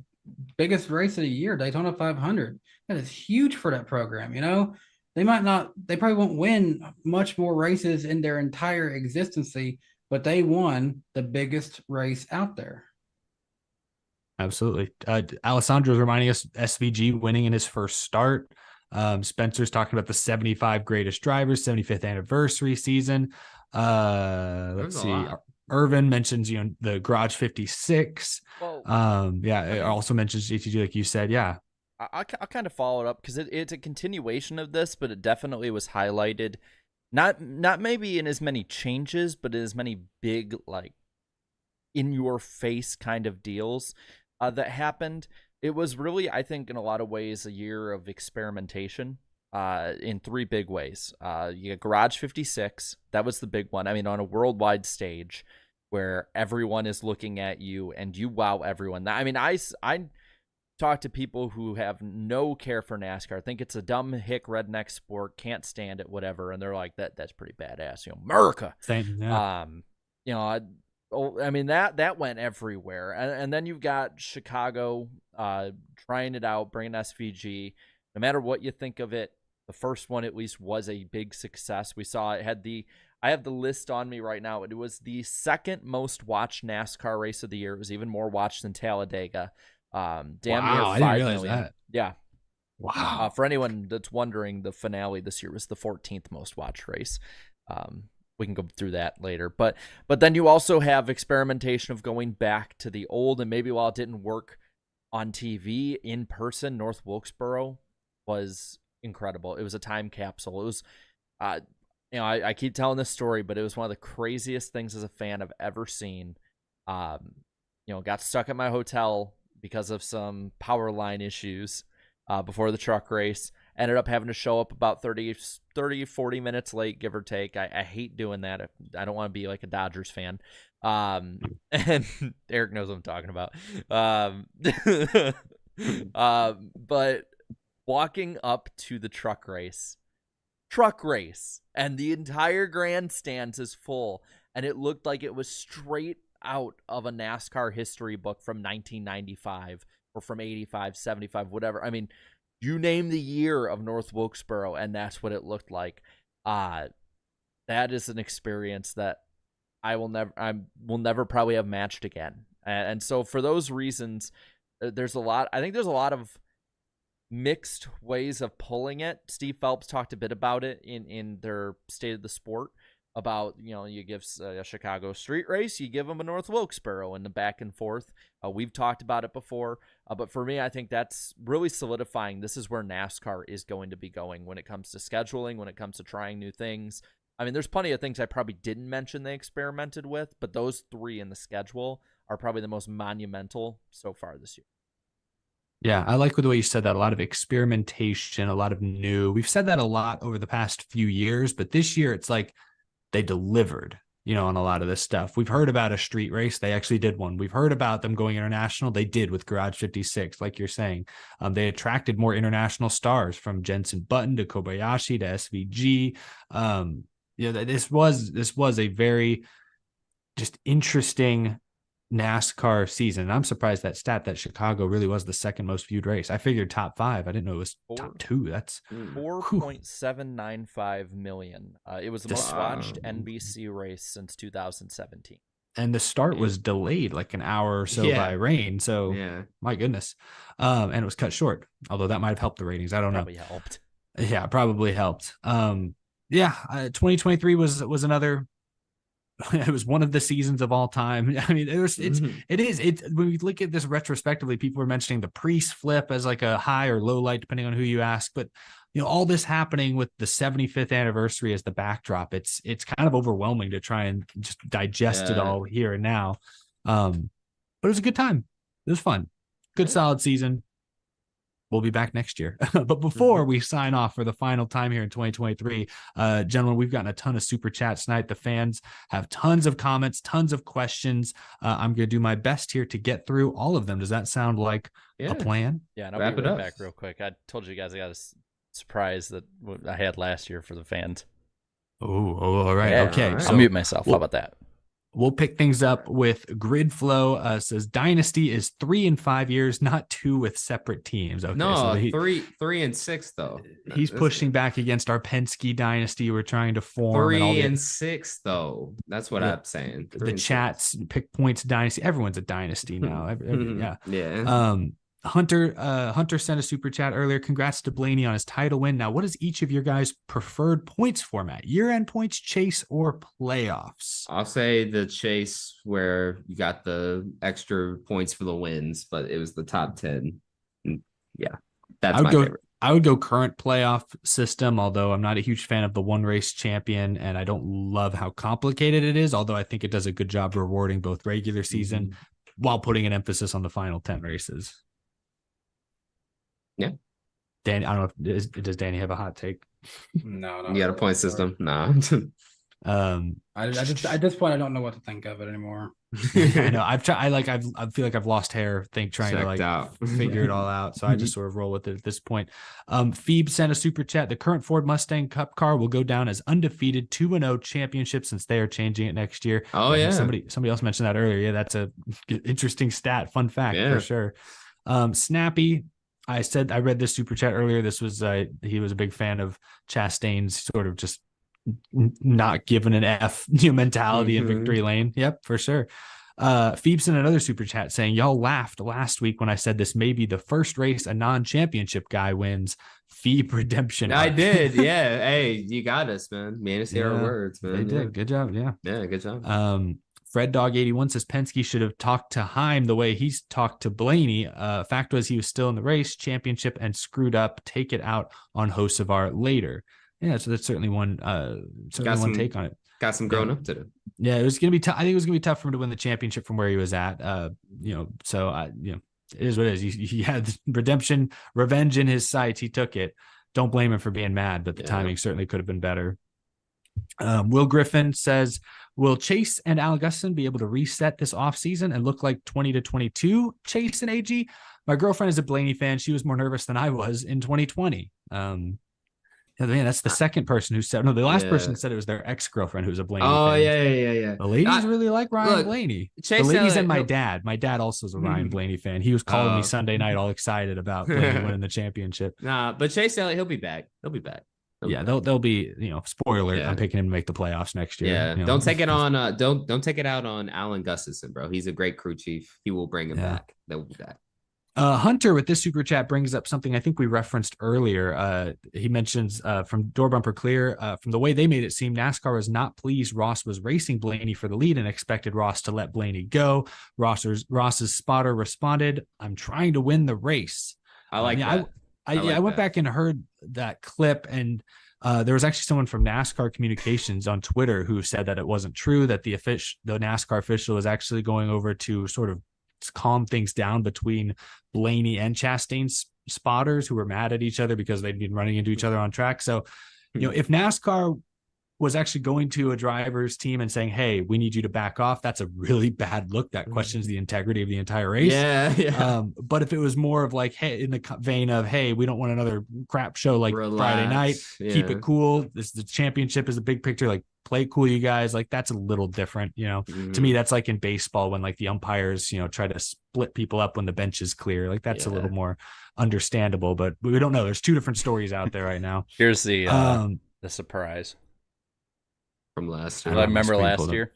biggest race of the year, Daytona 500. That is huge for that program. They probably won't win much more races in their entire existence, but they won the biggest race out there. Absolutely. Alessandro's reminding us SVG winning in his first start. Spencer's talking about the 75 greatest drivers, 75th anniversary season. Let's see. Irvin mentions, the Garage 56. Well, it also mentions GTG, like you said. Yeah. I'll kind of follow it up because it's a continuation of this, but it definitely was highlighted. Not maybe in as many changes, but in as many big, like, in your face kind of deals that happened. It was really, I think, in a lot of ways, a year of experimentation in three big ways. You got Garage 56. That was the big one. I mean, on a worldwide stage where everyone is looking at you and you wow everyone. I mean, I talk to people who have no care for NASCAR, think it's a dumb hick redneck sport, can't stand it, whatever, and they're like, that's pretty badass. America. Same, yeah. I mean, that went everywhere. And then you've got Chicago trying it out, bringing SVG. No matter what you think of it, the first one at least was a big success. We saw it had I have the list on me right now. It was the second most watched NASCAR race of the year. It was even more watched than Talladega. Damn near 5 million. That. Yeah. Wow. For anyone that's wondering, the finale this year was the 14th most watched race. We can go through that later. But then you also have experimentation of going back to the old, and maybe while it didn't work on TV, in person, North Wilkesboro was incredible. It was a time capsule. It was, I keep telling this story, but it was one of the craziest things as a fan I've ever seen. Got stuck at my hotel because of some power line issues before the truck race. Ended up having to show up about 30, 40 minutes late, give or take. I hate doing that. I don't want to be like a Dodgers fan. And Eric knows what I'm talking about. But walking up to the truck race, and the entire grandstands is full, and it looked like it was straight out of a NASCAR history book from 1995 or from 85, 75, whatever. I mean, you name the year of North Wilkesboro, and that's what it looked like. That is an experience that I will never probably have matched again. And so for those reasons, I think there's a lot of mixed ways of pulling it. Steve Phelps talked a bit about it in their State of the Sport about, you give a Chicago street race, you give them a North Wilkesboro, and the back and forth. We've talked about it before, but for me, I think that's really solidifying. This is where NASCAR is going to be going when it comes to scheduling, when it comes to trying new things. I mean, there's plenty of things I probably didn't mention they experimented with, but those three in the schedule are probably the most monumental so far this year. Yeah, I like the way you said that. A lot of experimentation, a lot of new. We've said that a lot over the past few years, but this year it's like they delivered, on a lot of this stuff. We've heard about a street race. They actually did one. We've heard about them going international. They did with Garage 56, like you're saying. They attracted more international stars, from Jenson Button to Kobayashi to SVG. This was a very just interesting NASCAR season. And I'm surprised that Chicago really was the second most viewed race. I figured top 5. I didn't know it was top 2. That's 4.795 million. It was the most watched NBC race since 2017. And the start was delayed like an hour or so by rain. So my goodness. And it was cut short, although that might have helped the ratings. I don't know. Probably helped. Yeah, probably helped. Yeah, 2023 was another. It was one of the seasons of all time. I mean, it's when we look at this retrospectively, people were mentioning the Priest flip as like a high or low light, depending on who you ask. But all this happening with the 75th anniversary as the backdrop, it's kind of overwhelming to try and just digest it all here and now. But it was a good time. It was fun. Good solid season. We'll be back next year. But before we sign off for the final time here in 2023, gentlemen, we've gotten a ton of super chats tonight. The fans have tons of comments, tons of questions. I'm going to do my best here to get through all of them. Does that sound like a plan? Yeah, and I'll be right back real quick. I told you guys I got a surprise that I had last year for the fans. Oh, all right. Yeah, okay. All right. So I'll mute myself. How about that? We'll pick things up with Grid Flow. Says Dynasty is 3 and 5 years, not 2 with separate teams. Okay, no, so 3 and 6 though. He's pushing back against our Penske Dynasty we're trying to form. 3 and 6 though. That's what I'm saying. The chats pick points Dynasty. Everyone's a Dynasty now. Yeah. Hunter sent a super chat earlier. Congrats to Blaney on his title win. Now, what is each of your guys' preferred points format? Year-end points, chase, or playoffs? I'll say the chase where you got the extra points for the wins, but it was the top 10. Yeah, that's my favorite. I would go current playoff system, although I'm not a huge fan of the one race champion, and I don't love how complicated it is, although I think it does a good job rewarding both regular season while putting an emphasis on the final 10 races. Yeah. Danny, I don't know. Does Danny have a hot take? No. You got a point system? No. At this point, I don't know what to think of it anymore. I know. I feel like I've lost hair trying to figure it all out. So I just sort of roll with it at this point. Phoebe sent a super chat. The current Ford Mustang Cup car will go down as undefeated 2-0 championship since they are changing it next year. Oh yeah. Somebody else mentioned that earlier. Yeah, that's a interesting stat. Fun fact for sure. Snappy. I read this super chat earlier. This was he was a big fan of Chastain's sort of just not giving an F mentality in victory lane. Yep, for sure. Phoebe sent another super chat saying, y'all laughed last week when I said this may be the first race a non-championship guy wins. Phoebe redemption. I did. Yeah. Hey, you got us, man. Man, say our words, man. They did. Good job. Yeah. Yeah, good job. Fred Dog 81 says Penske should have talked to Heim the way he's talked to Blaney. Fact was he was still in the race championship and screwed up. Take it out on Hocevar later. Yeah, so that's certainly one take on it. Got some growing up to do. Yeah, it was gonna be tough. I think it was gonna be tough for him to win the championship from where he was at. So it is what it is. He had redemption, revenge in his sights. He took it. Don't blame him for being mad, but the timing certainly could have been better. Will Griffin says, will Chase and Al Gustin be able to reset this offseason and look like 20-22 Chase and AG? My girlfriend is a Blaney fan. She was more nervous than I was in 2020. Man, that's the second person who said, no, the last person said it was their ex-girlfriend who's a Blaney fan. Oh, yeah. The ladies really like Ryan Blaney. Chase, the ladies and my dad. My dad also is a Ryan Blaney fan. He was calling me Sunday night all excited about Blaney winning the championship. Nah, but Chase Elliott, he'll be back. They'll be, spoiler. I'm picking him to make the playoffs next year. Yeah, don't take it on. Don't take it out on Alan Gustafson, bro. He's a great crew chief. He will bring him back. They'll be back. Hunter with this super chat brings up something I think we referenced earlier. He mentions from Door Bumper Clear, from the way they made it seem, NASCAR was not pleased Ross was racing Blaney for the lead and expected Ross to let Blaney go. Ross's spotter responded, "I'm trying to win the race." I like that. I went back and heard that clip, and there was actually someone from NASCAR Communications on Twitter who said that it wasn't true, that the NASCAR official was actually going over to sort of calm things down between Blaney and Chastain's spotters who were mad at each other because they'd been running into each other on track. So, if NASCAR was actually going to a driver's team and saying, "Hey, we need you to back off," that's a really bad look. That questions the integrity of the entire race. Yeah. But if it was more of like, hey, in the vein of, "Hey, we don't want another crap show like Friday night. Keep it cool. The championship is a big picture. Like, play cool, you guys." Like, that's a little different. To me, that's like in baseball when like the umpires, try to split people up when the bench is clear. Like, that's a little more understandable. But we don't know. There's two different stories out there right now. Here's the surprise. From last year. I remember last year.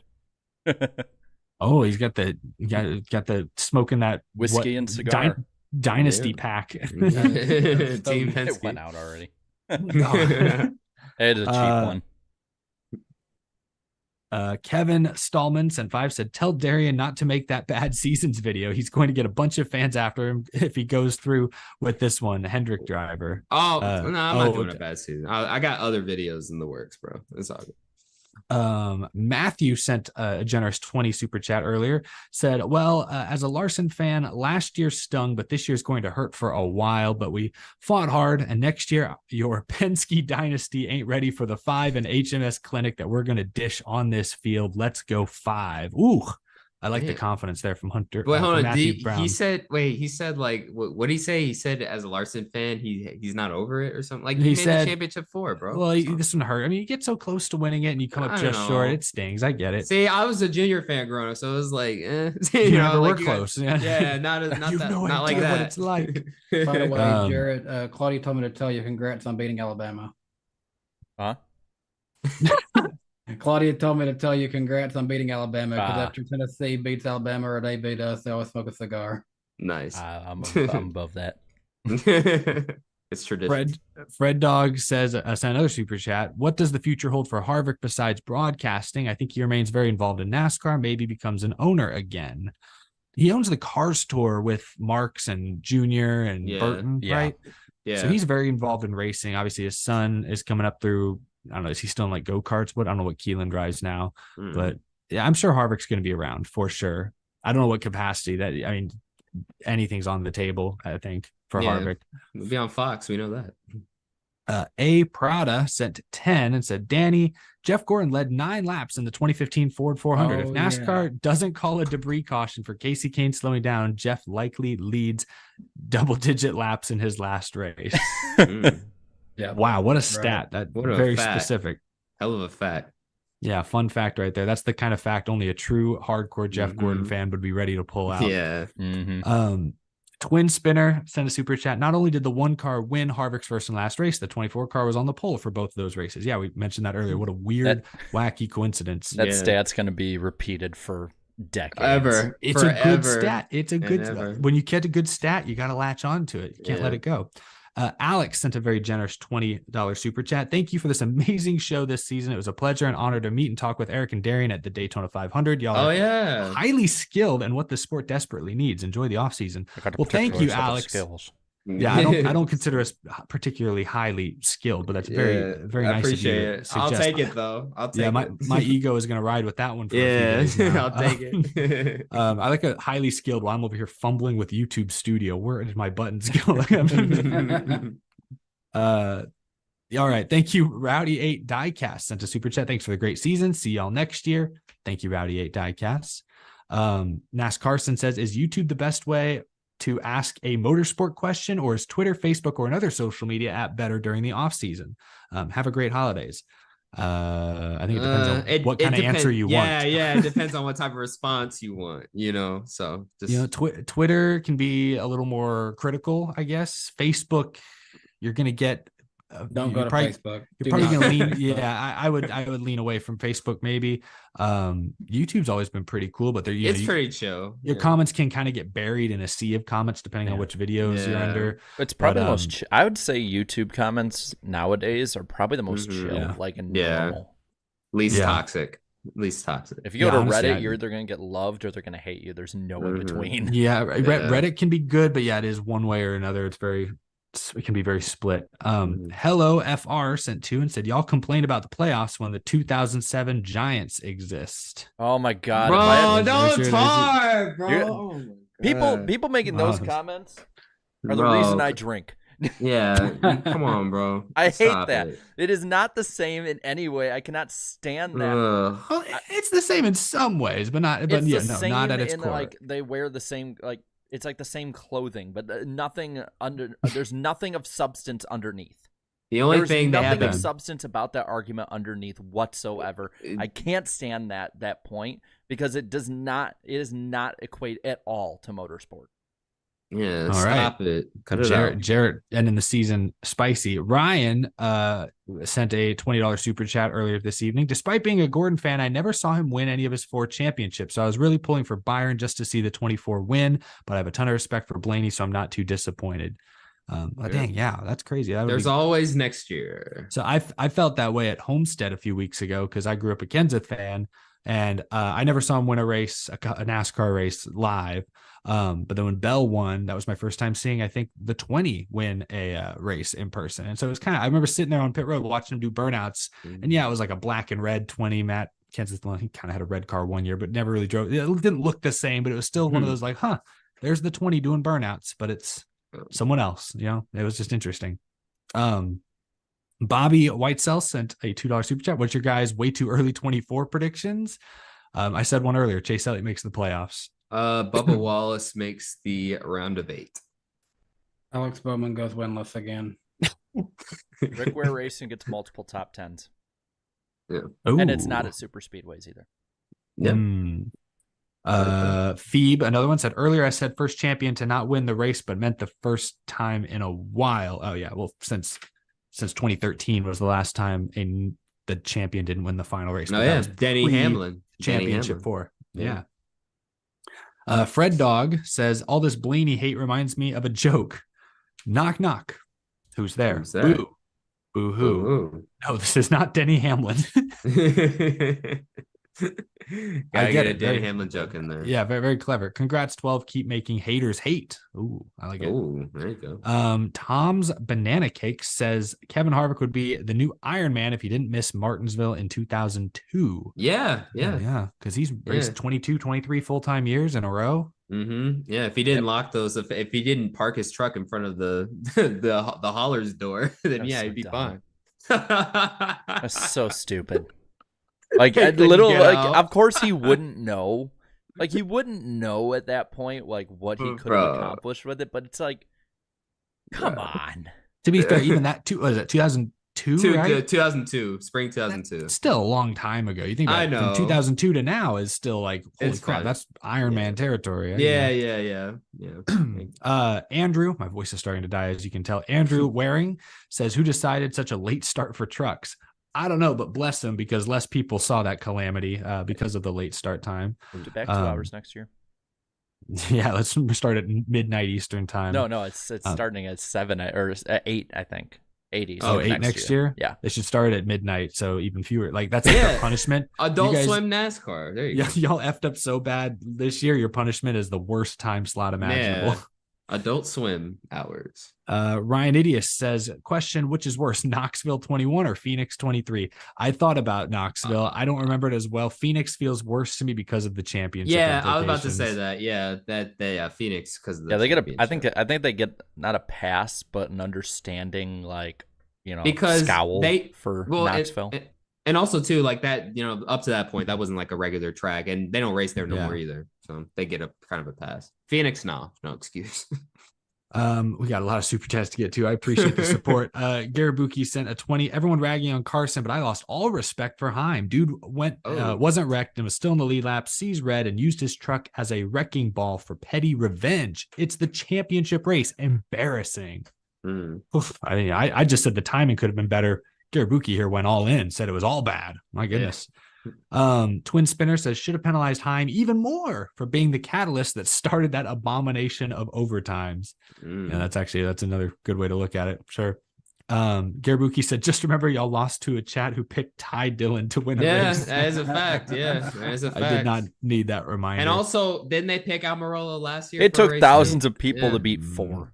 Oh, he's got the smoking that whiskey and cigar dynasty pack. Team Penske went out already. It is a cheap one. Kevin Stallman sent 5, said, tell Darian not to make that bad seasons video. He's going to get a bunch of fans after him if he goes through with this one. Hendrick driver. No, I'm not doing a bad season. I got other videos in the works, bro. It's all good. Matthew sent a generous 20 super chat earlier, said, well, as a Larson fan, last year stung, but this year's going to hurt for a while, but we fought hard, and next year your Penske dynasty ain't ready for the 5 and HMS clinic that we're going to dish on this field. Let's go 5. Ooh, I like the confidence there from Hunter. Wait, hold on. Matthew Brown. He said like, what did he say? He said as a Larson fan, he's not over it or something. Like he said, the championship 4, bro. Well, this one hurt. I mean, you get so close to winning it and you come up just short. It stings. I get it. See, I was a junior fan growing up, so it was like, we're close. Yeah, not like that. What it's like. By the way, Jared, Claudia told me to tell you congrats on beating Alabama. Huh? Claudia told me to tell you congrats on beating Alabama, because after Tennessee beats Alabama or they beat us, they always smoke a cigar. Nice. I'm above that. It's tradition. Fred Dog says, sent another super chat. What does the future hold for Harvick besides broadcasting? I think he remains very involved in NASCAR, maybe becomes an owner again. He owns the Cars Tour with Marks and Junior and Burton, right? Yeah. So he's very involved in racing. Obviously, his son is coming up through, I don't know, is he still in like go-karts? I don't know what Keelan drives now, but yeah, I'm sure Harvick's going to be around for sure. I don't know what capacity anything's on the table, I think, for Harvick. We'll be on Fox. We know that. A Prada sent 10 and said, Danny, Jeff Gordon led 9 laps in the 2015 Ford 400. If NASCAR doesn't call a debris caution for Casey Kane slowing down, Jeff likely leads double-digit laps in his last race. Yeah. Wow, what a stat. That very specific. Hell of a fact. Yeah, fun fact right there. That's the kind of fact only a true hardcore Jeff Gordon fan would be ready to pull out. Yeah. Twin Spinner sent a super chat. Not only did the 1 car win Harvick's first and last race, the 24 car was on the pole for both of those races. Yeah, we mentioned that earlier. What a weird, wacky coincidence. That stat's going to be repeated for decades. It's a good stat. It's a good when you get a good stat, you got to latch on to it. You can't let it go. Alex sent a very generous $20 super chat. Thank you for this amazing show this season. It was a pleasure and honor to meet and talk with Eric and Darian at the Daytona 500. Y'all are highly skilled and what the sport desperately needs. Enjoy the offseason. Well, thank you, Alex. Yeah, I don't consider us particularly highly skilled, but that's very nice of you. It. I'll take it though. My ego is going to ride with that one for a few days now. I'll take it. I like a highly skilled while I'm over here fumbling with YouTube Studio. Where did my buttons go? All right. Thank you, Rowdy8 Diecast sent a super chat. Thanks for the great season. See y'all next year. Thank you, Rowdy8 Diecast. Nas Carson says, is YouTube the best way to ask a motorsport question, or is Twitter, Facebook, or another social media app better during the off season? Have a great holidays. I think it depends on what kind of answer you want. Yeah. It depends on what type of response you want, so just, Twitter can be a little more critical, I guess. Facebook, you're going to get, don't go to Facebook. You're probably going to lean. Yeah, I would lean away from Facebook maybe. YouTube's always been pretty cool, but it's pretty chill. Your comments can kind of get buried in a sea of comments depending on which videos you're under. It's probably the most. I would say YouTube comments nowadays are probably the most chill, like a normal, least toxic. If you go to Reddit, you're either going to get loved or they're going to hate you. There's no in between. Yeah, Reddit can be good, but it is one way or another. It can be very split. Hello FR sent 2 and said, y'all complained about the playoffs when the 2007 Giants exist. Oh my god, bro! Don't talk, bro. People making those comments are the reason I drink. Yeah, come on, bro. I hate that. It is not the same in any way. I cannot stand that. Well, it's the same in some ways, but not. But not at its core. Like they wear the same It's like the same clothing, but nothing under. There's nothing of substance underneath. The only thing they have of substance about that argument underneath whatsoever. I can't stand that point because it does not equate at all to motorsport. Yeah, stop it. Cut it out. Jarrett, and in the season, spicy. Ryan sent a $20 super chat earlier this evening. Despite being a Gordon fan, I never saw him win any of his 4 championships. So I was really pulling for Byron just to see the 24 win, but I have a ton of respect for Blaney, so I'm not too disappointed. Dang, yeah, that's crazy. That would There's be... always next year. So I felt that way at Homestead a few weeks ago because I grew up a Kenseth fan, and I never saw him win a race, a NASCAR race live. But then when Bell won, that was my first time seeing, I think, the 20 win a race in person. And so it was kind of, I remember sitting there on pit road watching him do burnouts. And yeah, it was like a black and red 20. Matt Kenseth, he kind of had a red car one year, but never really drove. It didn't look the same, but it was still one of those like, there's the 20 doing burnouts, but it's someone else, it was just interesting. Bobby Whitesell sent a $2 super chat. What's your guys' way too early 24 predictions? I said one earlier. Chase Elliott makes the playoffs. Bubba Wallace makes the round of 8. Alex Bowman goes winless again. Rick Ware Racing gets multiple top 10s. Yeah. And it's not at super speedways either. Yeah. Phoebe, another one, said earlier I said first champion to not win the race, but meant the first time in a while. Oh yeah, well since 2013 was the last time the champion didn't win the final race. Oh yeah, Denny Hamlin championship 4. Yeah. Fred Dog says all this Blaney hate reminds me of a joke. Knock knock. Who's there? Boo. Boo hoo. No, this is not Denny Hamlin. I get a Denny Hamlin joke in there. Yeah, very, very clever. Congrats, 12. Keep making haters hate. Ooh, I like it. Ooh, there you go. Tom's Banana Cake says Kevin Harvick would be the new Iron Man if he didn't miss Martinsville in 2002. Yeah. Because he's raced 22, 23 full-time years in a row. Yeah, if he didn't lock those, if he didn't park his truck in front of the hauler's door, then he'd be fine. That's so stupid. Like a little, of course he wouldn't know. Like he wouldn't know at that point, like what he could have accomplished with it. But it's like, come on. To be fair, even that was it 2002, right? 2002, spring 2002. That's still a long time ago. You think I know from 2002 to now is still like, holy crap, that's Iron Man territory. Yeah. Andrew, my voice is starting to die as you can tell. Andrew Waring says, who decided such a late start for trucks? I don't know, but bless them because less people saw that calamity because of the late start time. We'll be back 2 hours next year. Yeah, let's start at midnight Eastern time. No, it's starting at 7 or at 8, I think. 80. So 8 next year? Yeah. They should start at midnight, so even fewer. Like that's like a punishment. Adult Swim NASCAR. There you go. Y'all effed up so bad this year. Your punishment is the worst time slot imaginable. Man. Adult Swim hours. Ryan Idius says, question, which is worse, Knoxville 21 or Phoenix 23? I thought about Knoxville. I don't remember it as well. Phoenix feels worse to me because of the championship. Yeah, I was about to say that. Yeah, Phoenix because of the they get I think they get not a pass, but an understanding, like, because scowl for Knoxville. And also too, like that, up to that point, that wasn't like a regular track, and they don't race there no more either. So they get a kind of a pass. Phoenix, no excuse. We got a lot of super chats to get to. I appreciate the support. Garabuki sent a 20. Everyone ragging on Carson, but I lost all respect for Heim. Dude wasn't wrecked and was still in the lead lap, sees red and used his truck as a wrecking ball for petty revenge. It's the championship race. Embarrassing. Oof, I just said the timing could have been better. Garabuki here went all in, said it was all bad. My goodness. Twin Spinner says should have penalized Heim even more for being the catalyst that started that abomination of overtimes. Yeah, that's another good way to look at it. Sure. Garabuki said, just remember y'all lost to a chat who picked Ty Dillon to win a race. That is a fact. Yeah, that is a fact. I did not need that reminder. And also, didn't they pick Almirola last year? It took thousands of people to beat 4.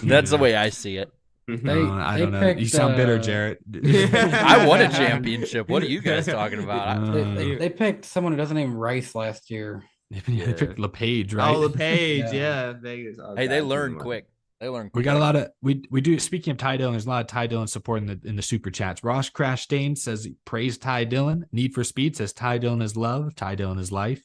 That's the way I see it. I don't know. You sound bitter, Jarrett. I won a championship. What are you guys talking about? They picked someone who doesn't even race last year. They picked LePage, right? Oh, LePage, yeah. Vegas. Hey, they learn quick. We got a lot of we do. Speaking of Ty Dillon, there's a lot of Ty Dillon support in the super chats. Ross Crash Stain says praise Ty Dillon. Need for Speed says Ty Dillon is love. Ty Dillon is life.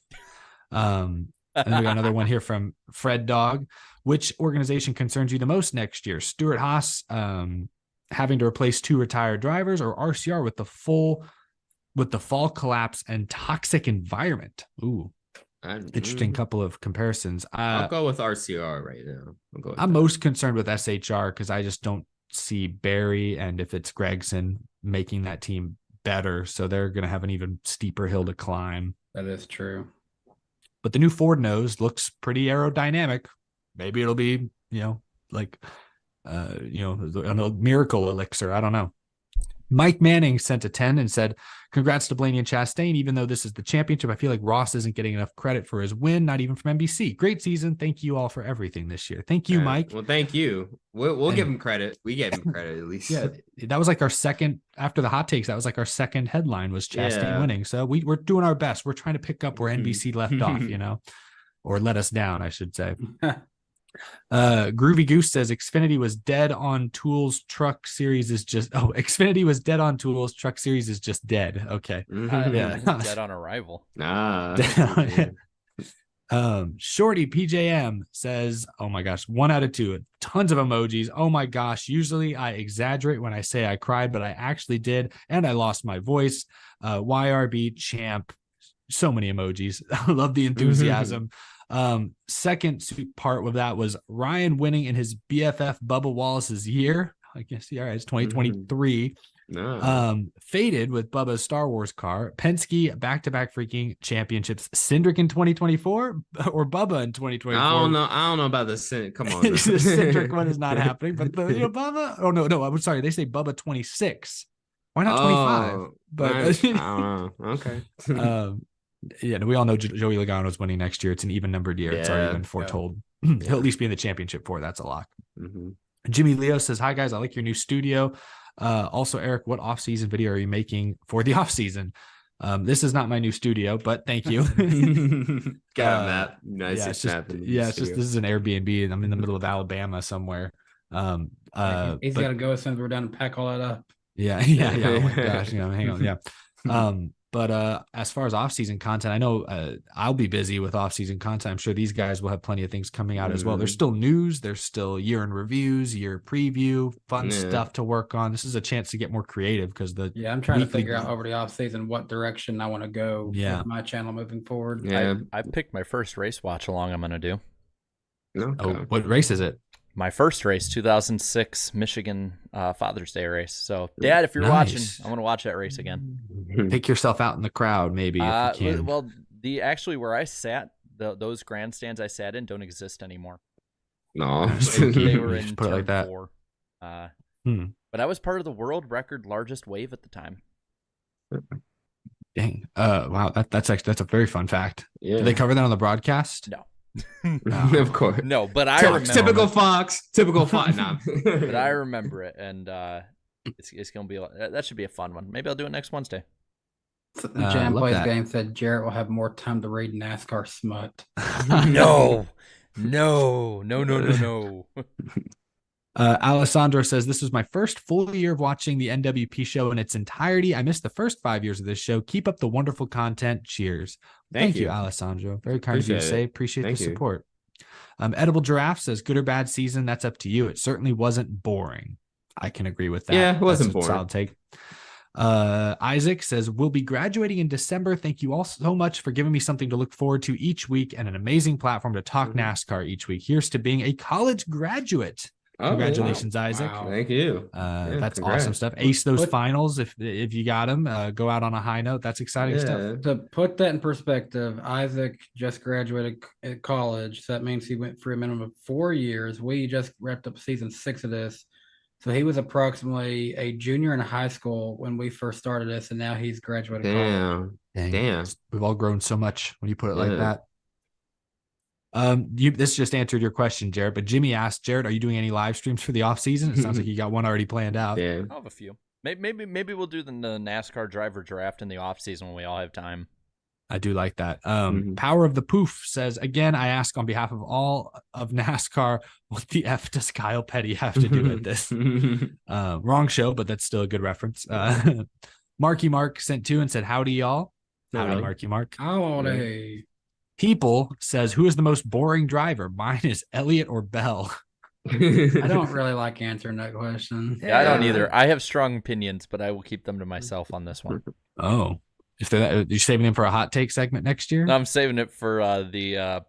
And we got another one here from Fred Dog. Which organization concerns you the most next year? Stuart Haas having to replace 2 retired drivers, or RCR with the fall collapse and toxic environment? Ooh, interesting couple of comparisons. I'll go with RCR right now. I'm most concerned with SHR because I just don't see Barry and if it's Gregson making that team better. So they're going to have an even steeper hill to climb. That is true. But the new Ford nose looks pretty aerodynamic. Maybe it'll be, like a miracle elixir. I don't know. Mike Manning sent a 10 and said, congrats to Blaney and Chastain. Even though this is the championship, I feel like Ross isn't getting enough credit for his win, not even from NBC. Great season. Thank you all for everything this year. Thank you, Mike. Well, thank you. We'll give him credit. We gave him credit at least. Yeah, that was like our second, after the hot takes, that was like our second headline was Chastain winning. So we're doing our best. We're trying to pick up where NBC left off, or let us down, I should say. Groovy Goose says Xfinity was dead on tools. Truck series is just Xfinity was dead on tools. Truck series is just dead. Okay. Dead on arrival. Shorty PJM says, oh my gosh, 1 out of 2, tons of emojis. Oh my gosh, usually I exaggerate when I say I cried, but I actually did, and I lost my voice. YRB champ, so many emojis. I love the enthusiasm. Second part of that was Ryan winning in his BFF Bubba Wallace's year. I guess, yeah, it's 2023. Faded with Bubba's Star Wars car. Penske back-to-back freaking championships. Cindric in 2024 or Bubba in 2024. I don't know about the Cindric. Come on, the Cindric one is not happening. But Bubba. Oh no, I'm sorry. They say Bubba 26. Why not 25? But I don't know. Okay. We all know Joey Logano's winning next year. It's an even-numbered year. It's already been foretold. He'll at least be in the championship for it. That's a lock. Jimmy Leo says, hi, guys. I like your new studio. Also, Eric, what off-season video are you making for the off-season? This is not my new studio, but thank you. Got a map. Nice. This is an Airbnb, and I'm in the middle of Alabama somewhere. He's got to go as soon as we're done and pack all that up. Yeah. Oh my gosh. Hang on. Yeah. But as far as off-season content, I know I'll be busy with off-season content. I'm sure these guys will have plenty of things coming out as well. There's still news. There's still year in reviews, year preview, fun stuff to work on. This is a chance to get more creative because I'm trying to figure out over the off-season what direction I want to go with my channel moving forward. Yeah, I picked my first race watch along I'm going to do. Okay. Oh, what race is it? My first race, 2006 Michigan Father's Day race. So, Dad, if you're watching, I want to watch that race again. Pick yourself out in the crowd, maybe. If you can. Well, where I sat, those grandstands I sat in don't exist anymore. No, they were in put it like that. 4. But I was part of the world record largest wave at the time. Dang. Wow. That's a very fun fact. Yeah. Did they cover that on the broadcast? No. Of course. No, but I remember typical Fox. Nah. But I remember it, and it's gonna be that should be a fun one. Maybe I'll do it next Wednesday. Jan Plays Game said Jarrett will have more time to read NASCAR smut. No. Alessandro says, this was my first full year of watching the NWP show in its entirety. I missed the first 5 years of this show. Keep up the wonderful content. Cheers. Thank you, Alessandro. Very kind of you to say. Appreciate the support. Edible Giraffe says, good or bad season, that's up to you. It certainly wasn't boring. I can agree with that. Yeah, it wasn't boring. Solid take. Isaac says, we'll be graduating in December. Thank you all so much for giving me something to look forward to each week and an amazing platform to talk NASCAR each week. Here's to being a college graduate. Congratulations, Isaac. Wow. Thank you. That's congrats. Awesome stuff. Ace those finals if you got them. Go out on a high note. That's exciting stuff. To put that in perspective, Isaac just graduated at college. So that means he went for a minimum of 4 years. We just wrapped up season 6 of this. So he was approximately a junior in high school when we first started this, and now he's graduated college. Damn. We've all grown so much when you put it like that. This just answered your question, Jared, but Jimmy asked, Jared, are you doing any live streams for the off season? It sounds like you got one already planned out. Yeah. I'll have a few. Maybe we'll do the NASCAR driver draft in the off season when we all have time. I do like that. Power of the Poof says, again, I ask on behalf of all of NASCAR, what the F does Kyle Petty have to do with this? Wrong show, but that's still a good reference. Marky Mark sent 2 and said, howdy, y'all. Howdy, Marky Mark. Howdy. People says, who is the most boring driver? Mine is Elliott or Bell. I don't really like answering that question. Yeah, I don't either. I have strong opinions, but I will keep them to myself on this one. Oh, if you're saving them for a hot take segment next year? No, I'm saving it for the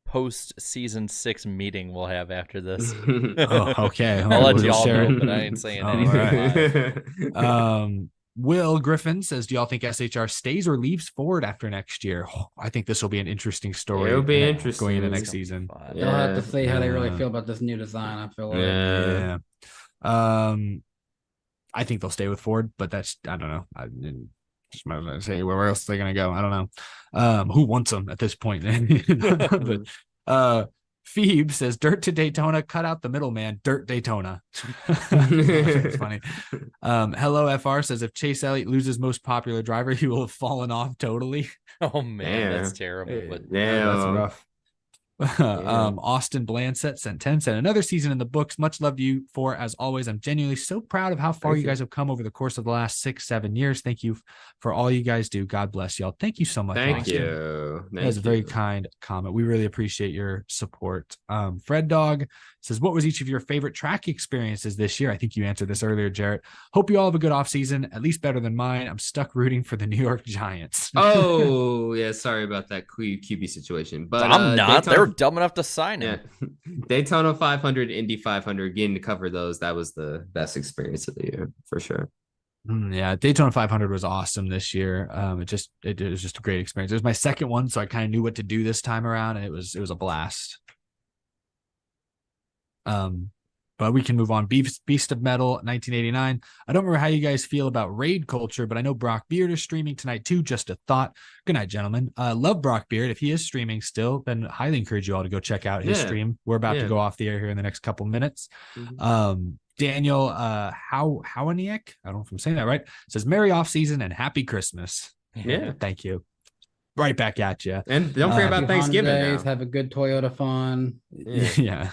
post season 6 meeting we'll have after this. Oh, okay. I'll let you all know, but I ain't saying anything. Right. Will Griffin says, do y'all think SHR stays or leaves Ford after next year? Oh, I think this will be an interesting story. It'll be going interesting. into next season. They'll have to see how they really Yeah. feel about this new design. I feel like. Yeah. I think they'll stay with Ford, but I don't know. I just might as well say where else are they going to go? I don't know. Who wants them at this point? But Phoebe says, dirt to Daytona, cut out the middleman, dirt Daytona. It's funny. Hello FR says, if Chase Elliott loses most popular driver, he will have fallen off totally. Oh man, that's terrible. But that's rough. Austin Blanset sent 10 cent another season in the books. Much love to you for, as always. I'm genuinely so proud of how far you guys have come over the course of the last 6-7 years. Thank you for all you guys do. God bless y'all. Thank you so much. Thank Austin. you. That's a very kind comment. We really appreciate your support. Fred Dog says, what was each of your favorite track experiences this year? I think you answered this earlier, Jarrett. Hope you all have a good off season, at least better than mine. I'm stuck rooting for the New York Giants. Oh yeah, sorry about that QB situation, but I'm not. They were dumb enough to sign him. Yeah. Daytona 500, Indy 500, getting to cover those, that was the best experience of the year for sure. Yeah, Daytona 500 was awesome this year. It was just a great experience. It was my second one, so I kind of knew what to do this time around, and it was a blast. But we can move on. Beast of Metal 1989. I don't remember how you guys feel about raid culture, but I know Brock Beard is streaming tonight too. Just a thought. Good night, gentlemen. Love Brock Beard. If he is streaming still, then highly encourage you all to go check out his stream. We're about to go off the air here in the next couple minutes. Daniel Howaniek, I don't know if I'm saying that right, says Merry off season and Happy Christmas. Yeah. Thank you. Right back at you. And don't forget about Thanksgiving. Days, have a good Toyota fun. Yeah.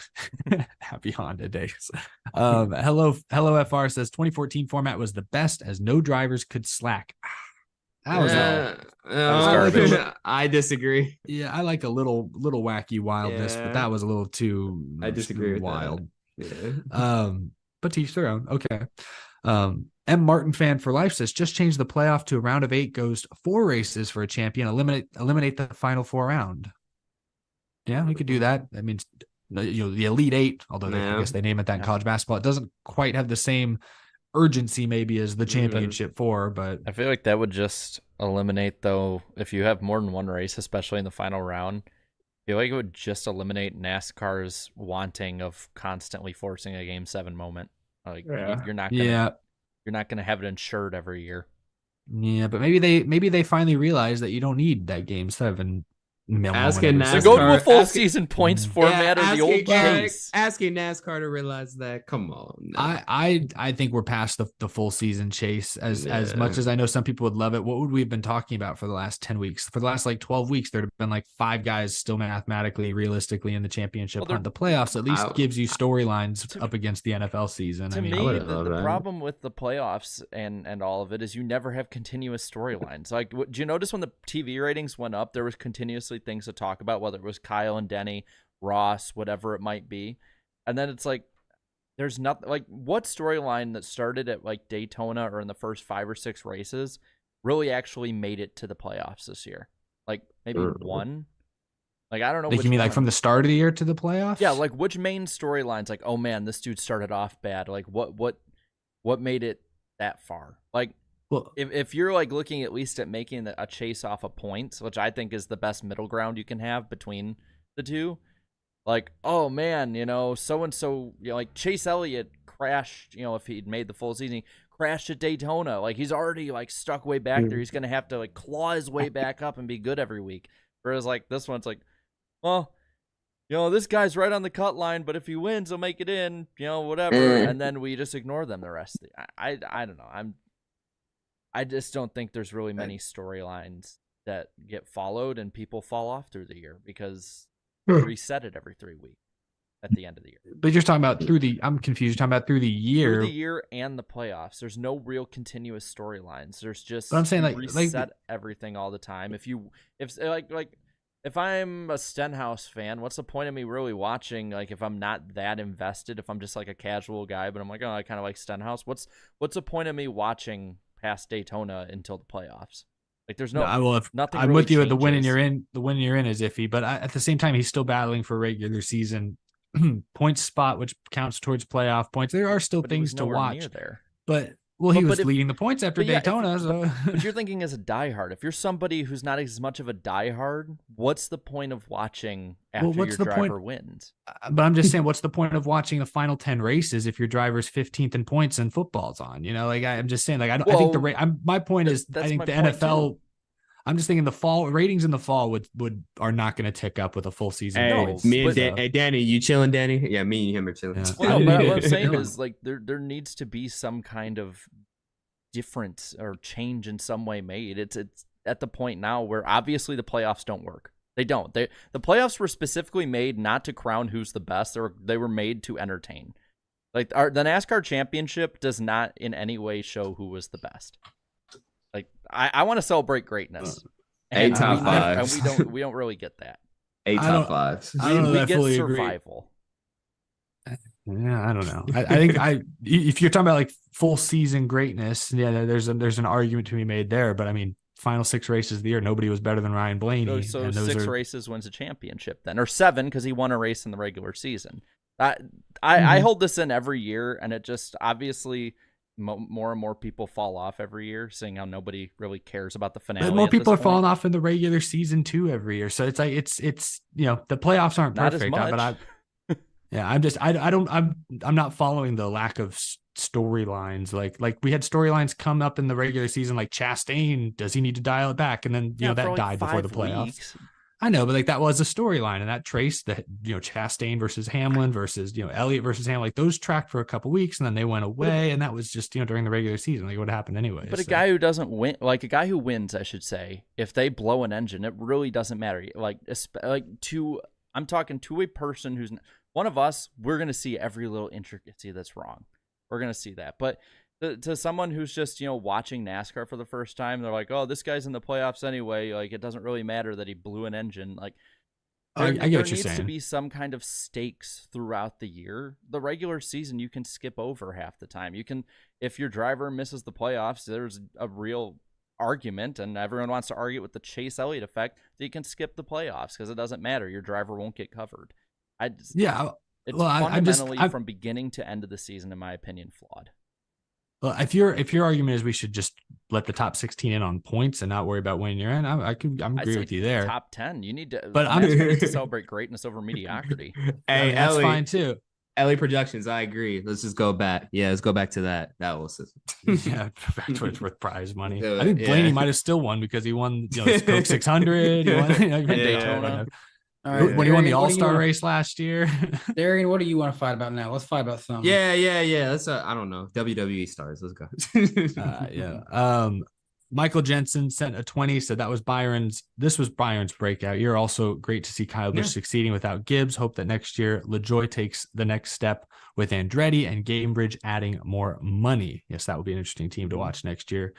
Happy Honda days. Hello FR says 2014 format was the best as no drivers could slack. That was I disagree. Yeah, I like a little wacky wildness, but that was a little too I disagree with wild. That. Yeah. But teach their own. Okay. M. Martin fan for life says just change the playoff to a round of 8, goes 4 races for a champion, eliminate the final 4 round. Yeah, we could do that. That means the Elite 8, although I guess they name it that in college basketball. It doesn't quite have the same urgency maybe as the championship 4, but I feel like that would just eliminate, though, if you have more than one race, especially in the final round, I feel like it would just eliminate NASCAR's wanting of constantly forcing a Game 7 moment. Like you're not gonna have it insured every year. Yeah, but maybe they finally realize that you don't need that Game 7. Asking NASCAR, so go to a full season points format or the old chase. Asking NASCAR to realize that. Come on. No. I think we're past the full season chase as much as I know some people would love it. What would we have been talking about for the last 10 weeks? For the last 12 weeks, there'd have been 5 guys still mathematically, realistically in the championship hunt. The playoffs at least gives you storylines up against the NFL season. To me, the problem with the playoffs and all of it is you never have continuous storylines. Do you notice when the TV ratings went up, there was continuously things to talk about, whether it was Kyle and Denny, Ross, whatever it might be, and then it's there's nothing what storyline that started at Daytona or in the first 5 or 6 races really actually made it to the playoffs this year. Maybe one. I don't know. You mean from the start of the year to the playoffs? Yeah, which main storylines? Oh man, this dude started off bad. What made it that far? Well, if you're looking at least at making a chase off of points, which I think is the best middle ground you can have between the two, oh man, so-and-so, Chase Elliott crashed, if he'd made the full season, he crashed at Daytona. He's already stuck way back there. He's going to have to claw his way back up and be good every week. Whereas this one's well, this guy's right on the cut line, but if he wins, he'll make it in, whatever. And then we just ignore them the rest of the I don't know. I just don't think there's really many storylines that get followed and people fall off through the year because we reset it every 3 weeks at the end of the year. But you're talking about I'm confused. You're talking about through the year. Through the year and the playoffs. There's no real continuous storylines. There's just I'm saying reset everything all the time. If I'm a Stenhouse fan, what's the point of me really watching? If I'm not that invested, if I'm just a casual guy, but I'm I kind of like Stenhouse. What's the point of me watching past Daytona until the playoffs? There's nothing. I'm really with you. changes. The win you're in is iffy, but at the same time, he's still battling for regular season points spot, which counts towards playoff points. There are still things to watch there. But Well, he But was if- leading the points after but yeah, if- Daytona. So. But you're thinking as a diehard. If you're somebody who's not as much of a diehard, what's the point of watching after what's your the point- driver wins? But I'm just saying, what's the point of watching the final 10 races if your driver's 15th in points and football's on? You know, like I'm just saying, like I think my point is, I think the NFL. Too. I'm just thinking the fall ratings in the fall are not going to tick up with a full season. Hey, No, me and but- hey, Danny, you chilling, Danny? Yeah, me and him are chilling. Yeah. Well, no, but what I'm saying Yeah. is like there needs to be some kind of difference or change in some way made. It's at the point now where obviously the playoffs don't work. They don't. The playoffs were specifically made not to crown who's the best. They were made to entertain. Like the NASCAR championship does not in any way show who was the best. Like I want to celebrate greatness. Eight top and fives. we don't really get that. 8 I top don't- 5s. I don't know We that I get fully agree. survival. Yeah, I don't know. I think if you're talking about like full season greatness, yeah, there's an argument to be made there. But I mean, final 6 races of the year, nobody was better than Ryan Blaney. So and those 6 are, races wins a championship then, or 7 because he won a race in the regular season. I hold this in every year, and it just obviously more and more people fall off every year, seeing how nobody really cares about the finale. But more at people are this falling point. off in the regular season too every year. So it's like it's the playoffs aren't Not as perfect, much. but I'm not following the lack of storylines. Like we had storylines come up in the regular season, like Chastain, does he need to dial it back? And then Yeah, that for like died before the 5 playoffs. weeks. I know, but like that was a storyline, and that traced that Chastain versus Hamlin versus Elliott versus Hamlin. Like those tracked for a couple weeks, and then they went away, and that was just during the regular season. Like what happened anyway. But a guy who doesn't win, like a guy who wins, I should say, if they blow an engine, it really doesn't matter. I'm talking to a person who's one of us. We're gonna see every little intricacy that's wrong. We're gonna see that, but. To someone who's just watching NASCAR for the first time, they're like, "Oh, this guy's in the playoffs anyway. Like, it doesn't really matter that he blew an engine." Like, I get what there you're needs to saying. be some kind of stakes throughout the year. The regular season, you can skip over half the time. You can, if your driver misses the playoffs, there's a real argument, and everyone wants to argue with the Chase Elliott effect, that you can skip the playoffs because it doesn't matter. Your driver won't get covered. It's fundamentally from beginning to end of the season, in my opinion, flawed. Well, if your argument is we should just let the top 16 in on points and not worry about winning your end, I'm agree with you there. Top 10, you need to. But I'm ready to celebrate greatness over mediocrity. Hey, that's Ellie, fine too. Ellie Productions, I agree. Let's just go back. Yeah, let's go back to that whole system. Yeah, back to it's worth prize money. Do it, I think Blaney yeah. might have still won because he won the Coke 600. He won Daytona. All right, when he won the Darian, what do you All-Star wanna- race last year. Darian, what do you want to fight about now? Let's fight about something. Yeah. Let's I don't know. WWE stars. Let's go. Michael Jensen sent a 20, said that was this was Byron's breakout. You're also great to see Kyle Busch succeeding without Gibbs. Hope that next year LaJoy takes the next step with Andretti and Gamebridge adding more money. Yes, that will be an interesting team to watch next year.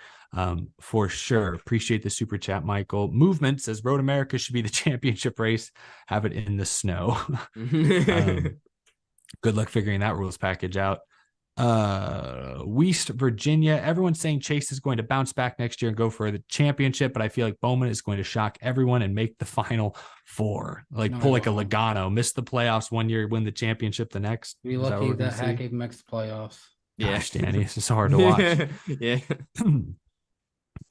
For sure. Appreciate the super chat, Michael. Movement says Road America should be the championship race. Have it in the snow. Good luck figuring that rules package out. West Virginia, everyone's saying Chase is going to bounce back next year and go for the championship, but I feel like Bowman is going to shock everyone and make the final 4, pull like a Logano, miss the playoffs one year, win the championship the next. Be Is that what lucky we're that gonna Hack see? even makes the playoffs. Gosh, Danny, it's so hard to watch. Yeah.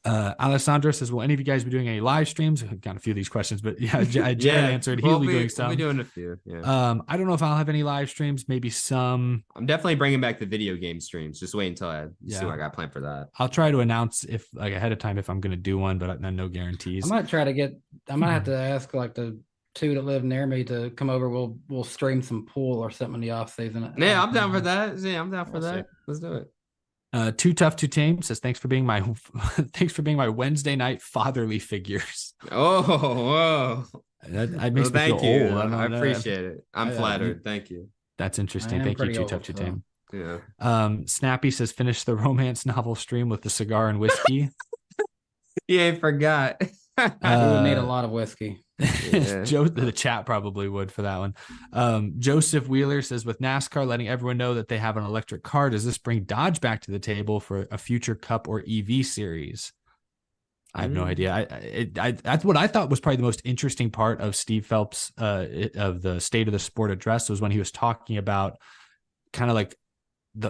Alessandro says, will any of you guys be doing any live streams? I've got a few of these questions, but Jared answered he'll be doing some. We'll be doing a few. Yeah. I don't know if I'll have any live streams, maybe some. I'm definitely bringing back the video game streams. Just wait until I see what I got planned for that. I'll try to announce if ahead of time if I'm going to do one, but no guarantees. I might have to ask the 2 that live near me to come over. We'll stream some pool or something in the off season. Yeah, I'm down for that. Yeah, I'm down for We'll that. see. Let's do it. Too Tough to Tame says thanks for being my Wednesday night fatherly figures. Oh, whoa. That makes me Thank feel you. old. I appreciate it. I'm I- flattered. Thank you. That's interesting. I am Thank you, pretty Too old, Tough to so. Tame. Yeah. Snappy says finish the romance novel stream with the cigar and whiskey. Yeah, I forgot. We would need a lot of whiskey. Yeah. The chat probably would for that one. Joseph Wheeler says with NASCAR letting everyone know that they have an electric car, does this bring Dodge back to the table for a future Cup or EV series? I have no idea. That's what I thought was probably the most interesting part of Steve Phelps of the State of the Sport address was when he was talking about kind of like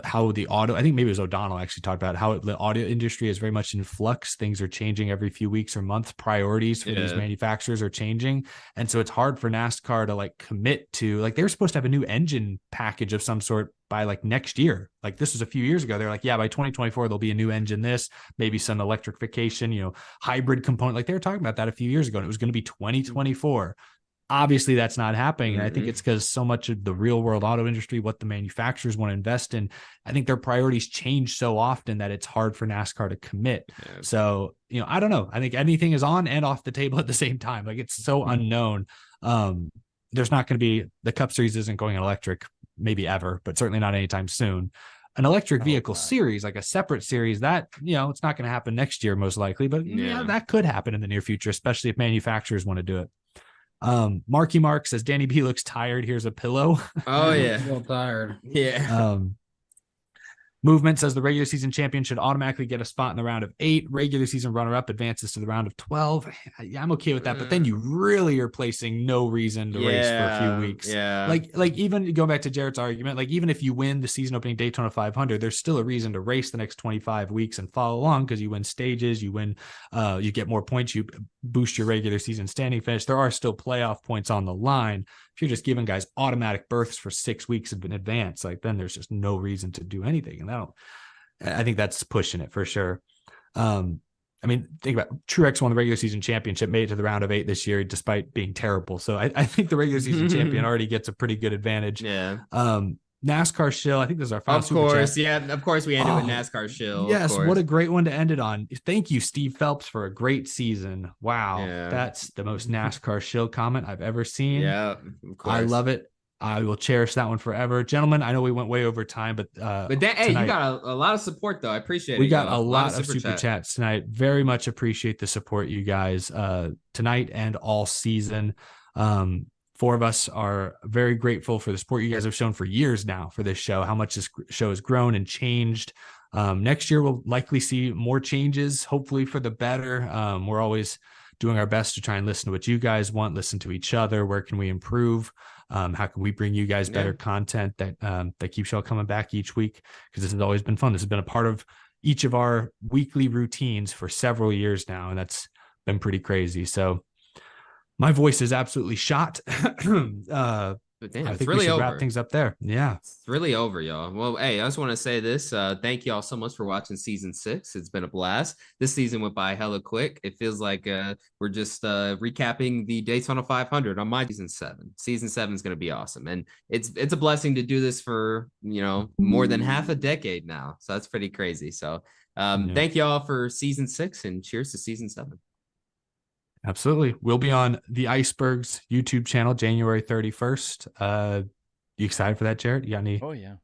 how the auto, I think maybe it was O'Donnell actually talked about how the auto industry is very much in flux. Things are changing every few weeks or months. Priorities for these manufacturers are changing. And so it's hard for NASCAR to like commit to, like, they were supposed to have a new engine package of some sort by like next year. Like this was a few years ago. They're like, yeah, by 2024, there'll be a new engine, maybe some electrification, hybrid component. Like they were talking about that a few years ago, and it was going to be 2024. Obviously that's not happening. And I think it's because so much of the real world auto industry, what the manufacturers want to invest in, I think their priorities change so often that it's hard for NASCAR to commit. Yeah. So, I don't know. I think anything is on and off the table at the same time. Like it's so unknown. There's not going to be, the Cup Series isn't going electric maybe ever, but certainly not anytime soon. An electric vehicle series, like a separate series, that, it's not going to happen next year most likely, but that could happen in the near future, especially if manufacturers want to do it. Marky Mark says Danny B looks tired. Here's a pillow. Oh yeah, still tired. Yeah. Movement says the regular season champion should automatically get a spot in the round of 8. Regular season runner-up advances to the round of 12. Yeah, I'm okay with that, but then you really are placing no reason to race for a few weeks. Yeah. Like even going back to Jarrett's argument, like even if you win the season opening Daytona 500, there's still a reason to race the next 25 weeks and follow along, because you win stages, you win, you get more points, you boost your regular season standing finish. There are still playoff points on the line. If you're just giving guys automatic berths for 6 weeks in advance, like then there's just no reason to do anything. And I think that's pushing it for sure. Think about Truex won the regular season championship, made it to the round of 8 this year, despite being terrible. So I think the regular season champion already gets a pretty good advantage. Yeah. NASCAR shill. I think this is our final Of course. Yeah. Of course we ended with NASCAR shill. Yes. What a great one to end it on. Thank you, Steve Phelps, for a great season. Wow. Yeah. That's the most NASCAR shill comment I've ever seen. Yeah. Of course. I love it. I will cherish that one forever. Gentlemen, I know we went way over time, but hey, you got a lot of support though. I appreciate it. We got a lot of super chats tonight. Very much appreciate the support, you guys, tonight and all season. 4 of us are very grateful for the support you guys have shown for years now for this show, how much this show has grown and changed. Next year, we'll likely see more changes, hopefully for the better. We're always doing our best to try and listen to what you guys want, listen to each other. Where can we improve? How can we bring you guys better content that keeps y'all coming back each week? Because this has always been fun. This has been a part of each of our weekly routines for several years now, and that's been pretty crazy. So my voice is absolutely shot. But damn, I it's think really we should over. wrap things up there. Yeah. It's really over, y'all. Well, hey, I just want to say this. Thank y'all so much for watching season 6. It's been a blast. This season went by hella quick. It feels like we're just recapping the Daytona 500 on my season 7. Season 7 is going to be awesome. And it's a blessing to do this for, more than half a decade now. So that's pretty crazy. So thank y'all for season 6 and cheers to season 7. Absolutely. We'll be on the Icebergs YouTube channel January 31st. You excited for that, Jarrett? You got any? Oh yeah.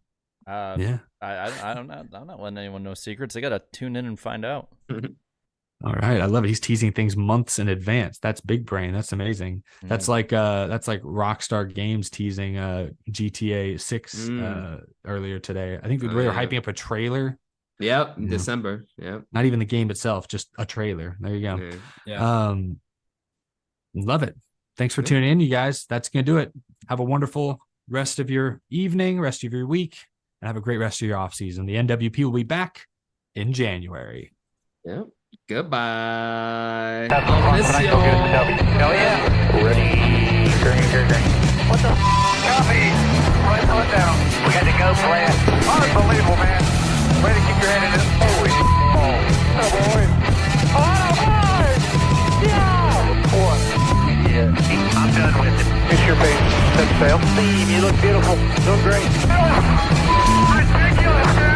Yeah. I'm not letting anyone know secrets. I got to tune in and find out. All right. I love it. He's teasing things months in advance. That's big brain. That's amazing. That's like Rockstar Games teasing GTA 6 earlier today. I think we were hyping up a trailer. Yep, in December. Yep. Not even the game itself, just a trailer. There you go. Yeah. Love it. Thanks for tuning in, you guys. That's going to do it. Have a wonderful rest of your evening, rest of your week, and have a great rest of your off season. The NWP will be back in January. Yep. Goodbye. I'll miss you. Hell yeah. Ready. Green. What the copy? Right foot down. We got to go, Brad. Unbelievable, man. Way to keep your head in it. Holy oh boy. Oh boy. Yeah. What? Yeah. I'm done with it. It's your face. Set sail. Steve, you look beautiful. Doing great. Ridiculous, man.